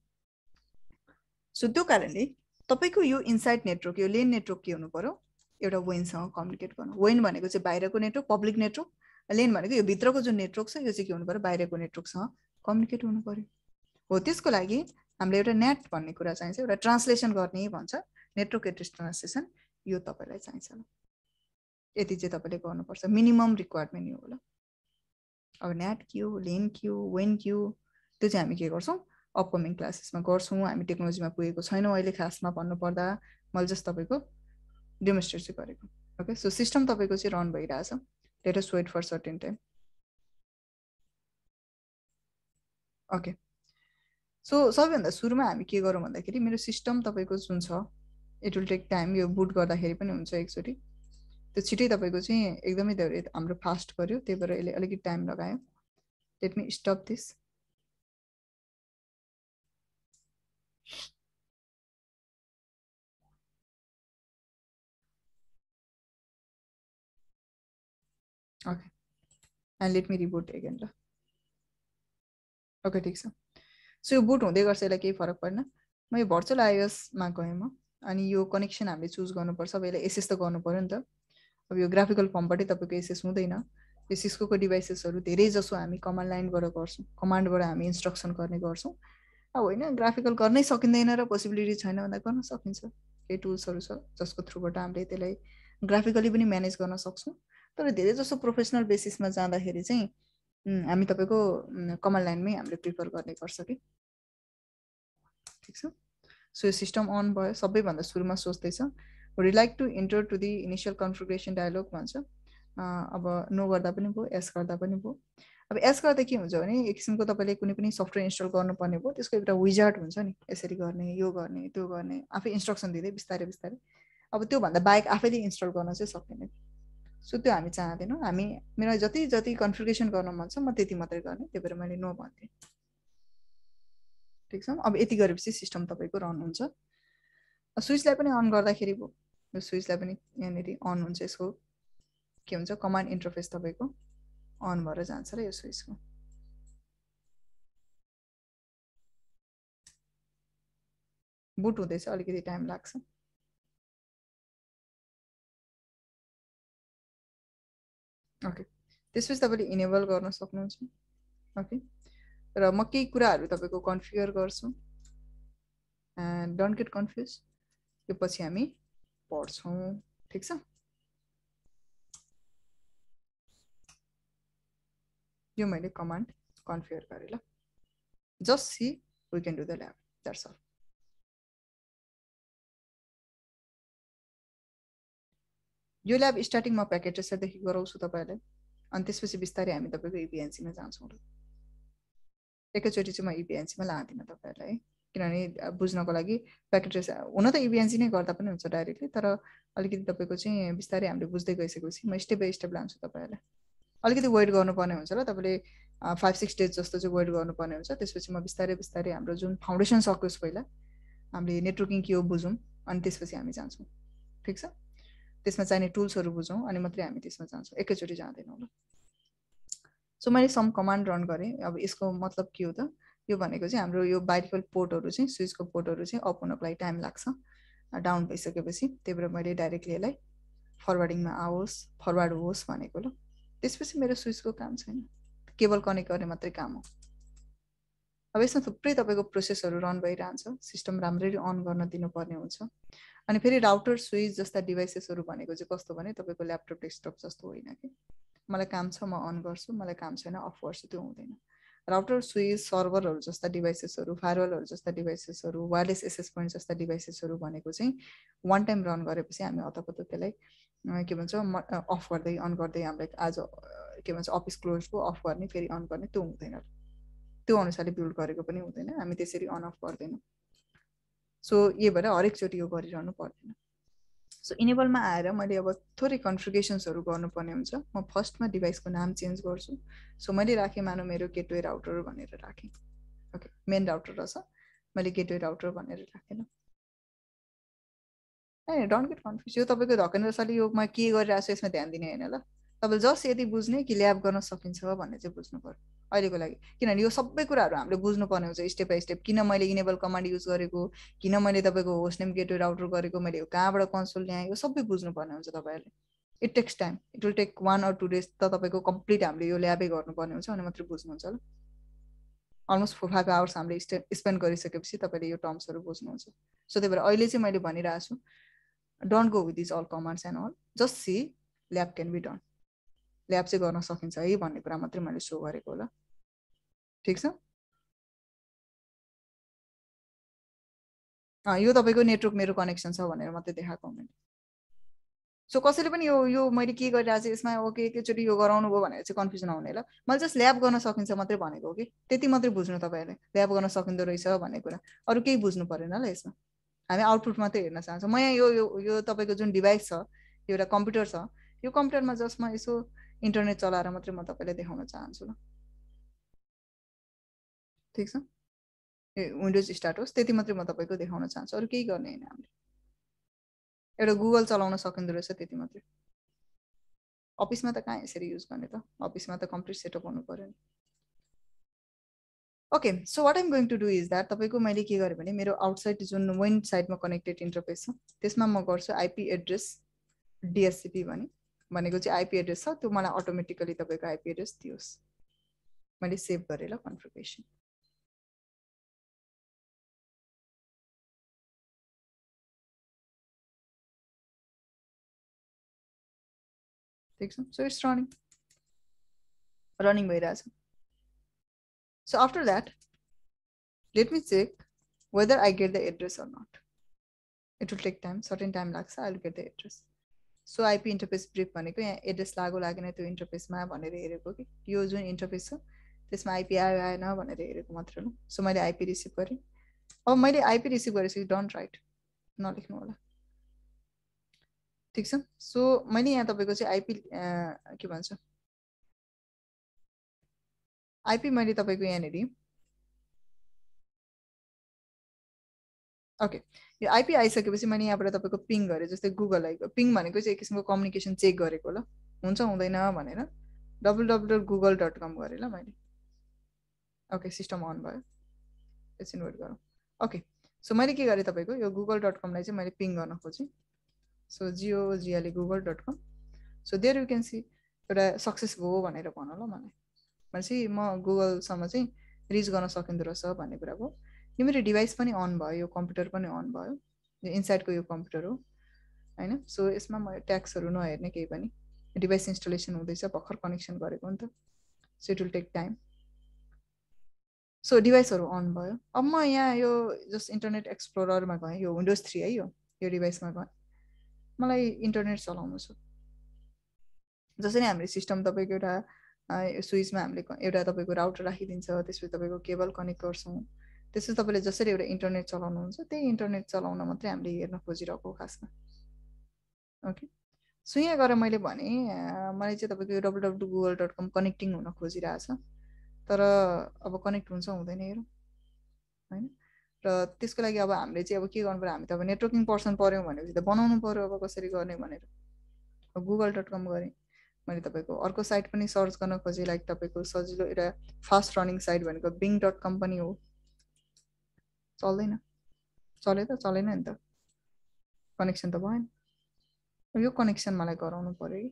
सो त्यो कारणले तपाईँको यो इनसाइड नेटवर्क, यो लेन नेटवर्क के हुनु पर्यो, एउटा वेनसँग कम्युनिकेट गर्नु। वेन भनेको चाहिँ बाहिरको नेटवर्क, पब्लिक नेटवर्क, लेन भनेको यो भित्रको जुन नेटवर्क छ यो चाहिँ के हुनु पर्यो, बाहिरको नेटवर्कसँग कम्युनिकेट हुनु पर्यो। हो त्यसको लागि हामीले एउटा नेट भन्ने कुरा चाहिन्छ, एउटा ट्रान्सलेसन गर्ने भन्छ, नेटवर्क एड्रेस ट्रान्सलेसन, यो तपाईँलाई चाहिन्छ। यति चाहिँ तपाईँले गर्नुपर्छ, मिनिमम रिक्वायरमेन्ट यो होला। अब नेट के हो, लेन के हो, वेन के हो, त्यो चाहिँ हामी के गर्छौँ अपकमिङ क्लासेसमा गर्छौँ। हामी टेक्नोलोजीमा पुगेको छैनौँ अहिले खासमा भन्नुपर्दा, मैले जस्ट तपाईँको डेमोन्स्ट्रेट चाहिँ गरेको। ओके, सो सिस्टम तपाईँको चाहिँ रन भइरहेछ, let us wait for certain time. Okay, so सबैभन्दा सुरुमा हामी के गरौँ भन्दाखेरि मेरो सिस्टम तपाईँको जुन छ इट विल टेक टाइम, यो बुट गर्दाखेरि पनि हुन्छ एकचोटि, त्यो छिटै तपाईँको चाहिँ एकदमै धेरै हाम्रो फास्ट गर्यो, त्यही भएर यसले अलिकति टाइम लगायो। Let me stop this. Okay, and let me reboot again ल। ओके, ठिक छ। सो यो बुट हुँदै गर्छ, यसलाई केही फरक पर्दैन। म यो भर्चुअल आइओएसमा गएँ म, अनि यो कनेक्सन हामीले चुज गर्नुपर्छ। अब यसलाई एसएस त गर्नु पऱ्यो नि त। अब यो ग्राफिकल फर्मबाटै तपाईँको एसएस हुँदैन, यो सिस्कोको डिभाइसेसहरू धेरै जसो हामी कमान्ड लाइनबाट गर्छौँ, कमान्डबाट हामी इन्स्ट्रक्सन गर्ने गर्छौँ। अब होइन ग्राफिकल गर्नै सकिँदैन र पोसिबिलिटी छैन भन्दा गर्न सकिन्छ, केही टुल्सहरू छ जसको थ्रुबाट हामीले त्यसलाई ग्राफिकली पनि म्यानेज गर्न सक्छौँ। तर धेरै जसो प्रोफेसनल बेसिसमा जाँदाखेरि चाहिँ हामी तपाईँको कमान्ड लाइनमै हामीले प्रिफर गर्ने गर्छ कि। ठिक छ, सो यो सिस्टम अन भयो, सबैभन्दा सुरुमा सोच्दैछ would you like to enter to the initial configuration dialog भन्छ। अब नो गर्दा पनि भयो, एस गर्दा पनि भयो। अब एस गर्दा के हुन्छ भने एक किसिमको तपाईँले कुनै पनि सफ्टवेयर इन्स्टल गर्नुपर्ने भयो, त्यसको एउटा विजार्ड हुन्छ नि, यसरी गर्ने, यो गर्ने, त्यो गर्ने, आफै इन्स्ट्रक्सन दिँदै बिस्तारै बिस्तारै। अब त्योभन्दा बाहेक आफैले इन्स्टल गर्न चाहिँ सक्दैन, सो त्यो हामी चाहँदैनौँ। हामी मेरो जति जति कन्फिगरेसन गर्न मन छ म त्यति मात्रै गर्ने, त्यही भएर मैले नो भन्थेँ। ठिक छ, अब यति गरेपछि सिस्टम तपाईँको रन हुन्छ। स्विचलाई पनि अन गर्दाखेरि भयो, यो स्विचलाई पनि यहाँनिर अन हुन्छ, यसको के हुन्छ कमान्ड इन्टरफेस तपाईँको अन भएर जान्छ र यो स्विचको। बुट हुँदैछ, अलिकति टाइम लाग्छ। ओके, त्यसपछि तपाईँले इनेबल गर्न सक्नुहुन्छ। ओके, र म केही कुराहरू तपाईँको कन्फिगर गर्छु, डोन्ट गेट कन्फ्युज, यो पछि हामी पढ्छौँ। ठिक छ, यो मैले कमान्ड कन्फिगर गरेँ ल। Just see we can do the lab, that's all. यो ल्याब स्टार्टिङ म प्याकेट ट्रेसरदेखि गराउँछु तपाईँलाई, अनि त्यसपछि बिस्तारै हामी तपाईँको इपिएनसीमा जान्छौँ र एकैचोटि चाहिँ म इपिएनसीमा लाँदिनँ तपाईँहरूलाई, किनभने बुझ्नको लागि प्याकेट ट्रेसर हुन त इपिएनसी नै गर्दा पनि हुन्छ डाइरेक्टली, तर अलिकति तपाईँको चाहिँ बिस्तारै हामीले बुझ्दै गइसकेपछि म स्टेप बाई स्टेप लान्छु तपाईँहरूलाई। अलिकति वेट गर्नुपर्ने हुन्छ र तपाईँले 5-6 डेज जस्तो चाहिँ वेट गर्नुपर्ने हुन्छ। त्यसपछि म बिस्तारै बिस्तारै हाम्रो जुन फाउन्डेसन सकोस् पहिला हामीले नेटवर्किङ के हो बुझौँ, अनि त्यसपछि हामी जान्छौँ। ठिक छ, त्यसमा चाहिने टुल्सहरू बुझौँ अनि मात्रै हामी त्यसमा जान्छौँ, एकैचोटि जाँदैनौँ ल। सो मैले सम कमान्ड रन गरेँ। अब यसको मतलब के हो त, यो भनेको चाहिँ हाम्रो यो बाहिरको पोर्टहरू चाहिँ स्विचको पोर्टहरू चाहिँ अप हुनको लागि टाइम लाग्छ डाउन भइसकेपछि, त्यही भएर मैले डाइरेक्टली यसलाई फरवार्डिङमा आओस्, फरवार्ड होस् भनेको ल। त्यसपछि मेरो स्विचको काम छैन, केबल कनेक्ट गर्ने मात्रै काम हो। अब यसमा थुप्रै तपाईँको प्रोसेसहरू रन भइरहन्छ, सिस्टम राम्ररी अन गर्न दिनुपर्ने हुन्छ। अनि फेरि राउटर स्विच जस्ता डिभाइसेसहरू भनेको चाहिँ कस्तो भने तपाईँको ल्यापटप डेस्कटप जस्तो होइन कि मलाई काम छ म अन गर्छु, मलाई काम छैन अफ गर्छु, त्यो हुँदैन। राउटर स्विच सर्भरहरू जस्ता डिभाइसेसहरू, फायरवलहरू जस्ता डिभाइसेसहरू, वायरलेस एक्सेस पोइन्ट जस्ता डिभाइसेसहरू भनेको चाहिँ वान टाइम रन गरेपछि हामी अतपत्त त्यसलाई के भन्छ अफ गर्दै अन गर्दै हामीलाई आज के भन्छ अफिस क्लोज भयो अफ गर्ने फेरि अन गर्ने त्यो हुँदैन, त्यो अनुसारले बिल्ड गरेको पनि हुँदैन, हामी त्यसरी अन अफ गर्दैनौँ। सो यही भएर हरेकचोटि यो गरिरहनु पर्दैन। सो इनेबलमा आएर मैले अब थोरै कन्फिगरेसन्सहरू गर्नुपर्ने हुन्छ। म फर्स्टमा डिभाइसको नाम चेन्ज गर्छु। सो मैले राखेँ मानौँ मेरो गेटवे राउटर भनेर राखेँ। ओके, मेन राउटर रहेछ, मैले गेटवे राउटर भनेर राखेँ। ए डोन्ट गेट कन्फ्युज, यो तपाईँको धकेन्द्र सरले यो म के गरिरहेको छु यसमा ध्यान दिने होइन ल। तपाईँले जस्ट यदि बुझ्ने कि ल्याब गर्न सकिन्छ भन्ने चाहिँ बुझ्नु पर्यो अहिलेको लागि, किनभने यो सबै कुराहरू हामीले बुझ्नुपर्ने हुन्छ स्टेप बाई स्टेप। किन मैले इनेबल कमान्ड युज गरेको, किन मैले तपाईँको होस्ट नेम गेटवे राउटर गरेको, मैले कहाँबाट कन्सोल ल्याएँ, यो सबै बुझ्नुपर्ने हुन्छ तपाईँहरूले। It takes time, it will take 1 or 2 days त तपाईँको कम्प्लिट हामीले यो ल्याबै गर्नुपर्ने हुन्छ अनि मात्रै बुझ्नुहुन्छ ल। अलमोस्ट 4-5 hours हामीले स्पेन्ड गरिसकेपछि तपाईँले यो टर्म्सहरू बुझ्नुहुन्छ। सो त्यही भएर अहिले चाहिँ मैले भनिरहेको छु, don't go with this all commands and all, just see lab can be done, lab चाहिँ गर्न सकिन्छ है भन्ने कुरा मात्रै मैले सो गरेको होला। ठिक छ, यो तपाईँको नेटवर्क मेरो कनेक्सन छ भनेर मात्रै देखाएको मैले। सो कसैले पनि यो मैले के गरिरहेको छु यसमा ओके एकैचोटि यो गराउनु भयो भनेर चाहिँ कन्फ्युजन आउने ल। मैले जस्ट ल्याब गर्न सकिन्छ मात्रै भनेको हो कि, त्यति मात्रै बुझ्नु तपाईँहरूले, ल्याब गर्न सकिँदो रहेछ भन्ने कुरा, अरू केही बुझ्नु परेन ल यसमा। हामी आउटपुट मात्रै हेर्न चाहन्छौँ। म यहाँ यो तपाईँको जुन डिभाइस छ, यो एउटा कम्प्युटर छ, यो कम्प्युटरमा जस्ट म यसो इन्टरनेट चलाएर मात्रै म तपाईँलाई देखाउन चाहन्छु ल। ठिक छ, विन्डोज स्टार्ट होस् त्यति मात्रै म तपाईँको देखाउन चाहन्छु, अरू केही गर्ने होइन हामीले। एउटा गुगल चलाउन सकिँदो रहेछ त्यति मात्रै। अफिसमा त कहाँ यसरी युज गर्ने त, अफिसमा त कम्प्लिट सेटअप हुनु पर्यो नि। Okay, so what I'm going to do is that तपाईँको मैले के गरेँ भने मेरो आउटसाइड जुन विन्ड साइडमा कनेक्टेड इन्टरफेस छ त्यसमा म गर्छु आइपी एड्रेस डिएससिपी भनेको चाहिँ आइपी एड्रेस छ, त्यो मलाई अटोमेटिकली तपाईँको आइपी एड्रेस दियोस्। मैले सेभ गरेँ ल कन्फिगरेसन। ठिक छ, सो इट्स रनिङ भइरहेछ। So after that, let me check whether I get the address or not. It will take time, certain time लाग्छ, I will get the address. So IP interface brief भनेको यहाँ एड्रेस लाग्यो लागेन त्यो इन्टरफेसमा भनेर हेरेको कि यो जुन इन्टरफेस छ त्यसमा आइपी आयो आएन भनेर हेरेको मात्र हो। सो मैले आइपी रिसिभ गरेँ। अब मैले आइपी रिसिभ गरेपछि डोन्ट राइट, नलेख्नु होला। ठिक छ, सो मैले यहाँ तपाईँको चाहिँ आइपी के भन्छ आइपी मैले तपाईँको यहाँनिर ओके यो आइपी आइसकेपछि मैले यहाँबाट तपाईँको पिङ गरेँ, जस्तै गुगल आइको पिङ भनेको चाहिँ एक किसिमको कम्युनिकेसन चेक गरेको ल, हुन्छ हुँदैन भनेर www.google.com गरेँ ल मैले। ओके, सिस्टम अन भयो, एकछिन वेट गरौँ। ओके, सो मैले के गरेँ तपाईँको यो google.com-लाई चाहिँ मैले पिङ गर्न खोजेँ। So GOGL google.com, so there you can see एउटा सक्सेस भयो भनेर भनौँ ल मलाई, भनेपछि म गुगलसँग चाहिँ रिच गर्न सकिँदो रहेछ भन्ने कुरा भयो। यो मेरो डिभाइस पनि अन भयो, यो कम्प्युटर पनि अन भयो, यो इनसाइडको यो कम्प्युटर हो होइन। सो यसमा म ट्याक्सहरू नहेर्ने केही पनि, डिभाइस इन्स्टलेसन हुँदैछ, भर्खर कनेक्सन गरेको नि त, so it will take time. So डिभाइसहरू अन भयो। अब म यहाँ यो जस्ट इन्टरनेट एक्सप्लोररमा गएँ, यो विन्डोज 3 है, यो डिभाइसमा गएँ, मलाई इन्टरनेट चलाउनु छ। जसरी हामीले सिस्टम तपाईँको एउटा स्विचमा हामीले एउटा तपाईँको राउटर राखिदिन्छ, त्यसपछि तपाईँको केबल कनेक्ट गर्छौँ, त्यसपछि तपाईँले जसरी एउटा इन्टरनेट चलाउनुहुन्छ त्यही इन्टरनेट चलाउन मात्रै हामीले हेर्न खोजिरहेको खासमा। ओके, सो यहाँ गएर मैले भने मलाई चाहिँ तपाईँको www.google.com कनेक्टिङ हुन खोजिरहेछ, तर अब कनेक्ट हुन्छ हुँदैन हेरौँ होइन। र त्यसको लागि अब हामीले चाहिँ अब के गर्नु पर्यो, हामी त अब नेटवर्किङ पर्सन पऱ्यौँ भनेपछि त बनाउनु पऱ्यो अब कसरी गर्ने भनेर google.com गरेँ मैले। तपाईँको अर्को साइट पनि सर्च गर्न खोजेँ, लाइक तपाईँको सजिलो एउटा फास्ट रनिङ साइट भनेको bing.com पनि हो, चल्दैन, चल्यो त चलेन नि त, कनेक्सन त भएन। यो कनेक्सन मलाई गराउनु पर्यो कि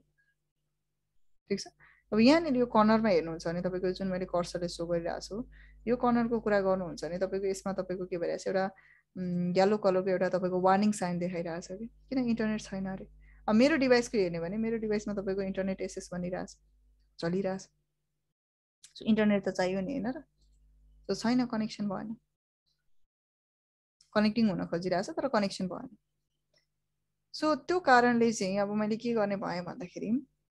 ठिक छ। अब यहाँनिर यो कर्नरमा हेर्नुहुन्छ भने तपाईँको जुन मैले कर्सरले सो गरिरहेको छु यो कर्नरको कुरा गर्नुहुन्छ भने तपाईँको यसमा तपाईँको के भइरहेछ एउटा येलो कलरको एउटा तपाईँको वार्निङ साइन देखाइरहेछ कि किन इन्टरनेट छैन अरे। अब मेरो डिभाइसको हेर्ने भने मेरो डिभाइसमा तपाईँको इन्टरनेट एसेस भनिरहेछ चलिरहेछ। सो इन्टरनेट त चाहियो नि होइन र, सो छैन कनेक्सन भएन, कनेक्टिङ हुन खोजिरहेछ तर कनेक्सन भएन। सो त्यो कारणले चाहिँ अब मैले के गर्ने भएँ भन्दाखेरि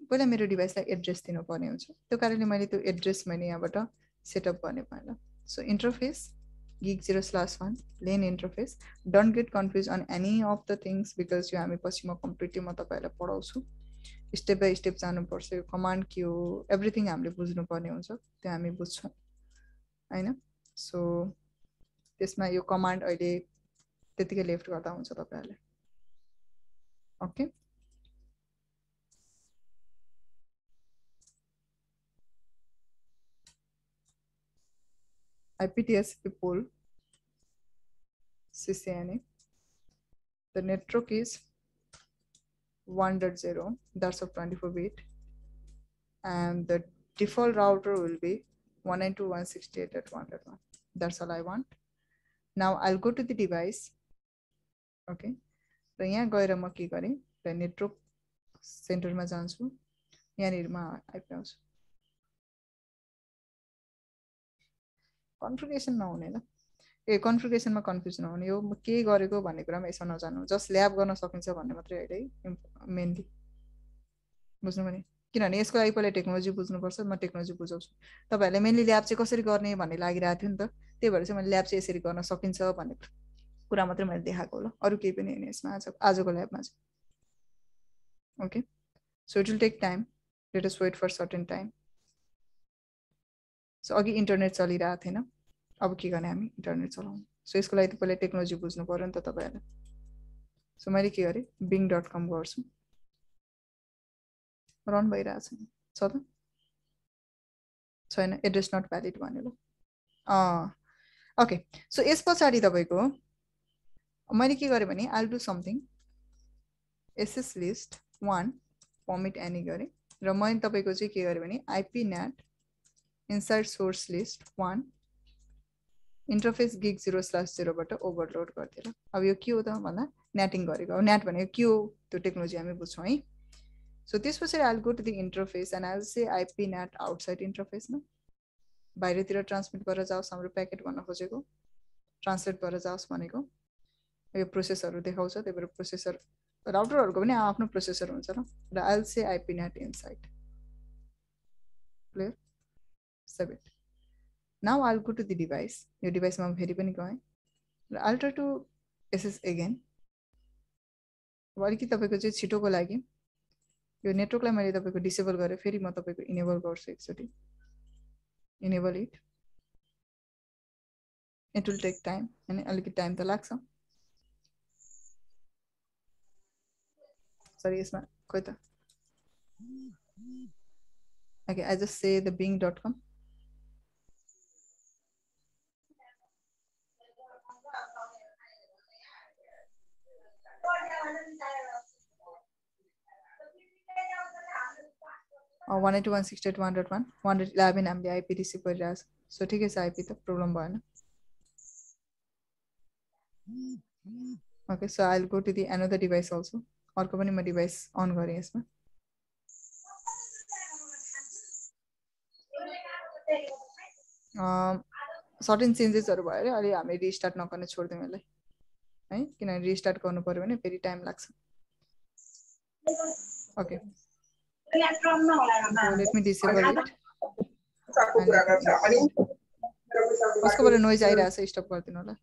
पहिला मेरो डिभाइसलाई एड्रेस दिनुपर्ने हुन्छ। त्यो कारणले मैले त्यो एड्रेस मैले यहाँबाट सेटअप गर्ने भएन। So interface gig0/1 LAN interface. Don't get confuse on any of the things because यो हामी पछि म कम्प्लिटली म तपाईँहरूलाई पढाउँछु। स्टेप बाई स्टेप जानुपर्छ, यो कमान्ड के हो एभ्रिथिङ हामीले बुझ्नुपर्ने हुन्छ, त्यो हामी बुझ्छौँ होइन। सो त्यसमा यो कमान्ड अहिले त्यतिकै लेफ्ट गर्दा हुन्छ तपाईँहरूले। Okay IPTSP pool CCNA. The network is 1.0, that's of 24-bit, and the default router will be 192.168.1.1. That's all I want. Now I'll go to the device. Okay, so यहाँ गएर म के गरेँ र नेटवर्क सेन्टरमा जान्छु, यहाँनिर म आइपी आउँछु। कन्फिगरेसन नहुने ल, ए कन्फिगरेसनमा कन्फ्युज नहुने, यो के गरेको भन्ने कुरामा यसमा नजानु, जस्ट ल्याब गर्न सकिन्छ भन्ने मात्रै होइन है मेनली, बुझ्नु भने किनभने यसको लागि पहिला टेक्नोलोजी बुझ्नुपर्छ। म टेक्नोलोजी बुझाउँछु, तपाईँहरूले मेनली ल्याब चाहिँ कसरी गर्ने भन्ने लागिरहेको थियो नि त, त्यही भएर चाहिँ मैले ल्याब चाहिँ यसरी गर्न सकिन्छ भन्ने कुरा मात्रै मैले देखाएको होला, अरू केही पनि होइन यसमा आजको ल्याबमा चाहिँ। Okay so it will take time, let us wait for certain time. So अघि इन्टरनेट चलिरहेको थिएन, अब के गर्ने हामी इन्टरनेट चलाउनु। सो यसको लागि त पहिला टेक्नोलोजी बुझ्नु पर्यो नि त तपाईँहरूले। सो मैले के गरेँ bing.com गर्छु, रन भइरहेछ छ त छैन, एड्रेस नट भ्यालिड भन्यो ल। ओके सो यस पछाडि तपाईँको मैले के गरेँ भने I will do something SS list 1 permit any गरेँ र मैले तपाईँको चाहिँ के गरेँ भने IP NAT inside source list 1 interface gig0/0 बाट ओभरलोड गरिदिएर। अब यो के हो त भन्दा नेटिङ गरेको, अब नेट भनेको के हो त्यो टेक्नोलोजी हामी बुझ्छौँ है। सो त्यसपछि I will go to the interface and I will say IP NAT outside इन्टरफेसमा, बाहिरतिर ट्रान्समिट गरेर जाओस् हाम्रो प्याकेट भन्न खोजेको, ट्रान्सलेट गरेर जाओस् भनेको। यो प्रोसेसरहरू देखाउँछ, त्यही भएर प्रोसेसर राउटरहरूको पनि आफ्नो प्रोसेसर हुन्छ र I will say IP NAT inside clear save it. Now I will go to the device, यो डिभाइसमा फेरि पनि गएँ र I will try to SS again. अब अलिकति तपाईँको चाहिँ छिटोको लागि यो नेटवर्कलाई मैले तपाईँको डिसेबल गरेँ, फेरि म तपाईँको इनेबल गर्छु एकचोटि, enable it will take time, अनि अलिकति टाइम त लाग्छ। सरी यसमा खोइ त, okay I just say the bing.com। Or 192.168.1.1 111 हामीले आइपी रिसिभ गरिरहेछ। सो ठिकै छ, आइपी त प्रब्लम भएन। Okay so I will go to the another device also, अर्को पनि म डिभाइस अन गरेँ यसमा। सर्टेन चेन्जेसहरू भयो अरे अहिले हामी रिस्टार्ट नगर्ने छोडिदिउँ यसलाई है, किनभने रिस्टार्ट गर्नु पर्यो भने फेरि टाइम लाग्छ। Okay let me disable it. कसकोबाट नोइज आइरहेछ स्टप गरिदिनु होला।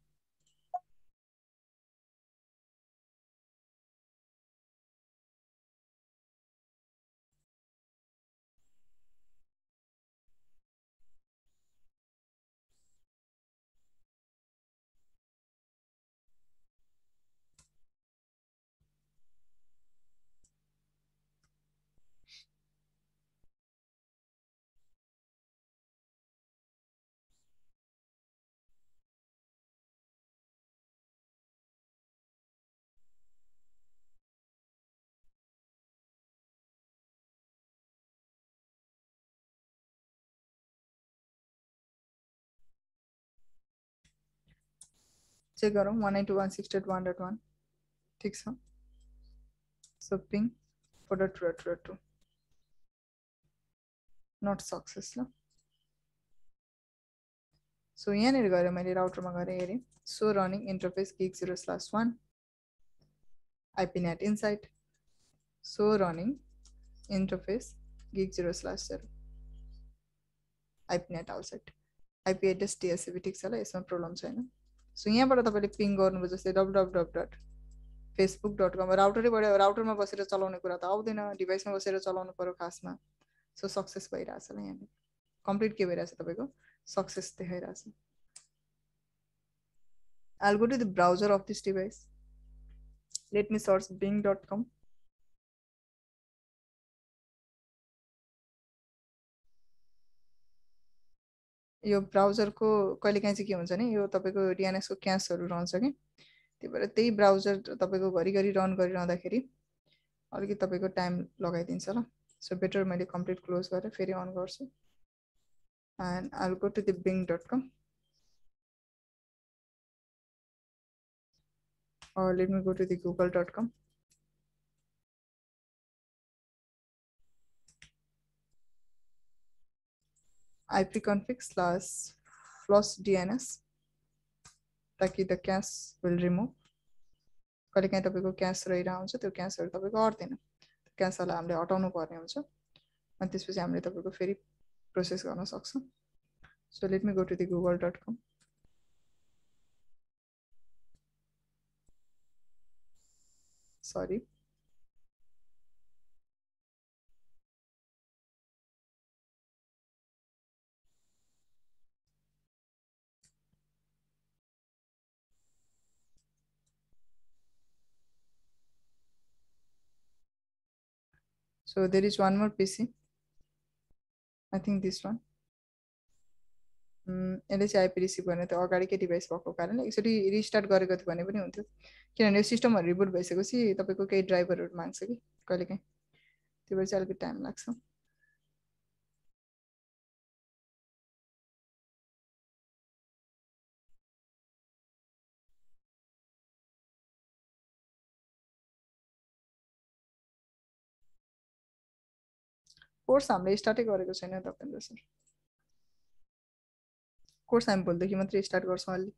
चेक गरौँ 192.168.1.1 ठीक छ सो पिङ .2.2.2 नट सक्सेस ल सो यहाँनिर गएर मैले राउटरमा गएर हेरेँ so running interface gig 0/1 IPNet inside so running interface gig 0/0 IPNet outside IP address TCP ठीक छ ल यसमा प्रब्लम छैन सो यहाँबाट तपाईले पिङ गर्नुभयो जस्तै www.facebook.com राउटरमा बसेर चलाउने कुरा त आउँदैन डिभाइसमा बसेर चलाउनु पर्यो खासमा सो सक्सेस भइराछ ल यहाँ कम्प्लिट के भइराछ तपाईको success देखाइराछ I'll go to the browser of this device let me search bing.com यो ब्राउजरको कहिलेकाहीँ चाहिँ के हुन्छ नि यो तपाईको DNS को क्याशहरु रहन्छ के त्यही भएर त्यही ब्राउजर तपाईको घरिघरि रन गरिरहँदाखेरि अलिकति तपाईको टाइम लगाइदिन्छ ल सो बेटर मैले कम्प्लिट क्लोज गरेर फेरि अन गर्छु and I'll go to the bing.com or let me go to the google.com ipconfig/flush DNS ताकि the cache will remove कहिलेकाहीँ तपाईको क्याश रहिरहेको हुन्छ त्यो क्याशहरु तपाईको अट्दैन क्याशलाई हामीले हटाउनु पर्ने हुन्छ अनि त्यसपछि हामीले तपाईको फेरि प्रोसेस गर्न सक्छौं so let me go to the google.com sorry so there is one more PC I think this one यसले चाहिँ आइपी रिसिभ गर्ने त अगाडिकै डिभाइस भएको कारणले एकचोटी रिस्टार्ट गरेको थियो भने पनि हुन्थ्यो किनभने यो सिस्टमहरु रिबुट भइसकेपछि तपाईको केही ड्राइभरहरु माग्छ कि कहिलेकाहीँ त्यो भएर चाहिँ अलिकति टाइम लाग्छ कोर्स हामीले स्टार्टै गरेको छैन तपाईले सर कोर्स हामी भोलिदेखि मात्रै स्टार्ट गर्छौं अलि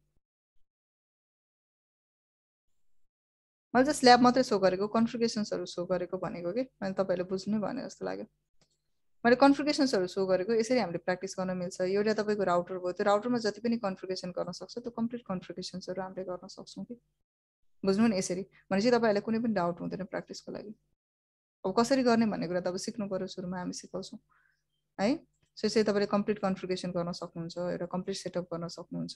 मैले जस्ट ल्याब मात्रै सो गरेको कन्फिगरेसन्सहरु सो गरेको भनेको के मैले तपाईले बुझ्नु भने जस्तो लाग्यो मैले कन्फिगरेसन्सहरु सो गरेको यसरी हामीले प्र्याक्टिस गर्न मिल्छ एउटा तपाईको राउटर भयो त्यो राउटरमा जति पनि कन्फिगरेसन गर्न सक्छ त्यो कम्प्लिट कन्फिगरेसन्सहरु हामीले गर्न सक्छौं कि बुझ्नु नि यसरी भनेपछि तपाईहरुलाई कुनै पनि डाउट हुँदैन प्र्याक्टिसको लागि अब कसरी गर्ने भन्ने कुरा त अब सिक्नु पर्यो सुरुमा हामी सिकाउँछौं है सो यसरी तपाईले कम्प्लिट कन्फिगरेसन गर्न सक्नुहुन्छ एउटा कम्प्लिट सेटअप गर्न सक्नुहुन्छ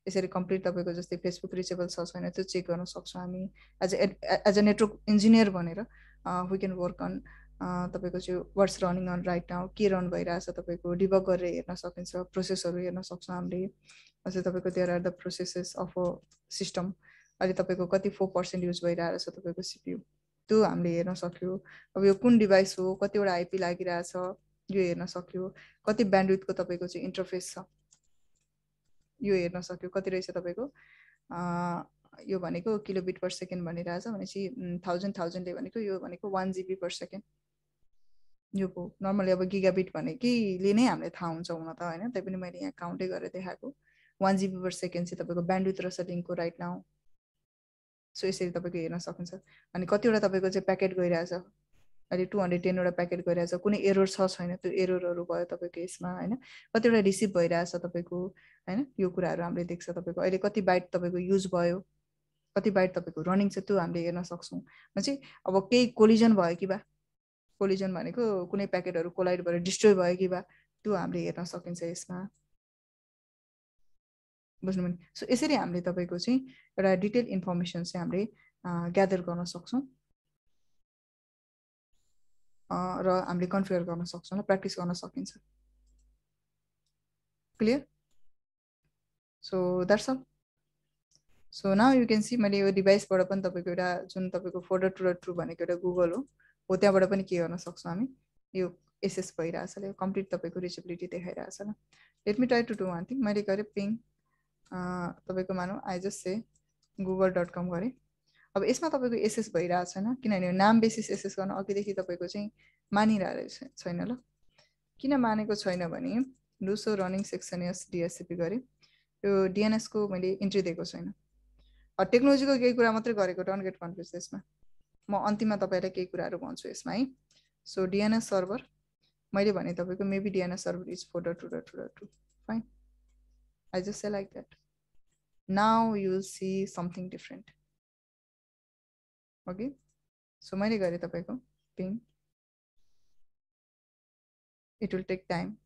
यसरी कम्प्लिट तपाईको जस्तै फेसबुक रिचेबल छ छैन त्यो चेक गर्न सक्छौं हामी एज अ नेटवर्क इन्जिनियर भनेर वी क्यान वर्क अन तपाईको चाहिँ what's running on right now के रन भइराछ तपाईको डिबग गरेर हेर्न सकिन्छ प्रोसेसहरु हेर्न सक्छौं हामीले अझै तपाईको there are the processes of a system अहिले तपाईको कति 4% युज भइरहेछ तपाईको सीपीयू त्यो हामीले हेर्न सक्यो अब यो कुन डिभाइस हो कतिवटा आइपी लागिरहेछ यो हेर्न सक्यो कति ब्यान्डविड्थको तपाईको चाहिँ इन्टरफेस छ यो हेर्न सक्यो कति रहेछ तपाईको यो भनेको किलोबिट पर सेकेन्ड भनिरहेछ भनेपछि 1000 ले भनेको यो भनेको 1 GB पर सेकेन्ड यो को नर्मली अब गिगाबिट भनेकीले नै हामीले थाहा हुन्छ हुन त हैन तैपनि मैले यहाँ काउन्टै गरेर देखाएको 1 GB पर सेकेन्ड चाहिँ तपाईको ब्यान्डविड्थ रहेछ लिंकको राइट नाउ सो यसरी तपाईको हेर्न सकिन्छ अनि कतिवटा तपाईको चाहिँ प्याकेट गइरहेछ अहिले 210 वटा प्याकेट गइरहेछ कुनै एरर छ छैन त्यो एररहरु भयो तपाईको यसमा हैन कतिवटा रिसिभ भइरहेछ तपाईको हैन यो कुराहरु हामीले देख्छ तपाईको अहिले कति बाइट तपाईको युज भयो कति बाइट तपाईको रनिङ छ त्यो हामीले हेर्न सक्छौं भनेपछि अब केही कोलिजन भयो कि बा कोलिजन भनेको कुनै प्याकेटहरु कोलाइड भएर डिस्ट्रोय भयो कि बा त्यो हामीले हेर्न सकिन्छ यसमा बुझ्नु भने सो यसरी हामीले तपाईको चाहिँ एउटा डिटेल इन्फर्मेसन चाहिँ हामीले ग्यादर गर्न सक्छौं र हामीले कन्फिगर गर्न सक्छौं र प्र्याक्टिस गर्न सकिन्छ clear so that's all so now you can see मैले यो डिभाइसबाट पनि तपाईको एउटा जुन तपाईको फोल्डर टु भनेको एउटा गुगल हो त्यहाँबाट पनि के गर्न सक्छौं हामी यो एसएस भइराछ ल कम्प्लिट तपाईको रिचेबिलिटी देखाइराछ ल let me try to do one thing मैले गरे पिङ तपाईको मानौ आई जस्ट से google.com गरेँ। अब यसमा तपाईँको एसएस भइरहेको छैन किनभने नाम बेसिस एसएस गर्न अघिदेखि तपाईँको चाहिँ मानिरहेको छैन। ल किन मानेको छैन भने लुसो रनिङ सेक्सन एस डिएससिपी गरेँ, यो डिएनएसको मैले इन्ट्री दिएको छैन। टेक्नोलोजीको केही कुरा मात्रै गरेको, डोन्ट गेट कन्फ्युज यसमा। म अन्तिममा तपाईँलाई केही कुराहरू भन्छु यसमा है। सो डिएनएस सर्भर मैले भने तपाईँको maybe DNS server is 4.2.2.2 fine. I just say like that. Now you will see something different. Okay so मैले गरेँ तपाईँको ping, it will take time.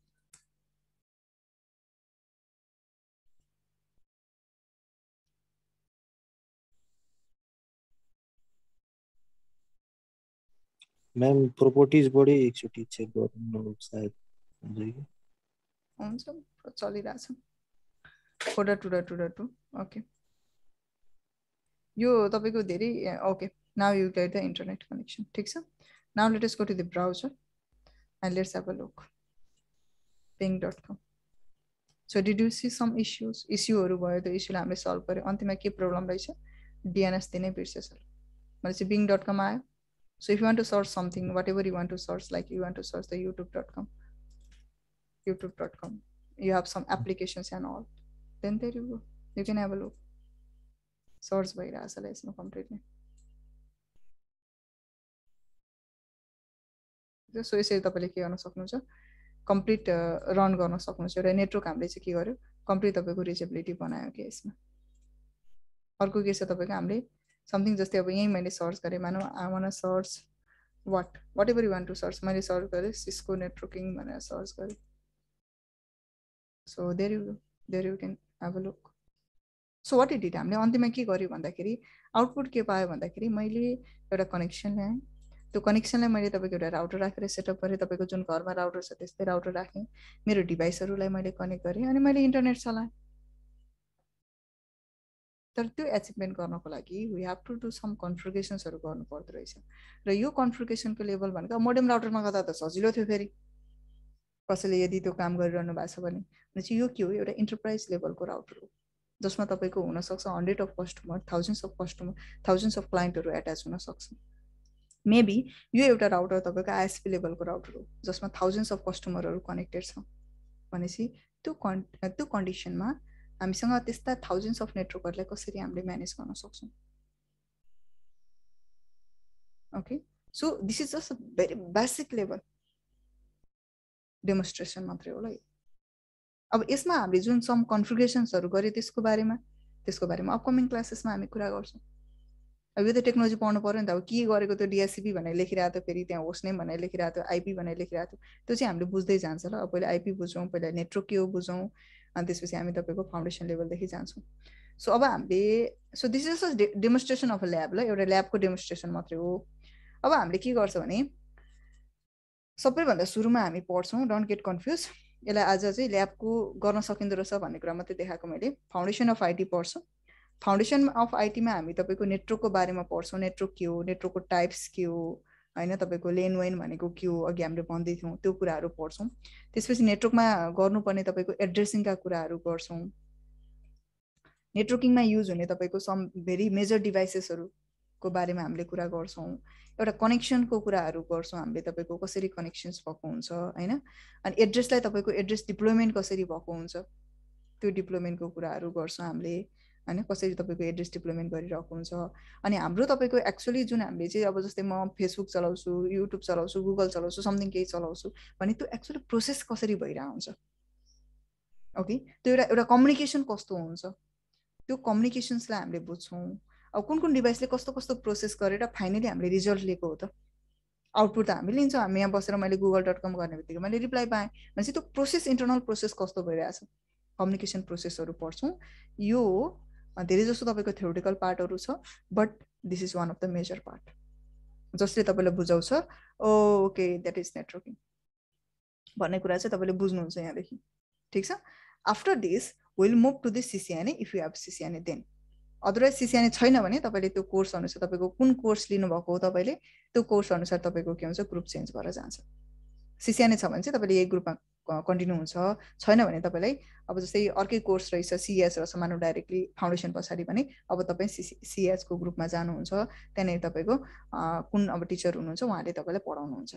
Ma'am प्रोपर्टीजबाटै एकचोटि चेक गर्नु सायद हुन्छ कि हुन्छ चलिरहेछ 4.2.2.2 ओके। यो तपाईँको धेरै okay. Now you get the internet connection, ठिक छ। Now let us go to the browser and let's have a look ping.com। So did you see some issues? इस्युहरू भयो, त्यो इस्युलाई हामीले सल्भ गऱ्यो। अन्तिममा के प्रब्लम रहेछ? डिएनएस दिनै बिर्सेछ। मैले चाहिँ bing.com आयो। So if you want to search something, whatever you want to search, like you want to search the youtube.com, you have some applications and all, then there you go, you can have a look. Search भइरहेछ ल यसमा कम्प्लिटली। सो यसरी तपाईँले के गर्न सक्नुहुन्छ, कम्प्लिट रन गर्न सक्नुहुन्छ। एउटा नेटवर्क हामीले चाहिँ के गर्यो, कम्प्लिट तपाईँको रिचेबिलिटी बनायो कि यसमा। अर्को के छ तपाईँको, हामीले समथिङ जस्तै अब यहीँ मैले सर्च गरेँ, मानौ I want search whatever you want to search, मैले सर्च गरेँ सिस्को नेटवर्किङ भनेर सर्च गरेँ। So there you can have a look. So what it did, हामीले अन्तिममा के गर्यो भन्दाखेरि आउटपुट के पायो भन्दाखेरि मैले एउटा कनेक्सन ल्याएँ। त्यो कनेक्सनलाई मैले तपाईँको एउटा राउटर राखेर सेटअप गरेँ। तपाईँको जुन घरमा राउटर छ त्यस्तै राउटर राखेँ। मेरो डिभाइसहरूलाई मैले कनेक्ट गरेँ अनि मैले इन्टरनेट चलाएँ। तर त्यो एचिभमेन्ट गर्नको लागि we have to do some कन्फिगरेसन्सहरू गर्नु पर्दो रहेछ। र यो कन्फिगरेसनको लेभल भनेको मोडेम राउटरमा गर्दा त सजिलो थियो। फेरि कसैले यदि त्यो काम गरिरहनु भएको छ भने चाहिँ यो के हो, एउटा इन्टरप्राइज लेभलको राउटर हो जसमा तपाईँको हुनसक्छ 100 अफ कस्टमर, थाउजन्ड्स अफ क्लाइन्टहरू एट्याच हुनसक्छ। मेबी यो एउटा राउटर तपाईँको आइएसपी लेभलको राउटर हो जसमा थाउजन्ड्स अफ कस्टमरहरू कनेक्टेड छ भनेपछि त्यो कन्डिसनमा हामीसँग त्यस्ता थाउजन्ड्स अफ नेटवर्कहरूलाई कसरी हामीले म्यानेज गर्न सक्छौँ। Okay so this is just a very basic level demonstration मात्रै हो ल। अब यसमा हामीले जुन सम कन्फिगरेसन्सहरू गर्यो त्यसको बारेमा अपकमिङ क्लासेसमा हामी कुरा गर्छौँ। अब यो त टेक्नोलोजी पढ्नु पर्यो नि त। अब के गरेको त्यो डिएससिपी भनेर लेखिरहेको थियो, फेरि त्यहाँ होस्ट नेम भनेर लेखिरहेको थियो, आइपी भनेर लेखिरहेको थियो, त्यो चाहिँ हामीले बुझ्दै जान्छ ल। अब पहिला आइपी बुझौँ, पहिला नेटवर्क के हो बुझौँ, अनि त्यसपछि हामी तपाईँको फाउन्डेसन लेभलदेखि जान्छौँ। सो अब हामीले this is just demonstration of a lab ल, एउटा ल्याबको डेमोन्स्ट्रेसन मात्रै हो। अब हामीले के गर्छ भने सबैभन्दा सुरुमा हामी पढ्छौँ, डोन्ट गेट कन्फ्युज। यसलाई आज चाहिँ ल्याबको गर्न सकिँदो रहेछ भन्ने कुरा मात्रै देखाएको मैले। फाउन्डेसन अफ आइटी पढ्छौँ। फाउन्डेसन अफ आइटीमा हामी तपाईँको नेटवर्कको बारेमा पढ्छौँ। नेटवर्क के हो, नेटवर्कको टाइप्स के हो, होइन तपाईँको लेन वेन भनेको के हो, अघि हामीले भन्दै थियौँ त्यो कुराहरू पढ्छौँ। त्यसपछि नेटवर्कमा गर्नुपर्ने तपाईँको एड्रेसिङका कुराहरू गर्छौँ। नेटवर्किङमा युज हुने तपाईँको सम भेरी मेजर डिभाइसेसहरूको बारेमा हामीले कुरा गर्छौँ। एउटा कनेक्सनको कुराहरू गर्छौँ हामीले, तपाईँको कसरी कनेक्सन्स भएको हुन्छ होइन, अनि एड्रेसलाई तपाईँको एड्रेस डिप्लोयमेन्ट कसरी भएको हुन्छ त्यो डिप्लोयमेन्टको कुराहरू गर्छौँ हामीले होइन, कसरी तपाईँको एड्रेस डिप्लोयमेन्ट गरिरहेको हुन्छ। अनि हाम्रो तपाईँको एक्चुअली जुन हामीले चाहिँ अब जस्तै म फेसबुक चलाउँछु, युट्युब चलाउँछु, गुगल चलाउँछु, समथिङ केही चलाउँछु भने त्यो एक्चुअली प्रोसेस कसरी भइरहेको हुन्छ। ओके त्यो एउटा कम्युनिकेसन कस्तो हुन्छ, त्यो कम्युनिकेसन्सलाई हामीले बुझ्छौँ। अब कुन डिभाइसले कस्तो कस्तो प्रोसेस गरेर फाइनली हामीले रिजल्ट लिएको हो त, आउटपुट त हामी लिन्छौँ। हामी यहाँ बसेर मैले google.com गर्ने बित्तिकै मैले रिप्लाई पाएँ भनेपछि त्यो प्रोसेस, इन्टरनल प्रोसेस कस्तो भइरहेछ, कम्युनिकेसन प्रोसेसहरू पढ्छौँ। यो धेरै जस्तो तपाईँको थ्योरिटिकल पार्टहरू छ, but this is one of the major part जसले तपाईँलाई बुझाउँछ ओके द्याट इज नेटवर्किङ भन्ने कुरा चाहिँ तपाईँले बुझ्नुहुन्छ यहाँदेखि, ठिक छ। After this will move to this CCNA if you have CCNA then. Otherwise CCNA छैन भने तपाईँले त्यो कोर्स अनुसार तपाईँको कुन कोर्स लिनुभएको हो तपाईँले त्यो कोर्स अनुसार तपाईँको के हुन्छ ग्रुप चेन्ज भएर जान्छ। सिसिएनए छ भने चाहिँ तपाईँले यही ग्रुपमा कन्टिन्यू हुन्छ छैन भने तपाईलाई अब जस्तै अर्कै कोर्स रहेछ सीएस र मानव डाइरेक्टली फाउन्डेसन पछाडि भने अब तपाईँ सीएस को ग्रुपमा जानुहुन्छ त्यहाँनिर तपाईको कुन अब टिचर हुनुहुन्छ उहाँले तपाईलाई पढाउनुहुन्छ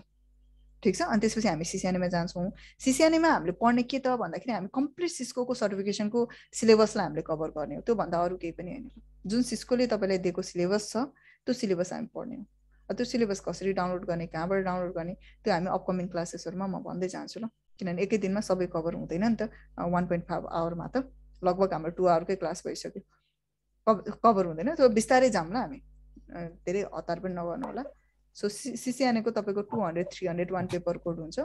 ठीक छ अनि त्यसपछि हामी सीसीएनएमा जान्छौँ सीसीएनएमा हामीले पढ्ने के त भन्दाखेरि हामी कम्प्लिट सिस्कोको सर्टिफिकेसनको सिलेबसलाई हामीले कभर गर्ने हो त्यो भन्दा अरु केही पनि हैन जुन सिस्कोले तपाईलाई दिएको सिलेबस छ त्यो सिलेबस हामी पढ्ने हो त्यो सिलेबस कसरी डाउनलोड गर्ने कहाँबाट डाउनलोड गर्ने त्यो हामी अपकमिङ क्लासेसहरुमा म भन्दै जान्छु ल किनभने एकै दिनमा सबै कभर हुँदैन नि त 1.5 आवरमा त लगभग हाम्रो 2 आवरकै क्लास भइसक्यो कभर हुँदैन त्यो बिस्तारै जाम ल हामी धेरै हतार पनि नगर्नु होला सो सीसीएनए को तपाईको 200 300 वान पेपर कोड हुन्छ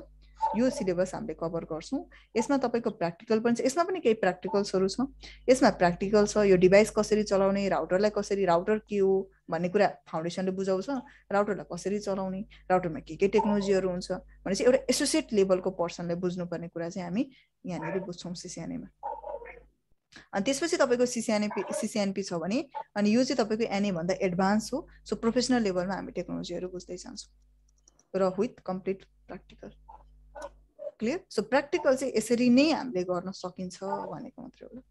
यो सिलेबस हामीले कभर गर्छौं यसमा तपाईको प्र्याक्टिकल पनि छ यसमा पनि केही प्र्याक्टिकल्सहरु छ यसमा प्र्याक्टिकल छ यो डिभाइस कसरी चलाउने राउटरलाई कसरी राउटर के हो भन्ने कुरा फाउन्डेसनले बुझाउँछ राउटरलाई कसरी चलाउने राउटरमा के टेक्नोलोजीहरु हुन्छ भने चाहिँ एउटा एसोसिएट लेभलको पर्सनले बुझ्नुपर्ने कुरा चाहिँ हामी यहाँनेरि बुझ्छौं सीसीएनए मा अनि त्यसपछि तपाईको सीसीएनपी छ भने अनि यो चाहिँ तपाईको एनए भन्दा एडभान्स हो सो प्रोफेसनल लेभलमा हामी टेक्नोलोजीहरु बुझ्दै जान्छौं र with complete practical clear so practical चाहिँ यसरी नै हामीले गर्न सकिन्छ भनेको मात्र हो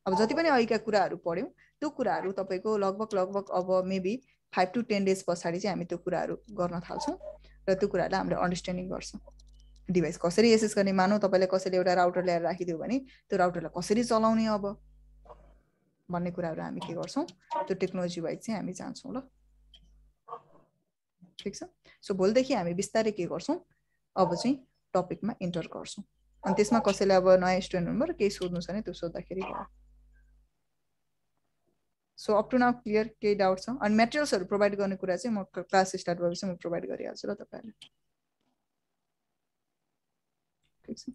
अब जति पनि अहिलेका कुराहरु पढ्यौं त्यो कुराहरु तपाईको लगभग अब मेबी 5 to 10 डेज पछाडी चाहिँ हामी त्यो कुराहरु गर्न थाल्छौं र त्यो कुराहरुलाई हामीले अन्डरस्ट्यान्डिङ गर्छौं डिभाइस कसरी एसेस गर्ने मानौ तपाईले कसैले एउटा राउटर ल्याएर राखिदियो भने त्यो राउटरलाई कसरी चलाउने अब भन्ने कुराहरु हामी के गर्छौं त्यो टेक्नोलोजी वाइज चाहिँ हामी जान्छौं ल ठीक छ सो भोलिदेखि हामी बिस्तारै के गर्छौं अब चाहिँ टपिकमा इन्टर गर्छौं अनि त्यसमा कसैले अब नयाँ स्टुडेन्ट हुनुहुन्छ केही सोध्नु छ भने त्यो सोध्दाखेरि भयो so up to now clear केही डाउट छ अनि मटेरियल्सहरु प्रोवाइड गर्ने कुरा चाहिँ म क्लास स्टार्ट भएपछि म प्रोवाइड गरिहाल्छु ल तपाईहरुलाई ठीक छ